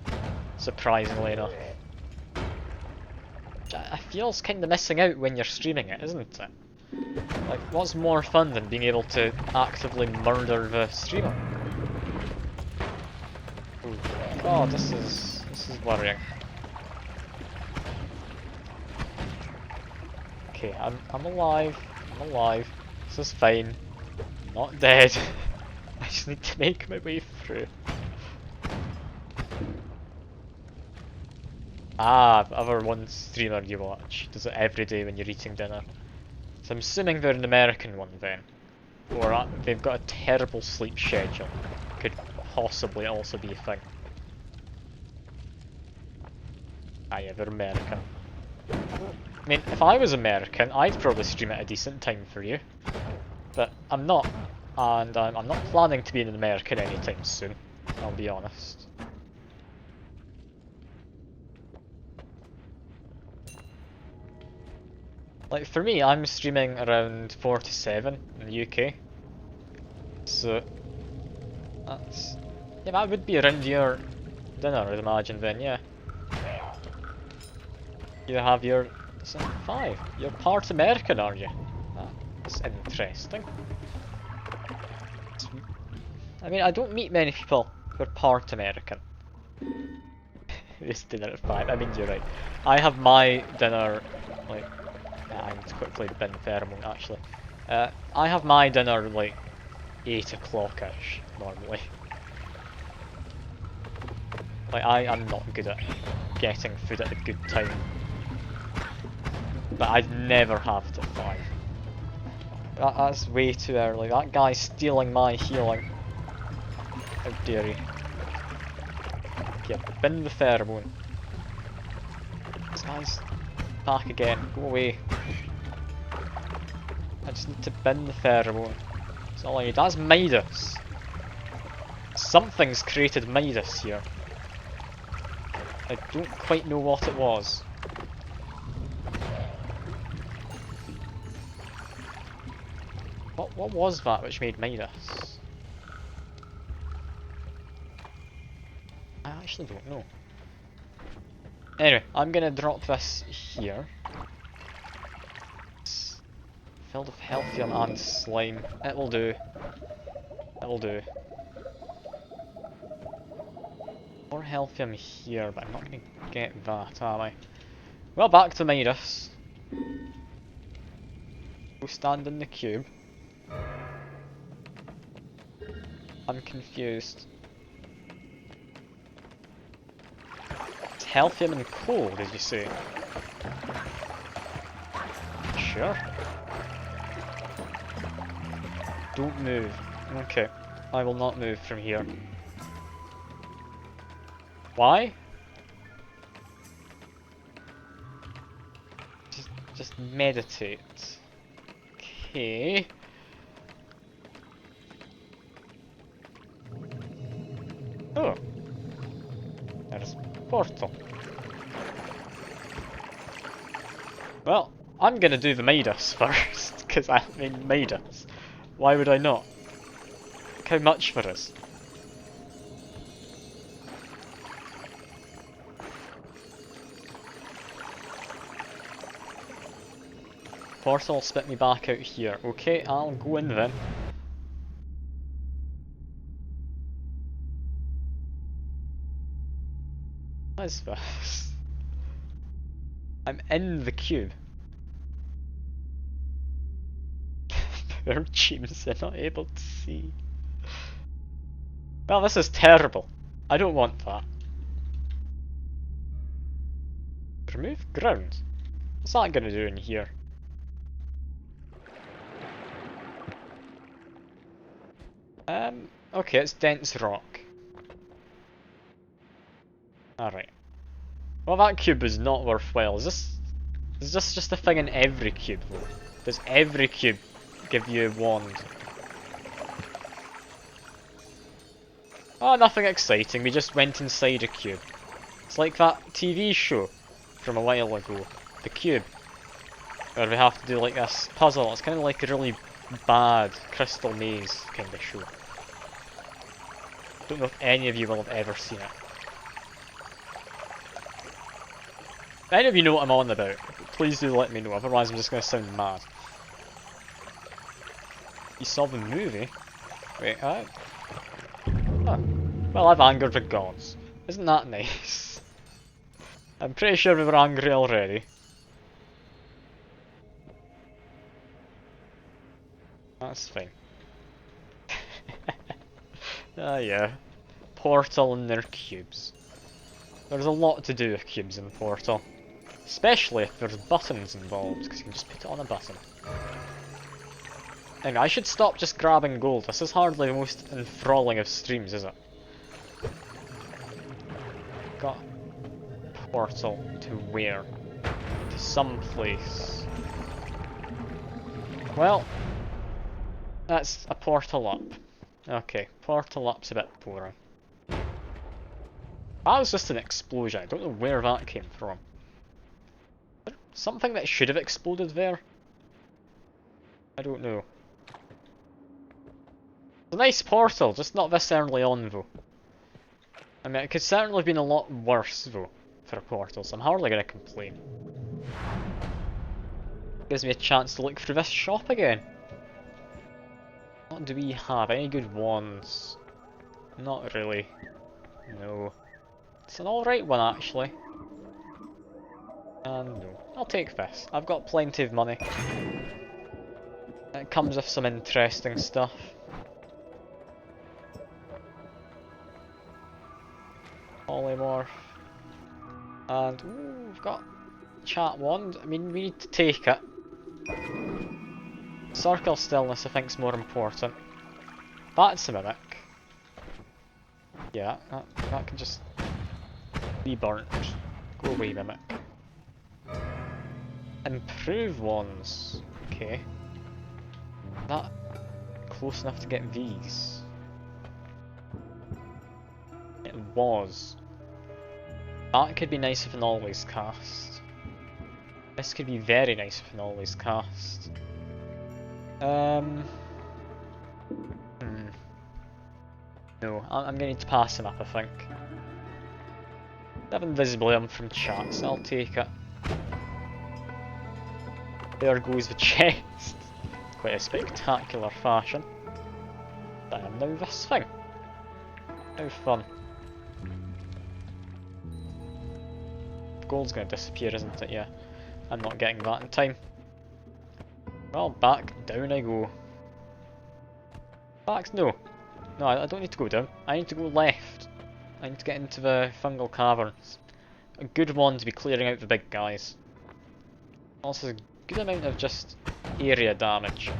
surprisingly enough. Which I feel's kind of missing out when you're streaming it, isn't it? Like, what's more fun than being able to actively murder the streamer? Ooh. God, this is worrying. Okay, I'm alive. I'm alive. This is fine. I'm not dead. I just need to make my way through. Ah, the other one streamer you watch does it every day when you're eating dinner. So I'm assuming they're an American one then. Or they've got a terrible sleep schedule. Could possibly also be a thing. Ah yeah, they're American. I mean, if I was American, I'd probably stream at a decent time for you. But I'm not. And I'm not planning to be an American anytime soon, I'll be honest. Like, for me, I'm streaming around 4 to 7 in the UK. So, that's... yeah, that would be around your dinner, I'd imagine then, yeah. You have your... 5. You're part American, are you? That's interesting. I mean, I don't meet many people who are part American. This dinner at 5, I mean, you're right. I have my dinner, like... I need to quickly bin pheromone, actually. I have my dinner, like, 8 o'clock-ish, normally. Like, I'm not good at getting food at a good time. But I'd never have it at 5. That's way too early. That guy's stealing my healing. How dare he? Yeah, bin the pheromone. This guy's back again. Go away. I just need to bin the pheromone. That's all I need. That's Midas. Something's created Midas here. I don't quite know what it was. What was that which made Midas? I actually don't know. Anyway, I'm gonna drop this here. It's filled with healthium and slime. It will do. It will do. More healthium here, but I'm not gonna get that, am I? Well, back to Midas. Go stand in the cube. I'm confused. It's healthium and coal, did you say? Sure. Don't move. Okay. I will not move from here. Why? Just meditate. Okay. Oh. There's a portal. Well, I'm gonna do the Midas first, because I mean Midas. Why would I not? Look how much for us. Portal spit me back out here. Okay, I'll go in then. What is this? I'm in the cube. Poor James, they're not able to see. Well, this is terrible. I don't want that. Remove ground? What's that gonna do in here? Okay, it's dense rock. Alright. Well, that cube is not worthwhile. Is this just a thing in every cube, though? Does every cube give you a wand? Oh, nothing exciting, we just went inside a cube. It's like that TV show from a while ago, The Cube, where we have to do like this puzzle. It's kind of like a really bad Crystal Maze kind of show. Don't know if any of you will have ever seen it. If any of you know what I'm on about, please do let me know, otherwise I'm just going to sound mad. You saw the movie? Wait, oh. Well, I've angered the gods. Isn't that nice? I'm pretty sure we were angry already. That's fine. Ah yeah. Portal and their cubes. There's a lot to do with cubes in Portal. Especially if there's buttons involved, because you can just put it on a button. Anyway, I should stop just grabbing gold. This is hardly the most enthralling of streams, is it? Got portal to where? To some place. Well, that's a portal up. Okay, portal up's a bit boring. That was just an explosion. I don't know where that came from. Something that should have exploded there? I don't know. It's a nice portal, just not this early on though. I mean, it could certainly have been a lot worse though, for a portal, so I'm hardly going to complain. Gives me a chance to look through this shop again. What do we have? Any good ones? Not really. No. It's an alright one actually. No. I'll take this. I've got plenty of money. It comes with some interesting stuff. Polymorph. And ooh, we've got chat wand. I mean, we need to take it. Circle stillness I think is more important. That's a mimic. Yeah, that can just be burnt. Go away, mimic. Improve ones. Okay. That close enough to get these. It was. That could be nice if an always cast. This could be very nice if an always cast. No, I'm going to pass him up, I think. They have invisibility from chats, I'll take it. There goes the chest. Quite a spectacular fashion. And now this thing. How fun. Gold's going to disappear, isn't it? Yeah. I'm not getting that in time. Well, back down I go. Back? No. No, I don't need to go down. I need to go left. I need to get into the fungal caverns. A good one to be clearing out the big guys. Also a good amount of just area damage.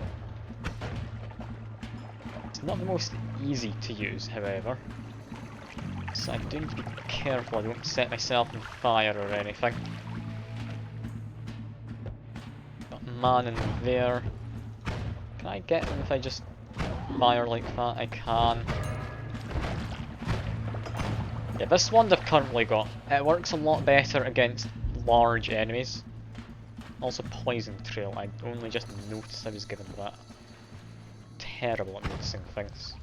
It's not the most easy to use, however. So I do need to be careful I don't set myself on fire or anything. Got a man in there. Can I get him if I just fire like that? I can. Yeah, this wand I've currently got, it works a lot better against large enemies. Also poison trail, I only just noticed I was given that. Terrible at noticing things.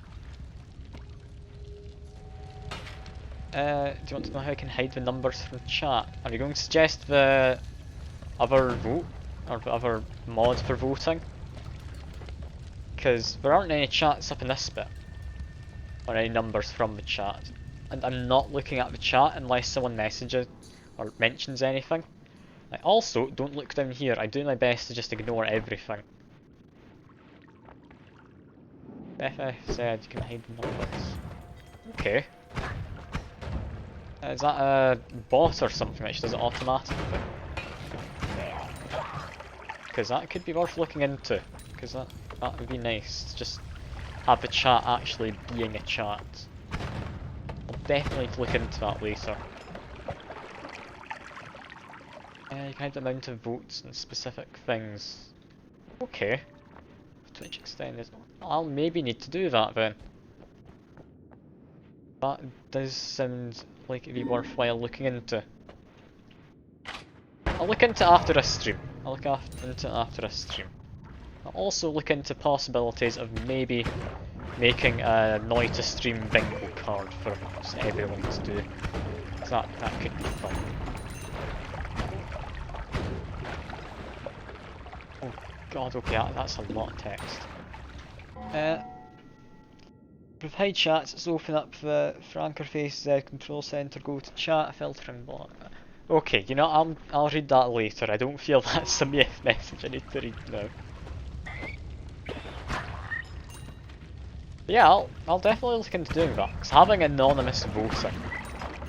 Do you want to know how I can hide the numbers from chat? Are you going to suggest the other vote? Or the other mod for voting? Because there aren't any chats up in this bit. Or any numbers from the chat. And I'm not looking at the chat unless someone messages or mentions anything. Also, don't look down here. I do my best to just ignore everything. FF said you can hide the numbers. Okay. Is that a bot or something that does it automatically? Because that could be worth looking into. Because that would be nice. Just have the chat actually being a chat. I'll definitely need to look into that later. You can hide the amount of votes and specific things. Okay. Twitch extended. I'll maybe need to do that then. That does sound like it'd be worthwhile looking into. I'll look into after a stream. Into it after a stream. I'll also look into possibilities of maybe making a Noita stream bingo card for everyone to do. So that could be fun. Oh god, okay, that's a lot of text. Provide chats, let's open up the Frankerface control center, go to chat, filter and block. Okay, you know, I'll read that later. I don't feel that's a message I need to read now. Yeah, I'll definitely look into doing that, because having anonymous voting,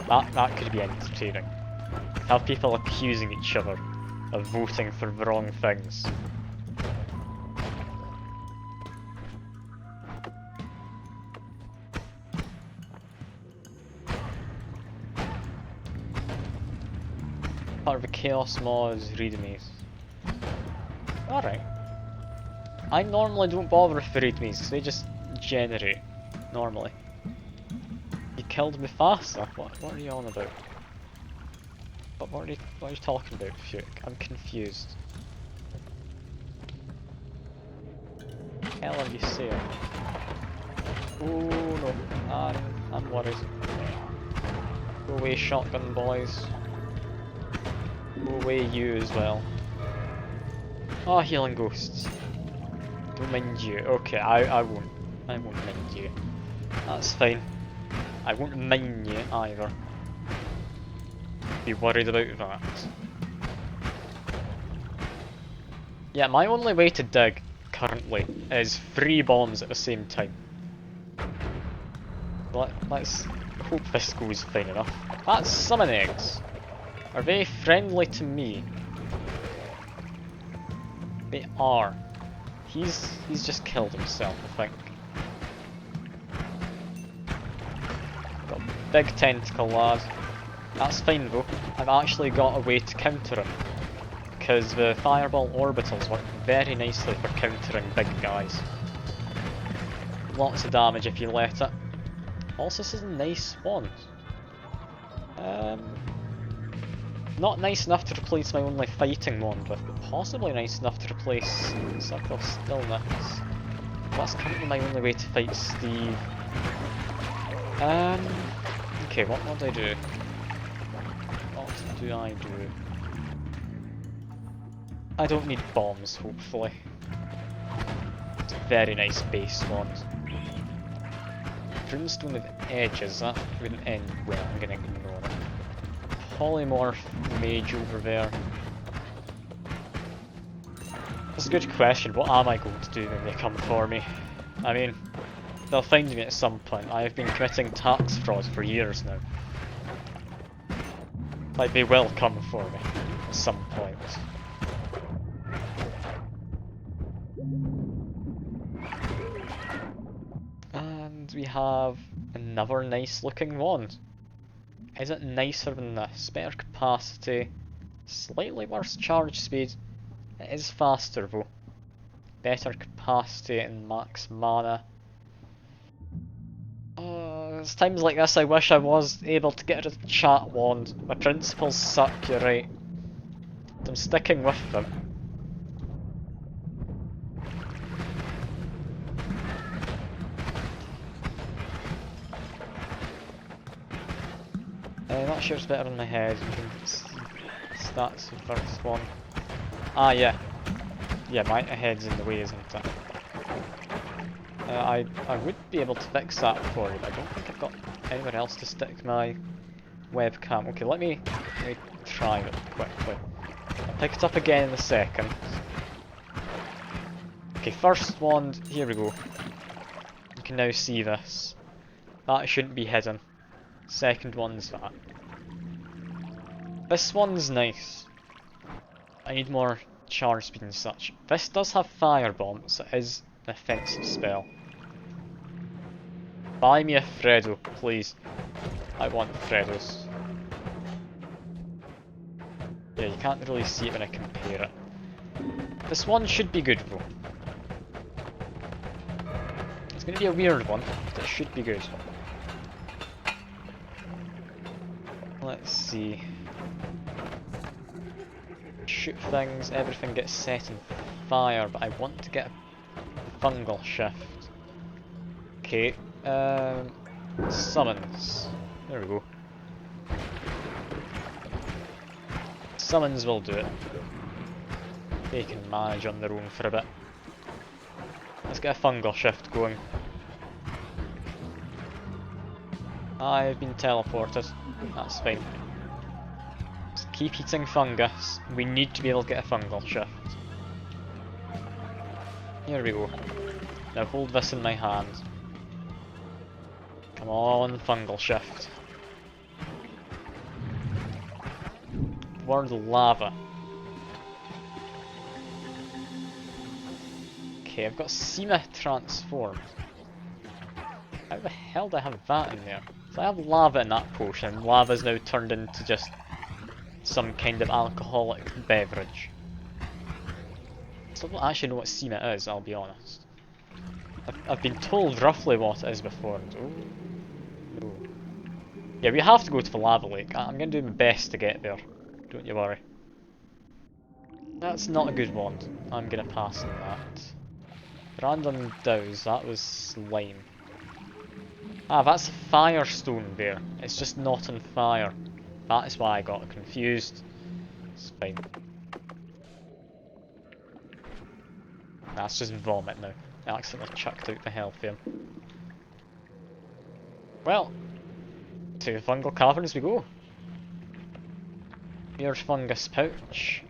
that could be entertaining. Have people accusing each other of voting for the wrong things. Part of the Chaos Mods readmes. Alright. I normally don't bother with the readmes, because they just generate, normally. You killed Mufasa? What are you on about? What are you talking about, Fuke? I'm confused. What the hell are you saying? Oh no, I'm worried. Go away, shotgun boys. Go away, you as well. Oh, healing ghosts. Don't mind you. Okay, I won't. I won't mind you. That's fine. I won't mind you either. Be worried about that. Yeah, my only way to dig currently is 3 bombs at the same time. Let's hope this goes fine enough. That's summon eggs. Are they friendly to me? They are. He's just killed himself, I think. Got a big tentacle lad. That's fine though. I've actually got a way to counter him. Because the fireball orbitals work very nicely for countering big guys. Lots of damage if you let it. Also, this is a nice wand. Not nice enough to replace my only fighting wand with, but possibly nice enough to replace Circle of Stillness. That's currently my only way to fight Steve. Okay, what do I do? What do I do? I don't need bombs, hopefully. It's a very nice base wand. Brimstone with edges, that wouldn't end well, I'm gonna ignore it. Polymorph mage over there. That's a good question, what am I going to do when they come for me? I mean, they'll find me at some point. I've been committing tax fraud for years now. Like, they will come for me at some point. And we have another nice looking wand. Is it nicer than this? Better capacity, slightly worse charge speed. It is faster though. Better capacity and max mana. It's times like this I wish I was able to get rid of the chat wand. My principles suck, you're right. But I'm sticking with them. I'm not sure it's better in my head. You can see stats of the first one. Ah, yeah. Yeah, my head's in the way, isn't it? I would be able to fix that for you, but I don't think I've got anywhere else to stick my webcam. Okay, let me try it quickly. I'll pick it up again in a second. Okay, first wand, here we go. You can now see this. That shouldn't be hidden. Second one's that. This one's nice. I need more charge speed and such. This does have firebomb, so it is an offensive spell. Buy me a Freddo, please. I want Freddos. Yeah, you can't really see it when I compare it. This one should be good though. It's gonna be a weird one, but it should be good. Let's see. Shoot things, everything gets set on fire, but I want to get a fungal shift. Okay, summons. There we go. Summons will do it. They can manage on their own for a bit. Let's get a fungal shift going. I've been teleported. That's fine. Just keep eating fungus. We need to be able to get a fungal shift. Here we go. Now hold this in my hand. Come on, fungal shift. Word lava. Okay, I've got Seema transformed. How the hell do I have that in there? So I have lava in that potion, and lava's now turned into just some kind of alcoholic beverage. So I don't actually know what Seema is, I'll be honest. I've been told roughly what it is before. Oh, no. Yeah, we have to go to the lava lake. I'm going to do my best to get there. Don't you worry. That's not a good wand. I'm going to pass on that. Random douse, that was slime. Ah, that's a firestone there. It's just not on fire. That is why I got confused. It's fine. That's just vomit now. I accidentally chucked out the health here. Well, to the fungal caverns we go. Here's fungus pouch.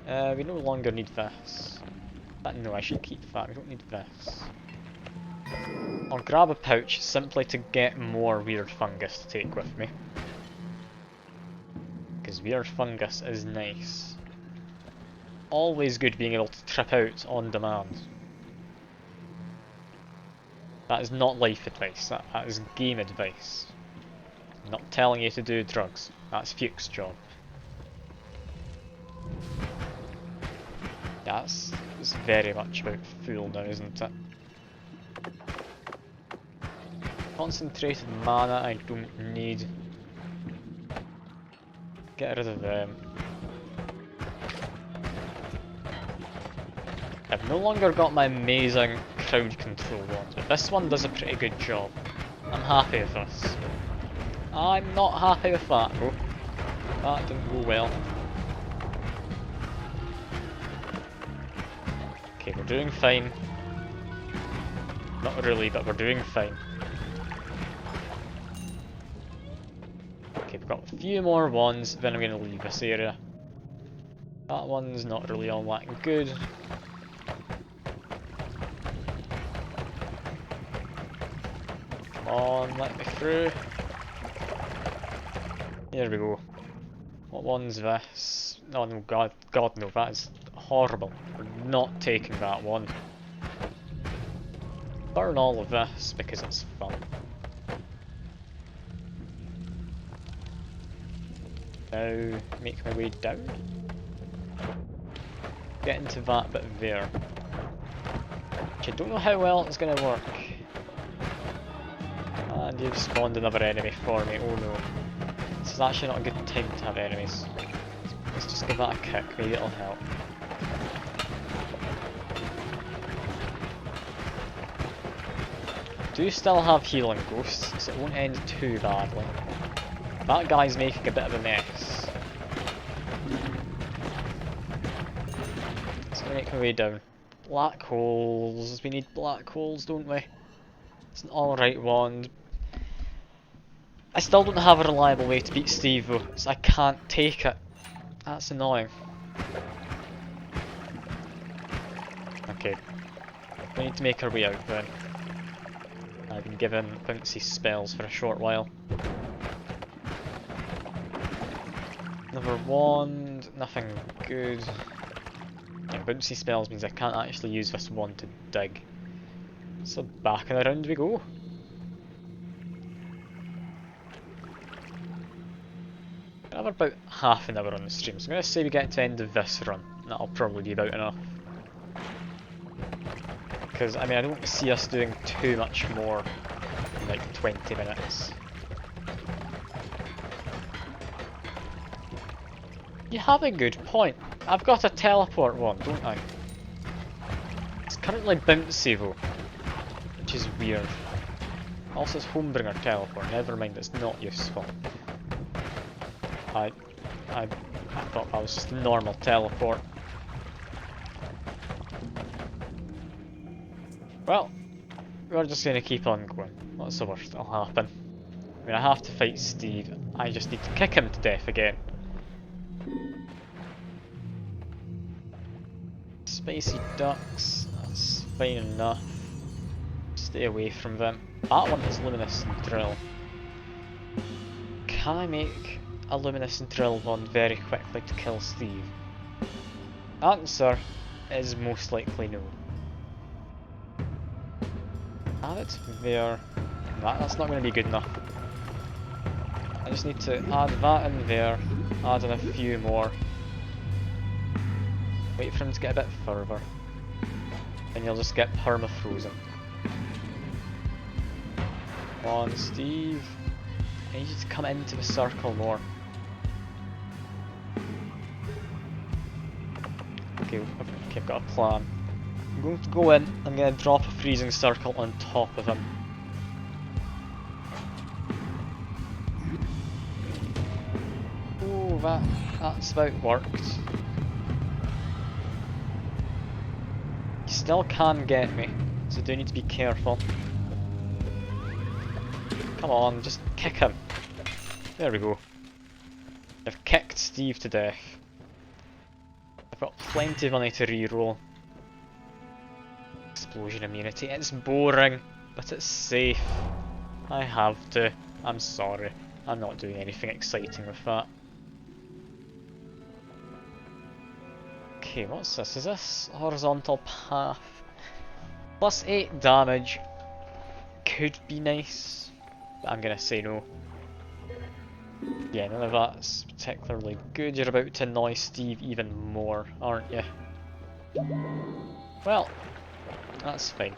We no longer need this. No, I should keep that. We don't need this. I'll grab a pouch simply to get more weird fungus to take with me. Because weird fungus is nice. Always good being able to trip out on demand. That is not life advice, that is game advice. I'm not telling you to do drugs, that's Fuke's job. That's very much about fuel now, isn't it? Concentrated mana I don't need. Get rid of them. I've no longer got my amazing crowd control wand, but this one does a pretty good job. I'm happy with this. I'm not happy with that though. That didn't go well. Okay, we're doing fine. Not really, but we're doing fine. Okay, we've got a few more wands, then I'm going to leave this area. That one's not really all that good. Come on, let me through. Here we go. What one's this? Oh no, God no, that is horrible. We're not taking that one. Burn all of this because it's fun. Now, make my way down. Get into that bit there. Which I don't know how well it's going to work. And you've spawned another enemy for me, oh no. This is actually not a good time to have enemies. Let's just give that a kick, maybe it'll help. Do still have healing ghosts, so it won't end too badly. That guy's making a bit of a mess. Let's make my way down. Black holes, we need black holes, don't we? It's an alright wand. I still don't have a reliable way to beat Steve though, so I can't take it. That's annoying. Okay, we need to make our way out then. I've been given bouncy spells for a short while. Another wand, nothing good. Yeah, bouncy spells means I can't actually use this wand to dig. So back and around we go. I have about half an hour on the stream, so I'm going to say we get to the end of this run. That'll probably be about enough. Because, I mean, I don't see us doing too much more in like 20 minutes. You have a good point. I've got a teleport one, don't I? It's currently bouncy though, which is weird. Also, it's Homebringer teleport. Never mind, it's not useful. I thought that was just a normal teleport. Well, we're just gonna keep on going. What's the worst that'll happen? I mean, I have to fight Steve. I just need to kick him to death again. Spicy ducks. That's fine enough. Stay away from them. That one is luminescent drill. Can I make a luminescent drill one very quickly to kill Steve? Answer is most likely no. Add it there. That's not going to be good enough. I just need to add that in there, add in a few more. Wait for him to get a bit further. And you'll just get perma-frozen. Come on, Steve. I need you to come into the circle more. Okay, I've got a plan. I'm going to go in, I'm going to drop a freezing circle on top of him. Oh, that's about worked. He still can get me, so I do need to be careful. Come on, just kick him. There we go. I've kicked Steve to death. I've got plenty of money to reroll. Explosion immunity. It's boring, but it's safe. I have to. I'm sorry. I'm not doing anything exciting with that. Okay, what's this? Is this horizontal path? Plus 8 damage. Could be nice, but I'm gonna say no. Yeah, none of that's particularly good. You're about to annoy Steve even more, aren't you? Well, that's fine.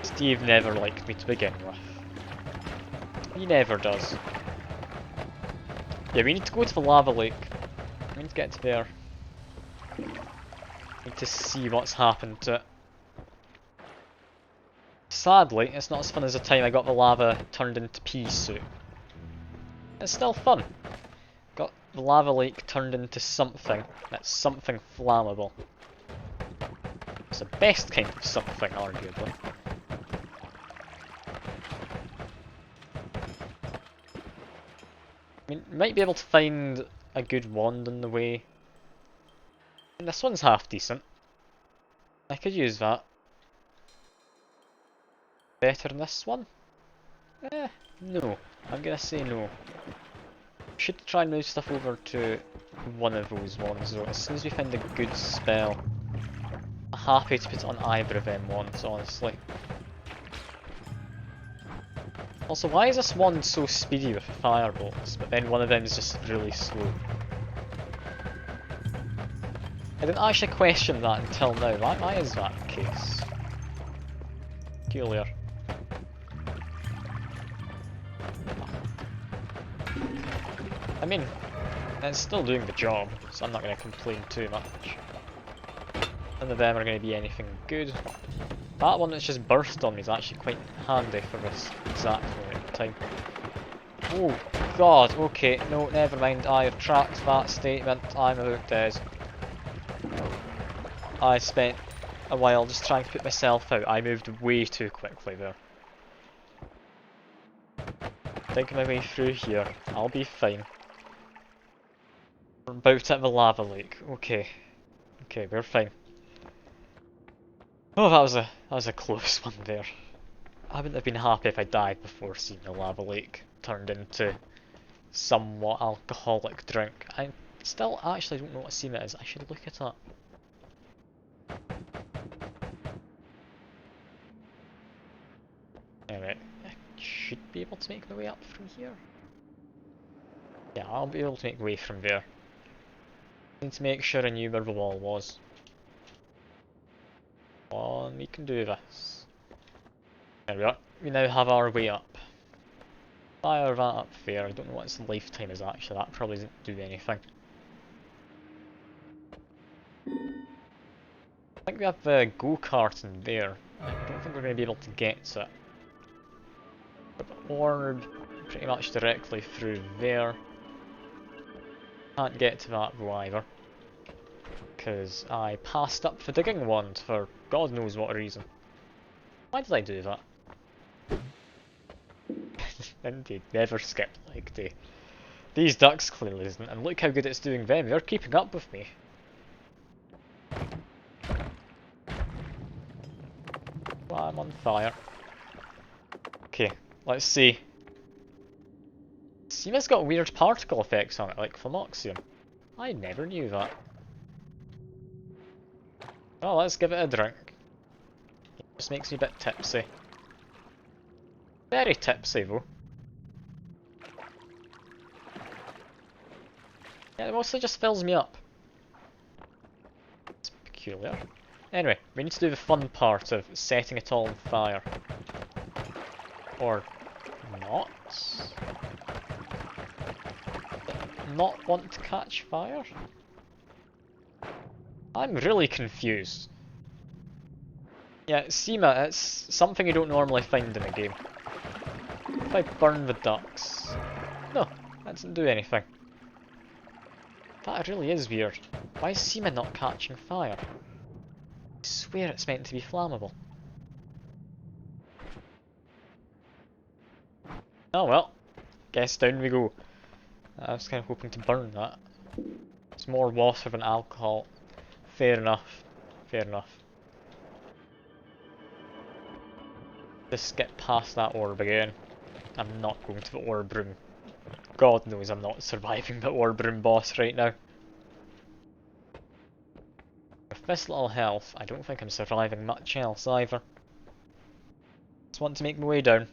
Steve never liked me to begin with. He never does. Yeah, we need to go to the lava lake. We need to get to there. We need to see what's happened to it. Sadly, it's not as fun as the time I got the lava turned into pea soup. It's still fun. Got the lava lake turned into something that's something flammable. It's the best kind of something, arguably. I mean, might be able to find a good wand on the way. And this one's half decent. I could use that. Better than this one? No. I'm gonna say no. Should try and move stuff over to one of those ones though. As soon as we find a good spell. I'm happy to put it on either of them ones, honestly. Also, why is this one so speedy with firebolts, but then one of them is just really slow? I didn't actually question that until now. Why is that the case? Peculiar. I mean, it's still doing the job, so I'm not going to complain too much. None of them are going to be anything good. That one that's just burst on me is actually quite handy for this exact moment in time. Oh god, okay, no, never mind, I retract that statement, I'm about dead. I spent a while just trying to put myself out, I moved way too quickly there. Thinking my way through here, I'll be fine. We're about at the lava lake, okay. Okay, we're fine. Oh, that was a close one there. I wouldn't have been happy if I died before seeing the lava lake turned into somewhat alcoholic drink. I still actually don't know what scene it is. I should look it up. Anyway, I should be able to make my way up from here. Yeah, I'll be able to make my way from there. Need to make sure I knew where the wall was. Come on, we can do this. There we are. We now have our way up. Fire that up there. I don't know what its lifetime is actually. That probably doesn't do anything. I think we have a go-kart in there. I don't think we're going to be able to get to it. But the orb pretty much directly through there. Can't get to that though either. Because I passed up the digging wand for God knows what reason. Why did I do that? Indeed, never skip leg day. These ducks clearly isn't, and look how good it's doing them. They're keeping up with me. Well, I'm on fire. Okay, let's see. Seema's got weird particle effects on it, like Flamoxium. I never knew that. Well, let's give it a drink. It just makes me a bit tipsy. Very tipsy though. Yeah, it mostly just fills me up. It's peculiar. Anyway, we need to do the fun part of setting it all on fire. Or not? Not want to catch fire? I'm really confused. Yeah, Seema, it's something you don't normally find in a game. If I burn the ducks... No, that doesn't do anything. That really is weird. Why is Seema not catching fire? I swear it's meant to be flammable. Oh well, guess down we go. I was kind of hoping to burn that. It's more water than alcohol. Fair enough. Fair enough. Just get past that orb again. I'm not going to the orb room. God knows I'm not surviving the orb room boss right now. With this little health, I don't think I'm surviving much else either. Just want to make my way down.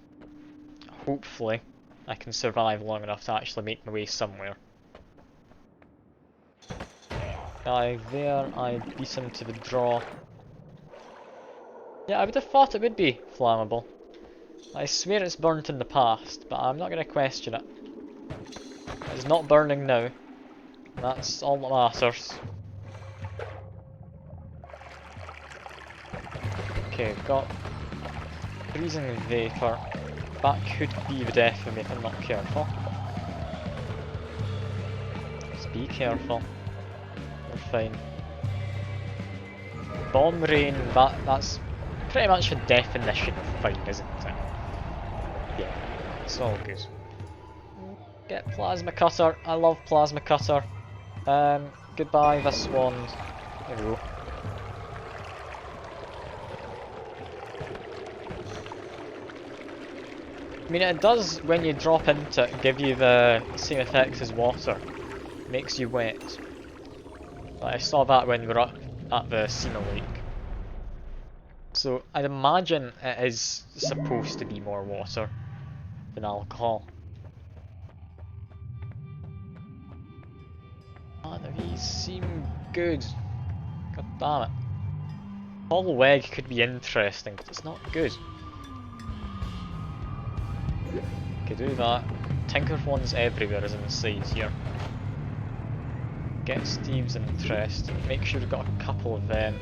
Hopefully, I can survive long enough to actually make my way somewhere. There, I beat him to the draw. Yeah, I would have thought it would be flammable. I swear it's burnt in the past, but I'm not going to question it. It's not burning now. That's all that matters. Okay, we've got freezing vapour. That could be the death of me if I'm not careful. Just be careful. We're fine. Bomb rain, that's pretty much the definition of fine, isn't it? Yeah, it's all good. Get plasma cutter. I love plasma cutter. Goodbye this wand. There we go. I mean, it does, when you drop into it, give you the same effects as water. It makes you wet. But I saw that when we were up at the Seema Lake. So I'd imagine it is supposed to be more water than alcohol. Man, these seem good. God damn it. Hollow Egg could be interesting, but it's not good. Okay, do that. Tinker ones everywhere is inside here. Get Steve's interest. Make sure we've got a couple of them.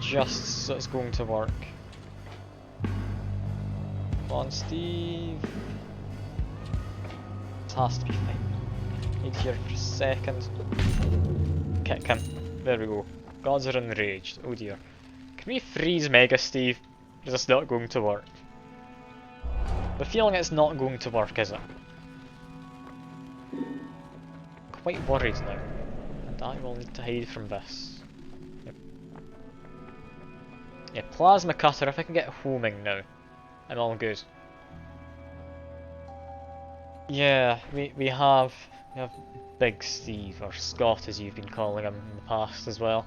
Just so it's going to work. Come on, Steve. This has to be fine. Need here for a second. Kick him. There we go. Gods are enraged. Oh dear. Can we freeze Mega Steve? Is this not going to work? The feeling it's not going to work, is it? I'm quite worried now. And I will need to hide from this. Yep. Yeah, plasma cutter, if I can get homing now, I'm all good. Yeah, we have Big Steve, or Scott as you've been calling him in the past as well.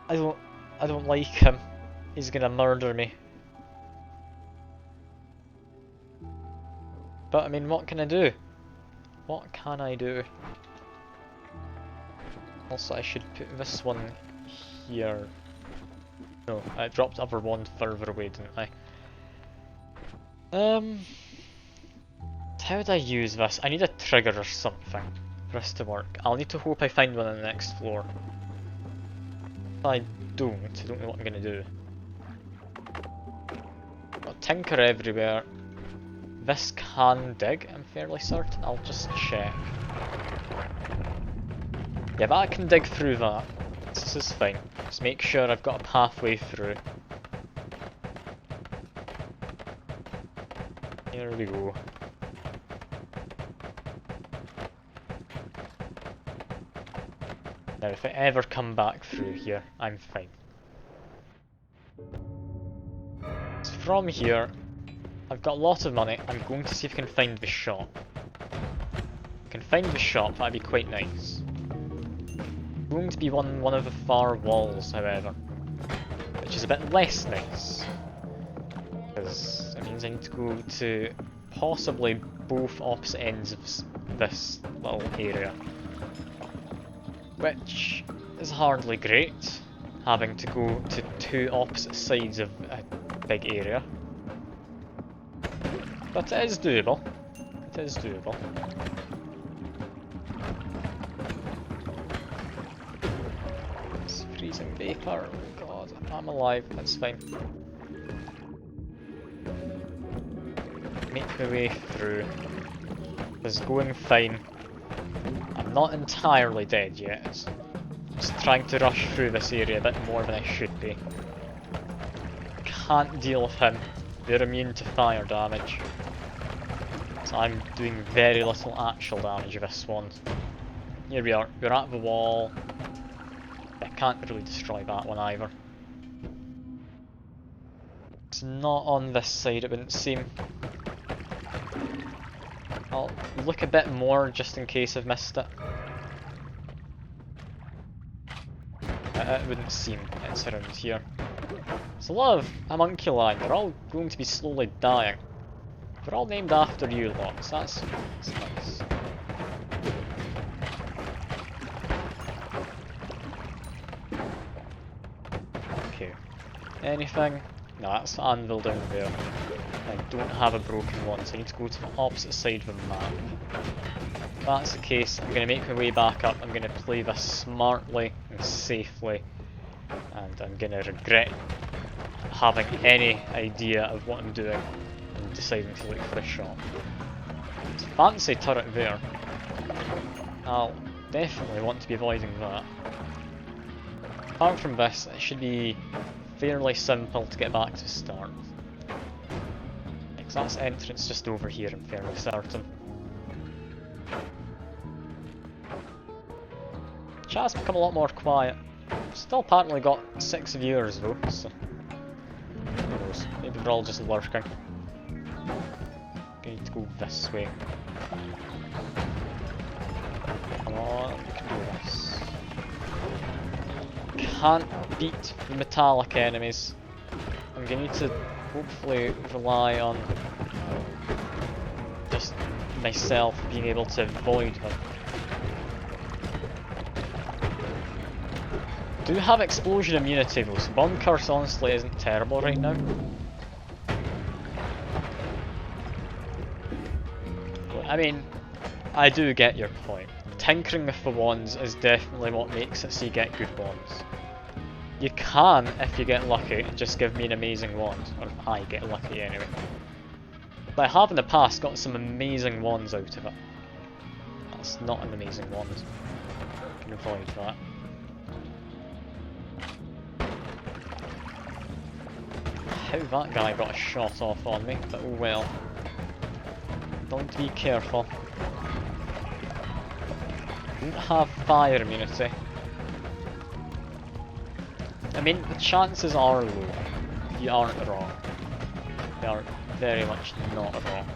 I don't like him. He's gonna murder me. But I mean, what can I do? What can I do? Also, I should put this one here. No, I dropped the other one further away, didn't I? How would I use this? I need a trigger or something for this to work. I'll need to hope I find one on the next floor. I don't know what I'm gonna do. Got tinker everywhere. This can dig, I'm fairly certain. I'll just check. Yeah, that can dig through that. This is fine. Just make sure I've got a pathway through. Here we go. Now if I ever come back through here, I'm fine. So from here, I've got a lot of money. I'm going to see if I can find the shop. If I can find the shop, that'd be quite nice. Going to be one of the far walls, however, which is a bit less nice, because it means I need to go to possibly both opposite ends of this little area, which is hardly great, having to go to two opposite sides of a big area, but it is doable. It is doable. Freezing vapour, oh god, I'm alive, that's fine. Make my way through. It's going fine. I'm not entirely dead yet. Just trying to rush through this area a bit more than I should be. Can't deal with him. They're immune to fire damage. So I'm doing very little actual damage with this one. Here we are, we're at the wall. I can't really destroy that one either. It's not on this side, it wouldn't seem. I'll look a bit more just in case I've missed it. It wouldn't seem it's around here. There's a lot of homunculi, they're all going to be slowly dying. They're all named after you lots, that's nice. Anything? No, that's the anvil down there. I don't have a broken one, so I need to go to the opposite side of the map. If that's the case, I'm going to make my way back up. I'm going to play this smartly and safely, and I'm going to regret having any idea of what I'm doing and deciding to look for a shop. It's a fancy turret there. I'll definitely want to be avoiding that. Apart from this, it should be fairly simple to get back to start. Because that's entrance just over here, I'm fairly certain. Chat's become a lot more quiet. Still apparently got 6 viewers though, so who knows, maybe they're all just lurking. Need to go this way. Come on, we can do this. Can't beat the metallic enemies. I'm gonna need to hopefully rely on just myself being able to avoid them. Do have explosion immunity though, so bomb curse honestly isn't terrible right now. I mean, I do get your point. Tinkering with the wands is definitely what makes it so you get good wands. You can, if you get lucky, just give me an amazing wand, or if I get lucky anyway. But I have in the past got some amazing wands out of it. That's not an amazing wand. I can avoid that. How that guy got a shot off on me, but oh well. Don't be careful. Don't have fire immunity. I mean, the chances are low. You aren't wrong. They are very much not wrong.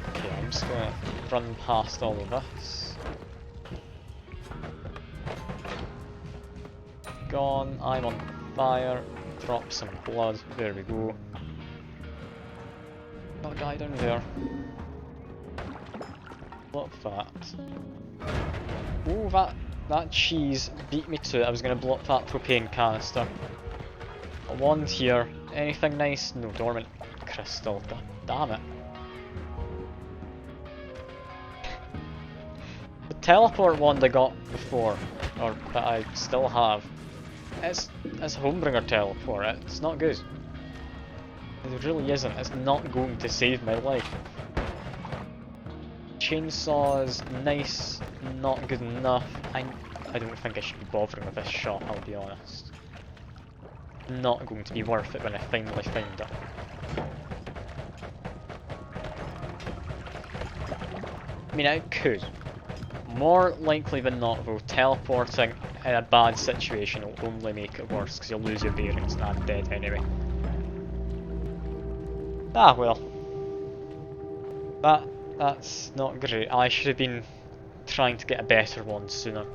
Okay, I'm just gonna run past all of this. Gone, I'm on fire. Drop some blood. There we go. Got a guy down there. Blow up that. Ooh, that cheese beat me to it. I was going to blow up that propane canister. A wand here. Anything nice? No, dormant crystal. Damn it. The teleport wand I got before, or that I still have, it's a Homebringer teleport. It's not good. It really isn't. It's not going to save my life. Chainsaw's nice, not good enough. I don't think I should be bothering with this shot, I'll be honest. Not going to be worth it when I finally find it. I mean, I could. More likely than not, though, teleporting in a bad situation will only make it worse because you'll lose your bearings and I'm dead anyway. Ah well. That's not great. I should have been trying to get a better one sooner.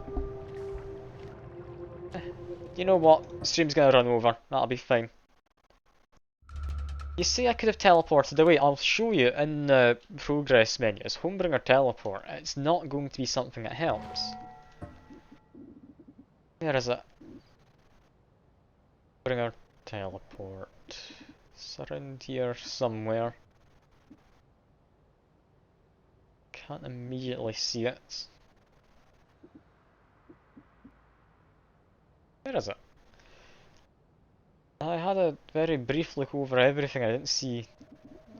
You know what? Stream's gonna run over. That'll be fine. You see, I could have teleported away. I'll show you in the progress menu. It's Homebringer teleport. It's not going to be something that helps. Where is it? Homebringer teleport. It's around here somewhere. Can't immediately see it. Where is it? I had a very brief look over everything. I didn't see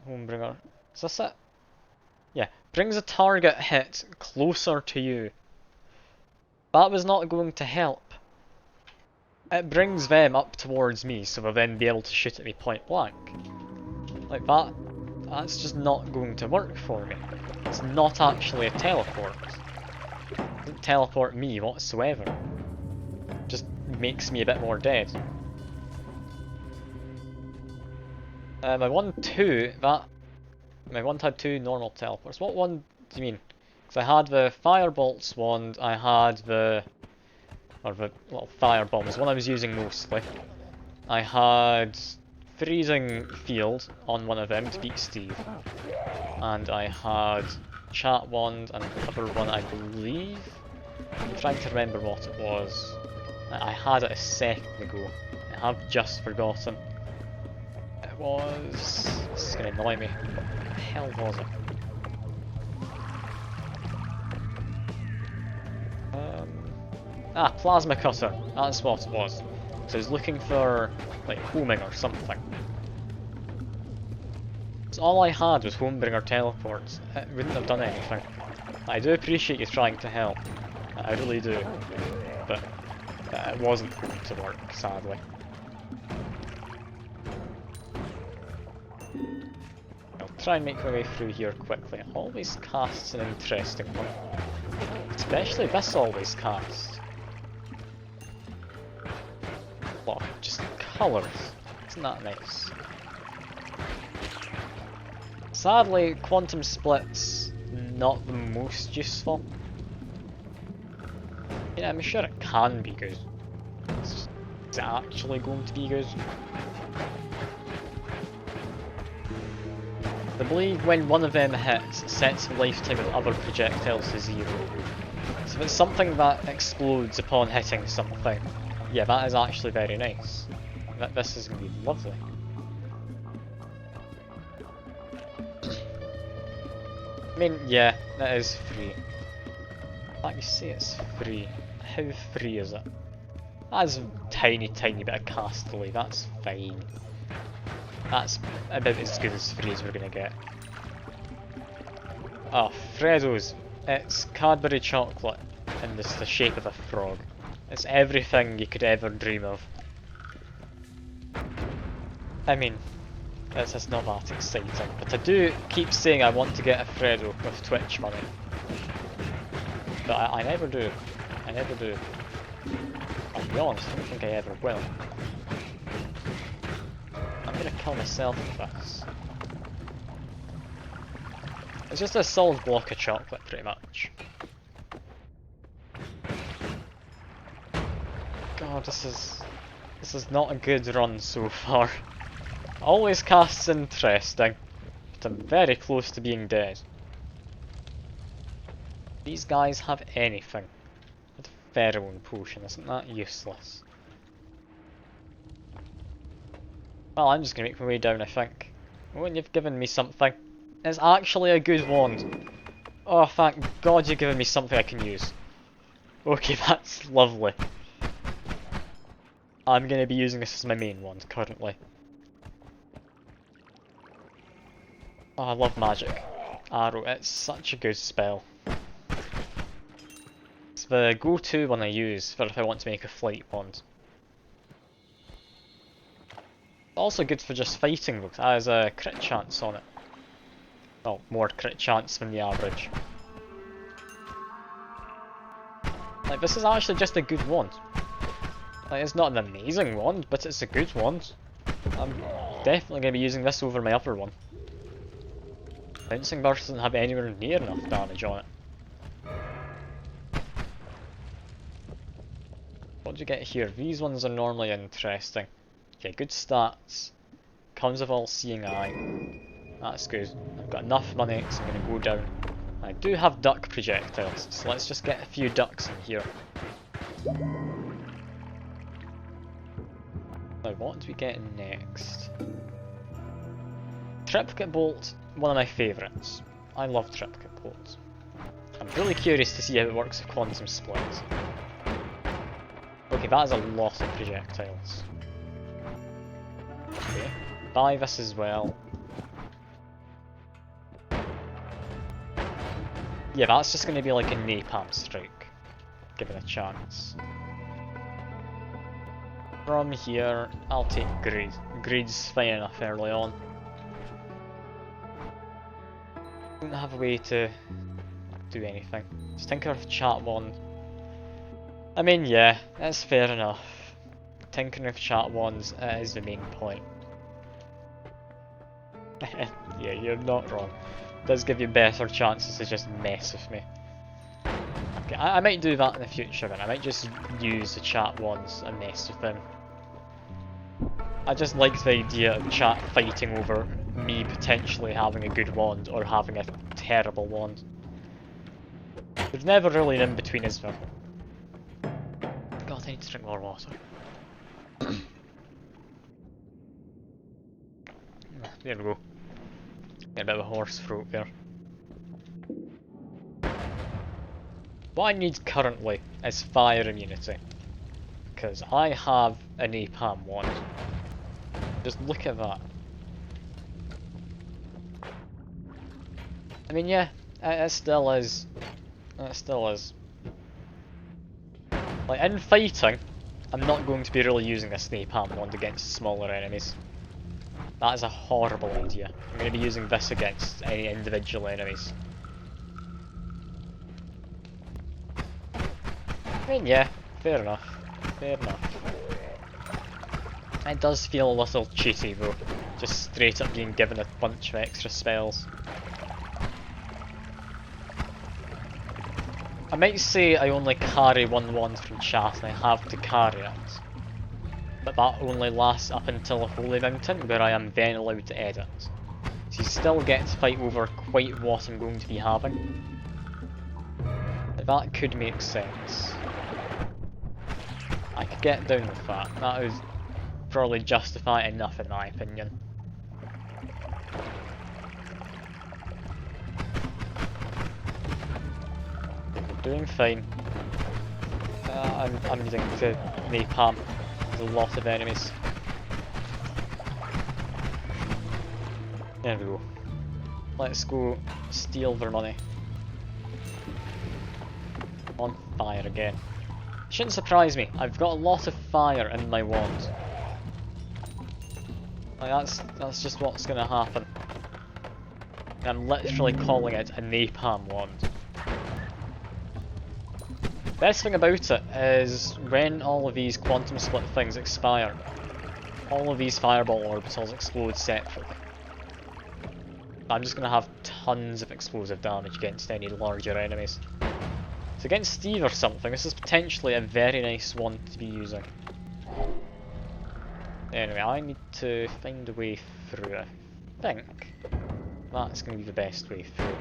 Homebringer. Is this it? Yeah. Brings a target hit closer to you. That was not going to help. It brings them up towards me, so they'll then be able to shoot at me point blank. Like that. That's just not going to work for me. It's not actually a teleport. It doesn't teleport me whatsoever. It just makes me a bit more dead. My 1-2, my one had 2 normal teleports. What one do you mean? Because I had the Firebolts wand, I had the Fire Bombs, one I was using mostly. I had Freezing Field on one of them to beat Steve. And I had Chat Wand and another one I believe. I'm trying to remember what it was. I had it a second ago. I have just forgotten. It was... This is going to annoy me. What the hell was it? Plasma Cutter. That's what it was. So I was looking for, like, homing or something. So all I had was Homebringer teleports. It wouldn't have done anything. I do appreciate you trying to help. I really do. But it wasn't going to work, sadly. I'll try and make my way through here quickly. It always casts an interesting one. Especially this always casts. Look, just colours. Isn't that nice? Sadly, Quantum Split's not the most useful. Yeah, I'm sure it can be good. Is it actually going to be good? I believe when one of them hits, it sets the lifetime of other projectiles to 0. So if it's something that explodes upon hitting something, yeah, that is actually very nice. This is going to be lovely. I mean, yeah, that is free. Like you say, it's free. How free is it? That's a tiny bit of Casterly, that's fine. That's about as good as free as we're gonna get. Oh, Freddo's. It's Cadbury chocolate in the shape of a frog. It's everything you could ever dream of. I mean, it's just not that exciting, but I do keep saying I want to get a Freddo with Twitch money. But I never do. I never do. I'll be honest, I don't think I ever will. I'm gonna kill myself with this. It's just a solid block of chocolate, pretty much. God, this is not a good run so far. Always casts interesting, but I'm very close to being dead. These guys have anything. A pheromone potion, isn't that useless? Well, I'm just gonna make my way down, I think. Oh, and you've given me something. It's actually a good wand. Oh, thank God you're giving me something I can use. Okay, that's lovely. I'm going to be using this as my main one currently. Oh, I love magic. Arrow, it's such a good spell. It's the go-to one I use for if I want to make a flight wand. Also good for just fighting though, 'cause it has a crit chance on it. Well, more crit chance than the average. Like, this is actually just a good wand. Like, it's not an amazing wand, but it's a good wand. I'm definitely going to be using this over my other one. Bouncing Burst doesn't have anywhere near enough damage on it. What do you get here? These ones are normally interesting. Okay, good stats. Comes with all seeing eye. That's good. I've got enough money, so I'm going to go down. I do have duck projectiles, so let's just get a few ducks in here. Now, what do we get next? Triplicate Bolt, one of my favourites. I love Triplicate Bolt. I'm really curious to see how it works with Quantum Splits. Okay, that is a lot of projectiles. Okay, buy this as well. Yeah, that's just going to be like a napalm strike, given a chance. From here, I'll take Greed. Greed's fine enough early on. Don't have a way to do anything. Just tinker with chat wand. I mean, yeah, that's fair enough. Tinkering with chat wands is the main point. Yeah, you're not wrong. It does give you better chances to just mess with me. Okay, I might do that in the future then. I might just use the chat wands and mess with them. I just like the idea of chat fighting over me potentially having a good wand or having a terrible wand. There's never really an in-between, is there? God, I need to drink more water. There we go. Get a bit of a horse throat there. What I need currently is fire immunity. Because I have a napalm wand. Just look at that. I mean, yeah, it still is. It still is. Like, in fighting, I'm not going to be really using this napalm wand against smaller enemies. That is a horrible idea. I'm going to be using this against any individual enemies. I mean, yeah, fair enough. Fair enough. It does feel a little cheaty though, just straight up being given a bunch of extra spells. I might say I only carry one wand from chat and I have to carry it. But that only lasts up until a Holy Mountain, where I am then allowed to edit. So you still get to fight over quite what I'm going to be having. That could make sense. I could get down with that. That would probably justify it enough in my opinion. We're doing fine. I'm using the napalm. There's a lot of enemies. There we go. Let's go steal their money. On fire again. Shouldn't surprise me. I've got a lot of fire in my wand. Like that's just what's gonna happen. I'm literally calling it a napalm wand. Best thing about it is when all of these quantum split things expire, all of these fireball orbitals explode separately. I'm just gonna have tons of explosive damage against any larger enemies. So against Steve or something, this is potentially a very nice one to be using. Anyway, I need to find a way through. I think that's going to be the best way through.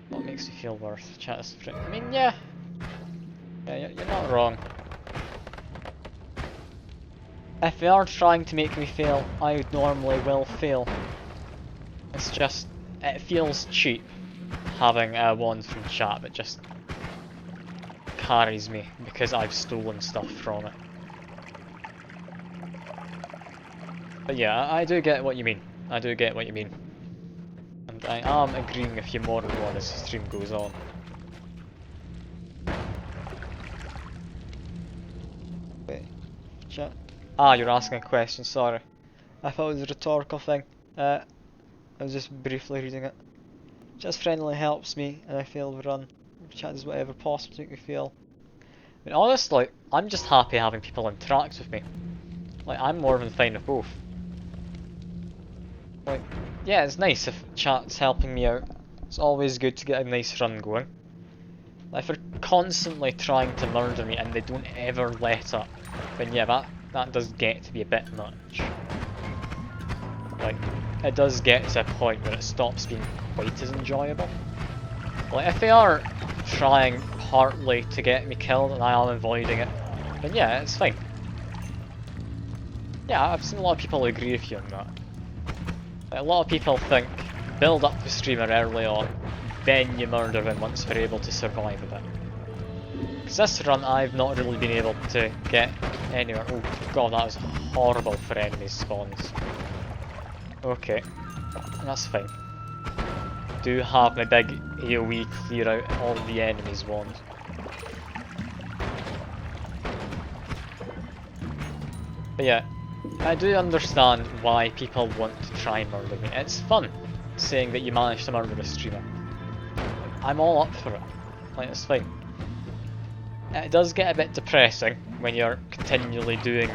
What makes you feel worse? Chat is free. I mean, yeah. Yeah, you're not wrong. if they are trying to make me fail, I normally will fail. It's just, it feels cheap having a wand from chat that just carries me because I've stolen stuff from it. But yeah, I do get what you mean. I do get what you mean. And I am agreeing with you more and more as the stream goes on. Wait, chat. Ah, you're asking a question, sorry. I thought it was a rhetorical thing. I was just briefly reading it. Just friendly helps me and I fail the run. Chat does whatever possible to make me feel. I mean, honestly, I'm just happy having people interact with me. Like, I'm more than fine with both. Like, yeah, it's nice if chat's helping me out. It's always good to get a nice run going. Like, if they're constantly trying to murder me and they don't ever let up, then yeah, that does get to be a bit much. Like, it does get to a point where it stops being quite as enjoyable. Like, if they are trying partly to get me killed and I am avoiding it, then yeah, it's fine. Yeah, I've seen a lot of people agree with you on that. Like, a lot of people think, build up the streamer early on, then you murder them once they're able to survive a bit. Because this run I've not really been able to get anywhere. Oh god, that was horrible for enemy spawns. Okay, that's fine. Do have my big AoE clear out all the enemies wand. But yeah, I do understand why people want to try and murder me. It's fun saying that you managed to murder a streamer. I'm all up for it. Like, it's fine. It does get a bit depressing when you're continually doing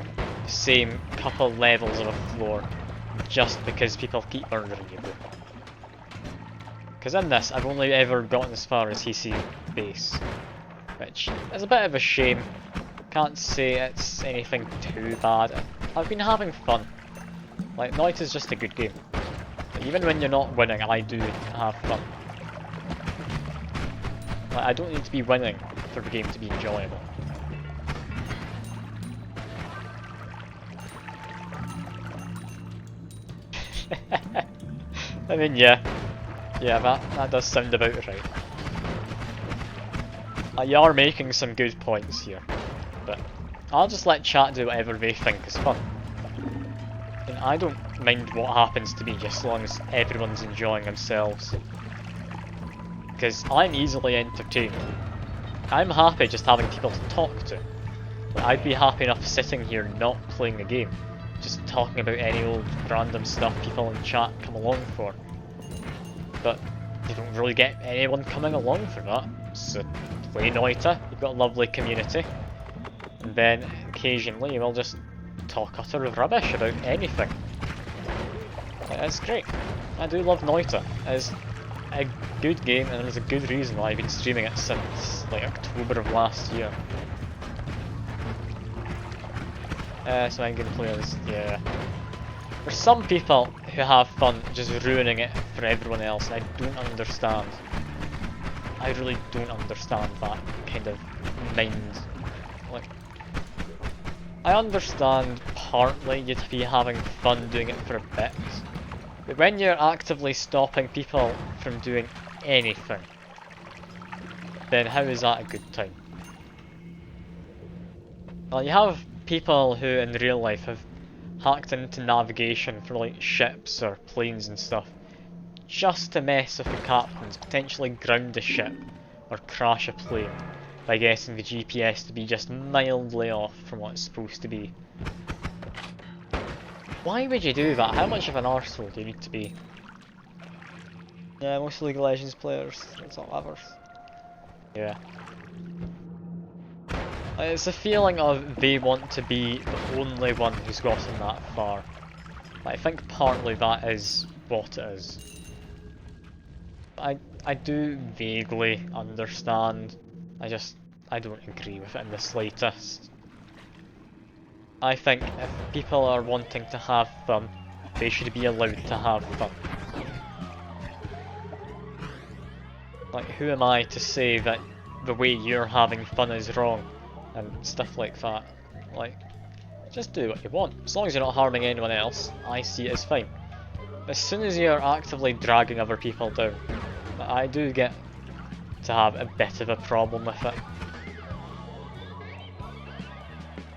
the same couple levels of a floor just because people keep murdering you. Because in this, I've only ever gotten as far as HC base, which is a bit of a shame. Can't say it's anything too bad. I've been having fun. Like, Noita is just a good game. Even when you're not winning, I do have fun. Like, I don't need to be winning for the game to be enjoyable. I mean, yeah, that does sound about right. You are making some good points here, but I'll just let chat do whatever they think is fun. And I don't mind what happens to me just as long as everyone's enjoying themselves. Because I'm easily entertained. I'm happy just having people to talk to. But I'd be happy enough sitting here not playing a game, just talking about any old random stuff people in chat come along for. But you don't really get anyone coming along for that, so play Noita, you've got a lovely community, and then occasionally you will just talk utter rubbish about anything. It's great. I do love Noita. It's a good game and there's a good reason why I've been streaming it since like October of last year. So I'm gonna play this, yeah. There's some people who have fun just ruining it for everyone else, and I don't understand. I really don't understand that kind of mind. Like, I understand partly you'd be having fun doing it for a bit, but when you're actively stopping people from doing anything, then how is that a good time? Well, you have people who in real life have hacked into navigation for like ships or planes and stuff, just to mess with the captains, potentially ground a ship or crash a plane by getting the GPS to be just mildly off from what it's supposed to be. Why would you do that? How much of an arsehole do you need to be? Yeah, most League of Legends players, it's not others. Yeah. It's a feeling of they want to be the only one who's gotten that far. I think partly that is what it is. I do vaguely understand. I don't agree with it in the slightest. I think if people are wanting to have fun, they should be allowed to have fun. Like, who am I to say that the way you're having fun is wrong and stuff like that? Like, just do what you want. As long as you're not harming anyone else, I see it as fine. As soon as you're actively dragging other people down, I do get to have a bit of a problem with it.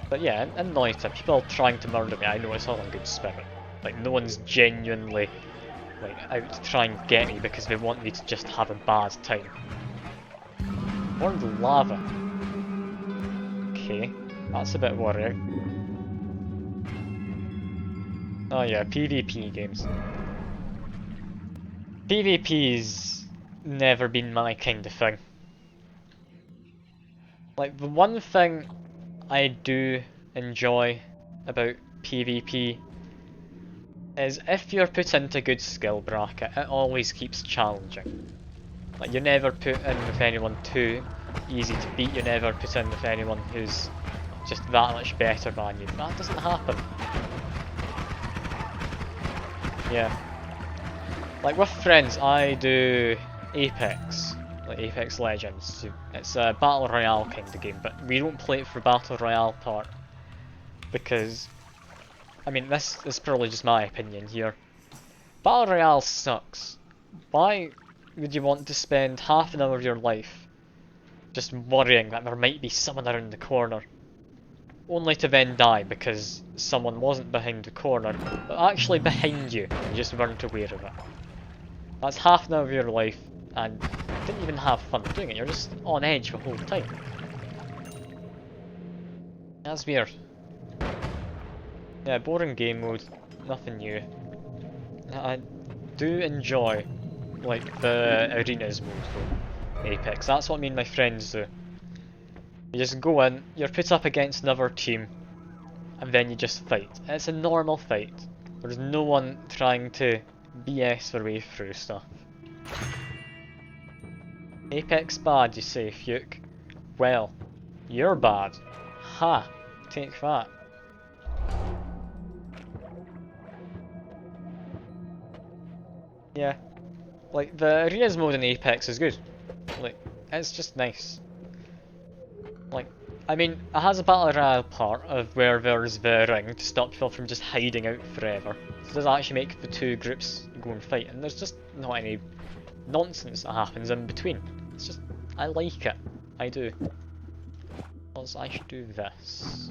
But yeah, in Noita, people trying to murder me, I know it's all in good spirit. Like, no one's genuinely like out to try and get me because they want me to just have a bad time. Burned lava. Okay, that's a bit worrying. Oh yeah, PvP games. PvP's never been my kind of thing. Like, the one thing I do enjoy about PvP is if you're put into a good skill bracket, it always keeps challenging. Like, you're never put in with anyone too easy to beat, you're never put in with anyone who's just that much better than you. That doesn't happen. Yeah. Like, with friends, I do Apex, like Apex Legends. It's a Battle Royale kind of game, but we don't play it for Battle Royale part. Because, I mean, this is probably just my opinion here. Battle Royale sucks. Why would you want to spend half an hour of your life just worrying that there might be someone around the corner, only to then die because someone wasn't behind the corner, but actually behind you, and you just weren't aware of it? That's half an hour of your life, and you didn't even have fun doing it, you're just on edge the whole time. That's weird. Yeah, boring game mode, nothing new. I do enjoy, like, the arenas mode though, Apex. That's what me and my friends do. You just go in, you're put up against another team, and then you just fight. It's a normal fight. There's no one trying to BS their way through stuff. Apex bad, you say, Fuke? Well, you're bad. Ha! Take that. Yeah. Like, the arenas mode in Apex is good. Like, it's just nice. Like, I mean, it has a battle royale part of where there's the ring to stop people from just hiding out forever. So it does actually make the two groups go and fight, and there's just not any nonsense that happens in between. It's just, I like it. I do. Also, I should do this.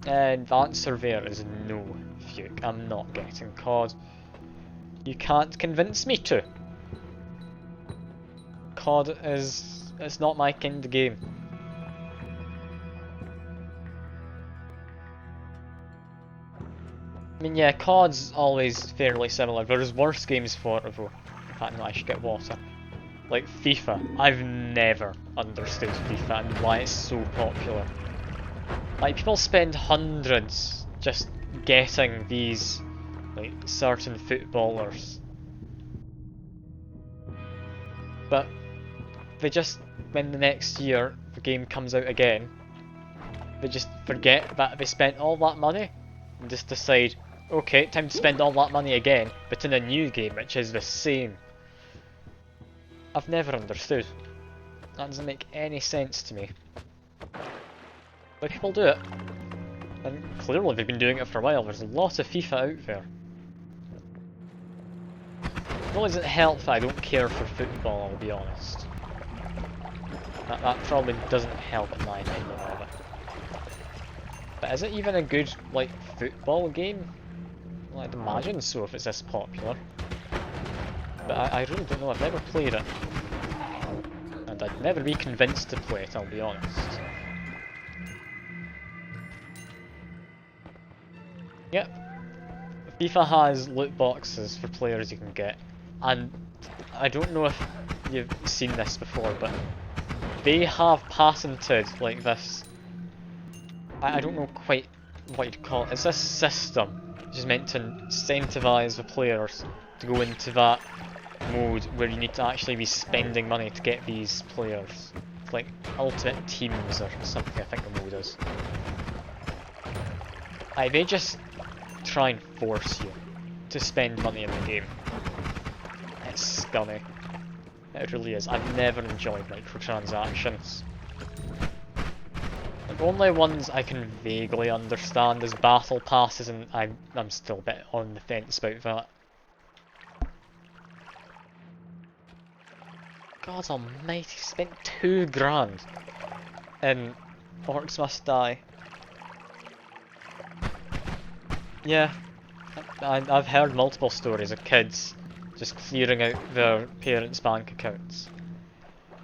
And the answer there is no, Fuke. I'm not getting COD. You can't convince me to. COD is... it's not my kind of game. I mean, yeah, COD's always fairly similar. There's worse games for it though. In fact, no, I should get water. Like FIFA. I've never understood FIFA and why it's so popular. Like, people spend hundreds just getting these, like, certain footballers. But they just, when the next year the game comes out again, they just forget that they spent all that money and just decide, okay, time to spend all that money again, but in a new game which is the same. I've never understood. That doesn't make any sense to me. But people do it. And clearly they've been doing it for a while. There's a lot of FIFA out there. It only doesn't help that I don't care for football, I'll be honest. That probably doesn't help in my opinion of it. But is it even a good, like, football game? Well, I'd imagine so if it's this popular. But I really don't know, I've never played it. And I'd never be convinced to play it, I'll be honest. Yep. FIFA has loot boxes for players you can get. And I don't know if you've seen this before, but they have patented, like, this... I don't know quite what you'd call it. It's this system which is meant to incentivize the players to go into that mode where you need to actually be spending money to get these players. It's like Ultimate Teams or something, I think the mode is. They just try and force you to spend money in the game. It's scummy. It really is. I've never enjoyed microtransactions. The only ones I can vaguely understand is battle passes, and I'm still a bit on the fence about that. God almighty, spent £2 in Orcs Must Die. Yeah, I've heard multiple stories of kids just clearing out their parents' bank accounts.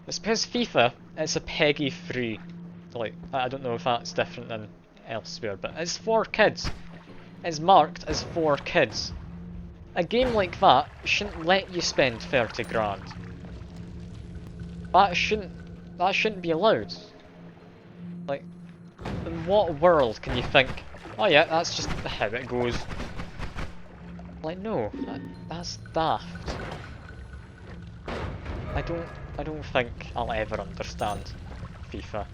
It's because FIFA, it's a PEGI free. Like, I don't know if that's different than elsewhere, but it's for kids. It's marked as for kids. A game like that shouldn't let you spend £30. That shouldn't be allowed. Like, in what world can you think, oh yeah, that's just how it goes? Like, no, that's daft. I don't think I'll ever understand FIFA.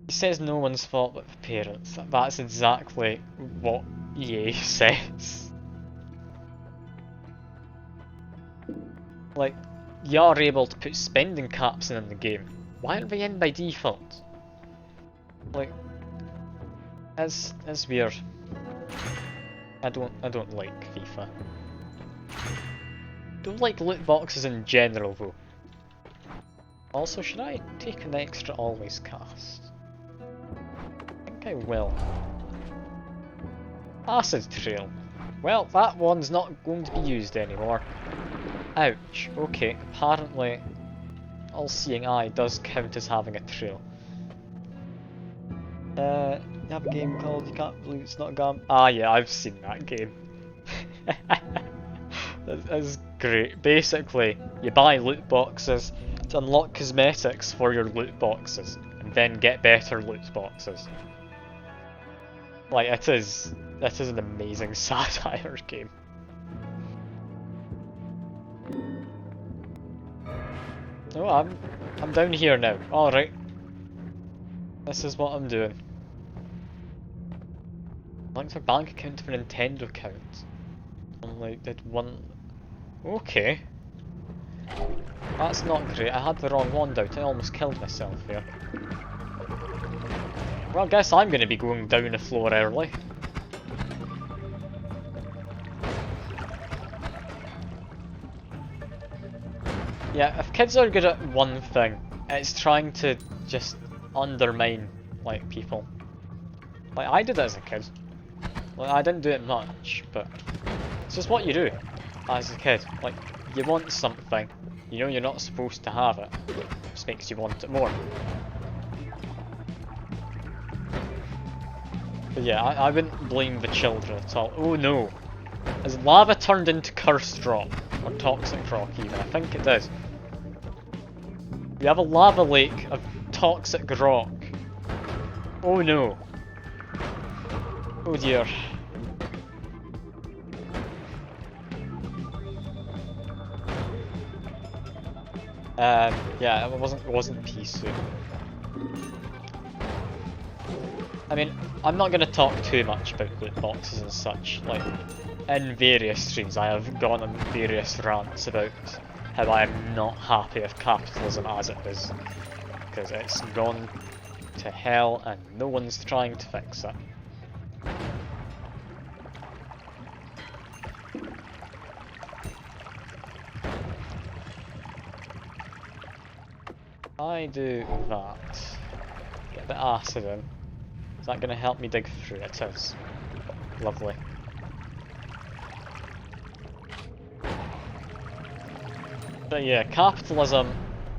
He says no one's fault but the parents. That's exactly what EA says. Like, you are able to put spending caps in the game. Why aren't they in by default? Like, it's weird. I don't like FIFA. Don't like loot boxes in general though. Also, should I take an extra always cast? I think I will. Acid Trail. Well, that one's not going to be used anymore. Ouch. Okay, apparently all-seeing eye does count as having a trail. You have a game called You Can't Believe It's Not a Gam. Ah yeah, I've seen that game. That's great. Basically, you buy loot boxes to unlock cosmetics for your loot boxes, and then get better loot boxes. Like, it is an amazing satire game. Oh, I'm down here now. Alright. This is what I'm doing. Linked my bank account to my Nintendo account. Only did one. Okay. That's not great. I had the wrong wand out. I almost killed myself there. Well, I guess I'm going to be going down the floor early. Yeah, if kids are good at one thing, it's trying to just undermine, like, people. Like, I did it as a kid. Like, I didn't do it much, but it's just what you do as a kid. Like, you want something, you know you're not supposed to have it. It just makes you want it more. But yeah, I wouldn't blame the children at all. Oh no! Has lava turned into cursed rock? Or toxic rock even? I think it did. We have a lava lake of toxic rock. Oh no. Oh dear. Yeah, it wasn't pea soup. I mean, I'm not going to talk too much about loot boxes and such. Like, in various streams I have gone on various rants about how I am not happy with capitalism as it is. Because it's gone to hell and no one's trying to fix it. I do that. Get the acid in. Is that going to help me dig through it? It is. Lovely. But yeah, capitalism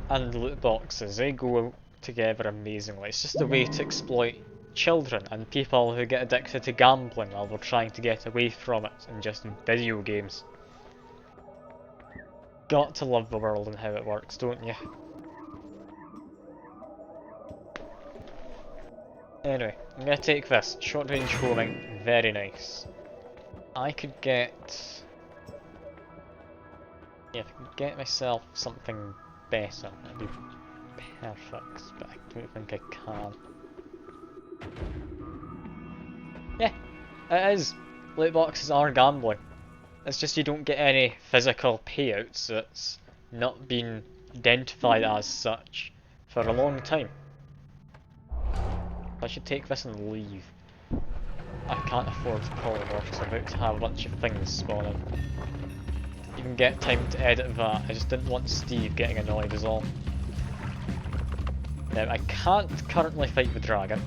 and loot boxes, they go together amazingly. It's just a way to exploit children and people who get addicted to gambling while they're trying to get away from it in just video games. Got to love the world and how it works, don't you? Anyway, I'm gonna take this. Short range homing, very nice. I could get... yeah, if I could get myself something better, that'd be perfect, but I don't think I can. Yeah, it is. Loot boxes are gambling. It's just you don't get any physical payouts, it's not been identified as such for a long time. I should take this and leave. I can't afford to call it off because I'm about to have a bunch of things spawning. Even get time to edit that, I just didn't want Steve getting annoyed is all. Now I can't currently fight the dragon,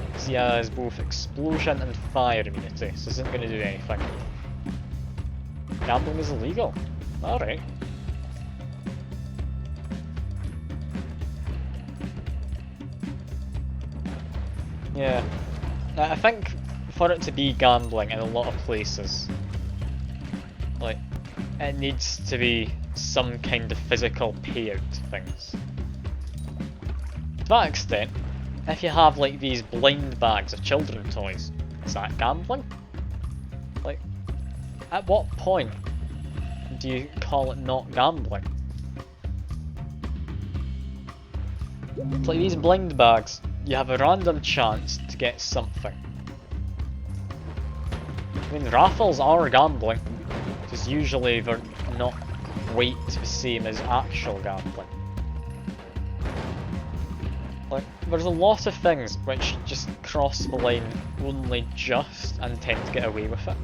because he has both explosion and fire immunity, so this isn't going to do anything. Gambling is illegal. Alright. Yeah. I think for it to be gambling in a lot of places, like, it needs to be some kind of physical payout things. To that extent, if you have like these blind bags of children toys, is that gambling? Like, at what point do you call it not gambling? It's like these blind bags, you have a random chance to get something. I mean, raffles are gambling, because usually they're not quite the same as actual gambling. Like, there's a lot of things which just cross the line only just and tend to get away with it.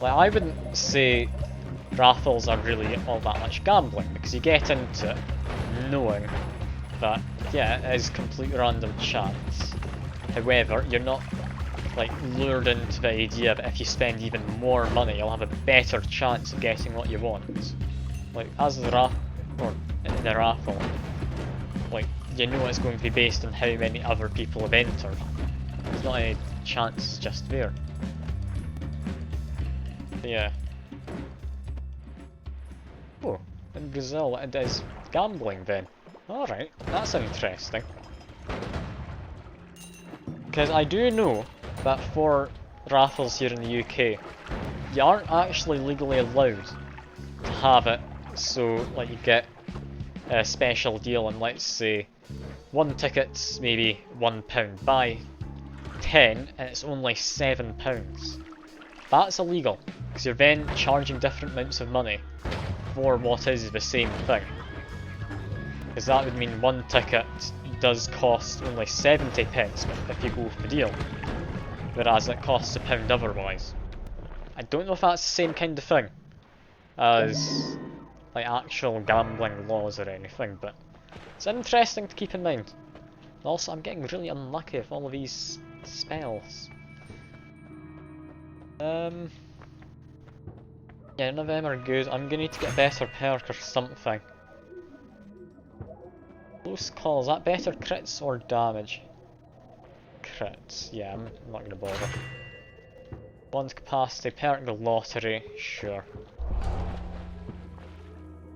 Like, I wouldn't say raffles are really all that much gambling, because you get into it knowing that, yeah, it is complete random chance. However, you're not like lured into the idea that if you spend even more money, you'll have a better chance of getting what you want. Like, as the in the raffle, like, you know it's going to be based on how many other people have entered. There's not any chance just there. But yeah. Oh, in Brazil it is gambling then. Alright, that's interesting. Because I do know that for raffles here in the UK, you aren't actually legally allowed to have it, so like you get a special deal and let's say one ticket's maybe £1, buy 10 and it's only £7. That's illegal, because you're then charging different amounts of money for what is the same thing. Because that would mean one ticket does cost only 70p if you go with the deal, whereas it costs £1 otherwise. I don't know if that's the same kind of thing as like actual gambling laws or anything, but it's interesting to keep in mind. And also, I'm getting really unlucky with all of these spells. Yeah, none of them are good. I'm gonna need to get a better perk or something. Close call, is that better crits or damage? Crits, yeah, I'm not gonna bother. Bond capacity, perk the lottery, sure.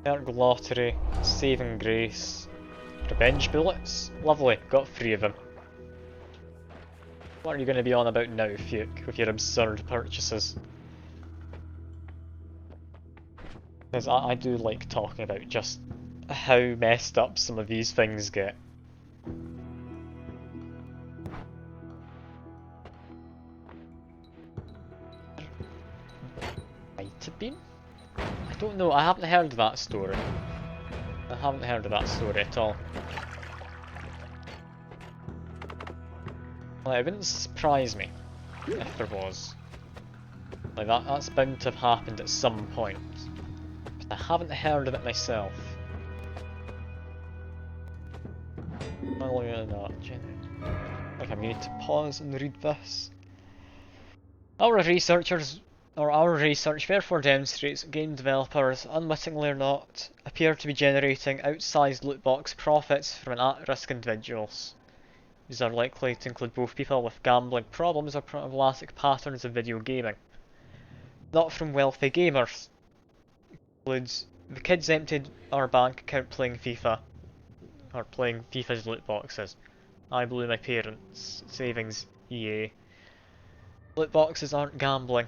Perk the lottery, saving grace, revenge bullets, lovely, got 3 of them. What are you going to be on about now, Fuke, with your absurd purchases? Because I do like talking about just how messed up some of these things get. Might have been? I don't know, I haven't heard of that story. I haven't heard of that story at all. Like, it wouldn't surprise me if there was. Like, that's bound to have happened at some point. But I haven't heard of it myself. Well, yeah, not. Like, I need to pause and read this. Our research therefore demonstrates that game developers, unwittingly or not, appear to be generating outsized loot box profits from at-risk individuals. These are likely to include both people with gambling problems or problematic patterns of video gaming. Not from wealthy gamers. Includes the kids emptied our bank account playing FIFA, or playing FIFA's loot boxes. I blew my parents' savings, EA. Loot boxes aren't gambling.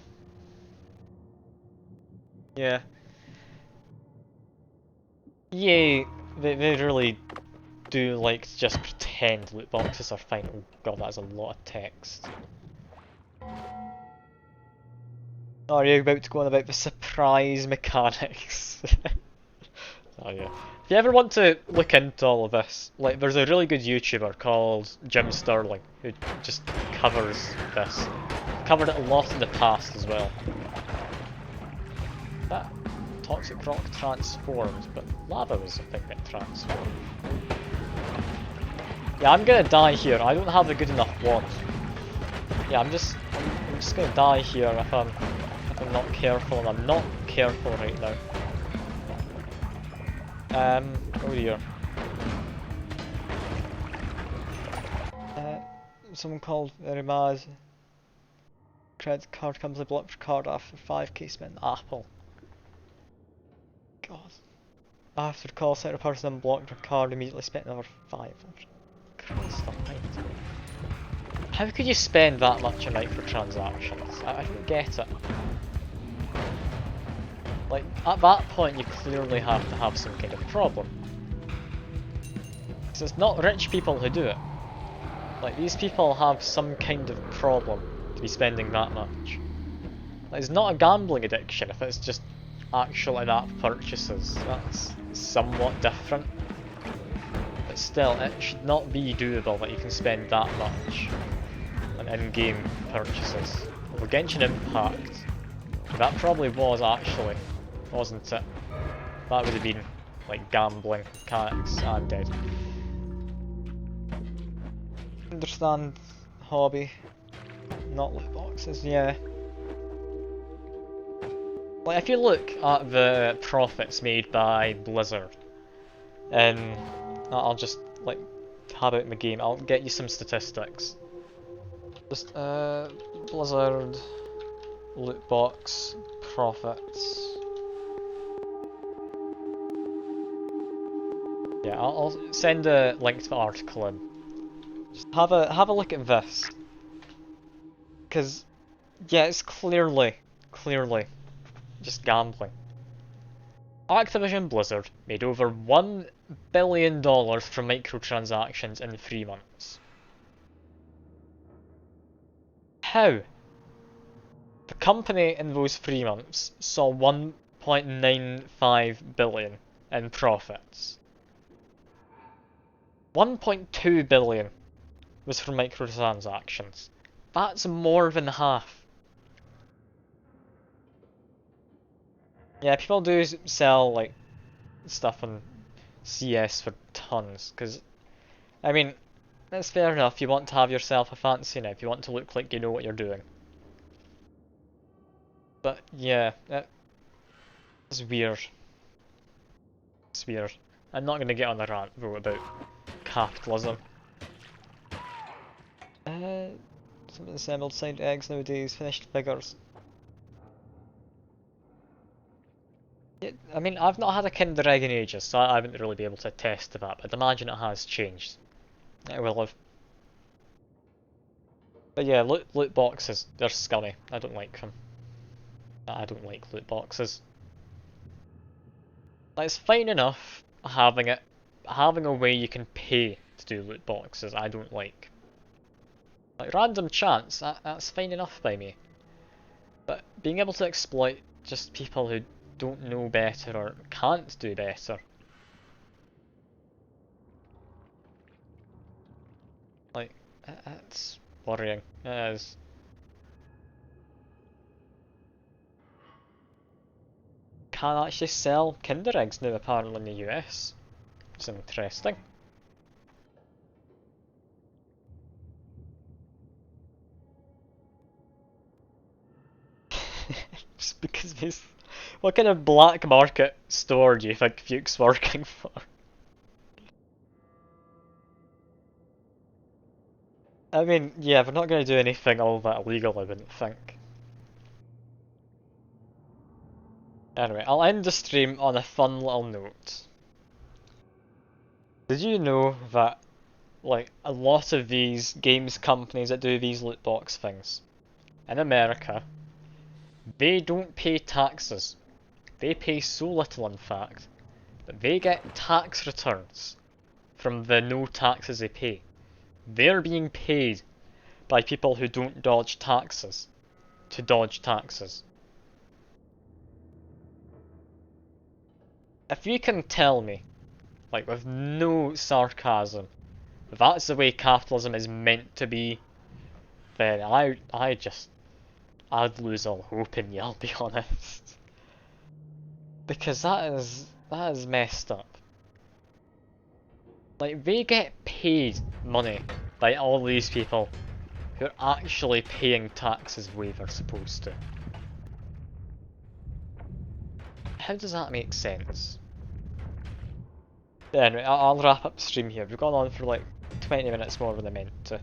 Yeah. EA, they really do like to just pretend loot boxes are fine. Oh god, that is a lot of text. Are you about to go on about the surprise mechanics? Oh yeah. If you ever want to look into all of this, like there's a really good YouTuber called Jim Sterling who just covers this. Covered it a lot in the past as well. That toxic rock transforms, but lava was a thing that transformed. Yeah, I'm gonna die here. I don't have a good enough wand. Yeah, I'm just gonna die here if I'm not careful, and I'm not careful right now. Oh dear. Someone called very mad. Credit card comes a blocked card after 5k spent Apple. God. After the call center person unblocked her card, immediately spent another 5. Christ almighty. How could you spend that much on microtransactions? I don't get it. Like, at that point you clearly have to have some kind of problem. Because it's not rich people who do it. Like, these people have some kind of problem to be spending that much. Like, it's not a gambling addiction if it's just actual in-app purchases. That's somewhat different. But still, it should not be doable that you can spend that much on in-game purchases. Over Genshin Impact, that probably was actually, wasn't it? That would have been like gambling mechanics. I'm dead. Understand hobby, not loot boxes, yeah. Like if you look at the profits made by Blizzard, and I'll just like have it in the game, I'll get you some statistics. Just Blizzard loot box profits. Yeah, I'll send a link to the article in. Just have a look at this, because yeah, it's clearly just gambling. Activision Blizzard made over $1 billion from microtransactions in 3 months. How? The company in those 3 months saw 1.95 billion in profits. 1.2 billion was from microtransactions. That's more than half. Yeah, people do sell like stuff on CS for tons, because I mean, that's fair enough. You want to have yourself a fancy now, if you want to look like you know what you're doing. But yeah, it's weird. It's weird. I'm not gonna get on a rant though about capitalism. Some assembled signed eggs nowadays, finished figures. Yeah, I mean, I've not had a Kinder Egg in ages, so I wouldn't really be able to attest to that, but I'd imagine it has changed. It will have. But yeah, loot boxes, they're scummy. I don't like them. I don't like loot boxes. Like, it's fine enough having a way you can pay to do loot boxes, I don't like. Like random chance, that's fine enough by me. But being able to exploit just people who don't know better or can't do better. Like, it's worrying. It is. Can actually sell Kinder Eggs now apparently in the US. It's interesting. Just because this... What kind of black market store do you think Fuke's working for? I mean, yeah, they're not going to do anything all that illegal, I wouldn't think. Anyway, I'll end the stream on a fun little note. Did you know that, like, a lot of these games companies that do these loot box things, in America, they don't pay taxes. They pay so little, in fact, that they get tax returns from the no taxes they pay. They're being paid by people who don't dodge taxes to dodge taxes. if you can tell me, like with no sarcasm, if that's the way capitalism is meant to be, then I'd lose all hope in you, I'll be honest. Because that is messed up. Like, they get paid money by all these people who are actually paying taxes the way they're supposed to. How does that make sense? Yeah, anyway, I'll wrap up the stream here. We've gone on for like 20 minutes more than I meant to.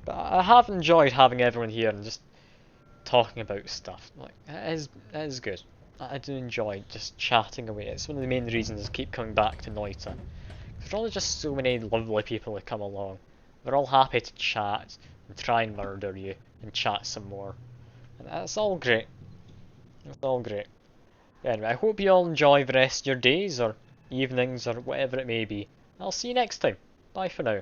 But I have enjoyed having everyone here and just talking about stuff. Like, it is good. I do enjoy just chatting away. It's one of the main reasons I keep coming back to Noita. There's always just so many lovely people that come along. They're all happy to chat and try and murder you and chat some more. And that's all great. It's all great. Anyway, I hope you all enjoy the rest of your days or evenings or whatever it may be. I'll see you next time. Bye for now.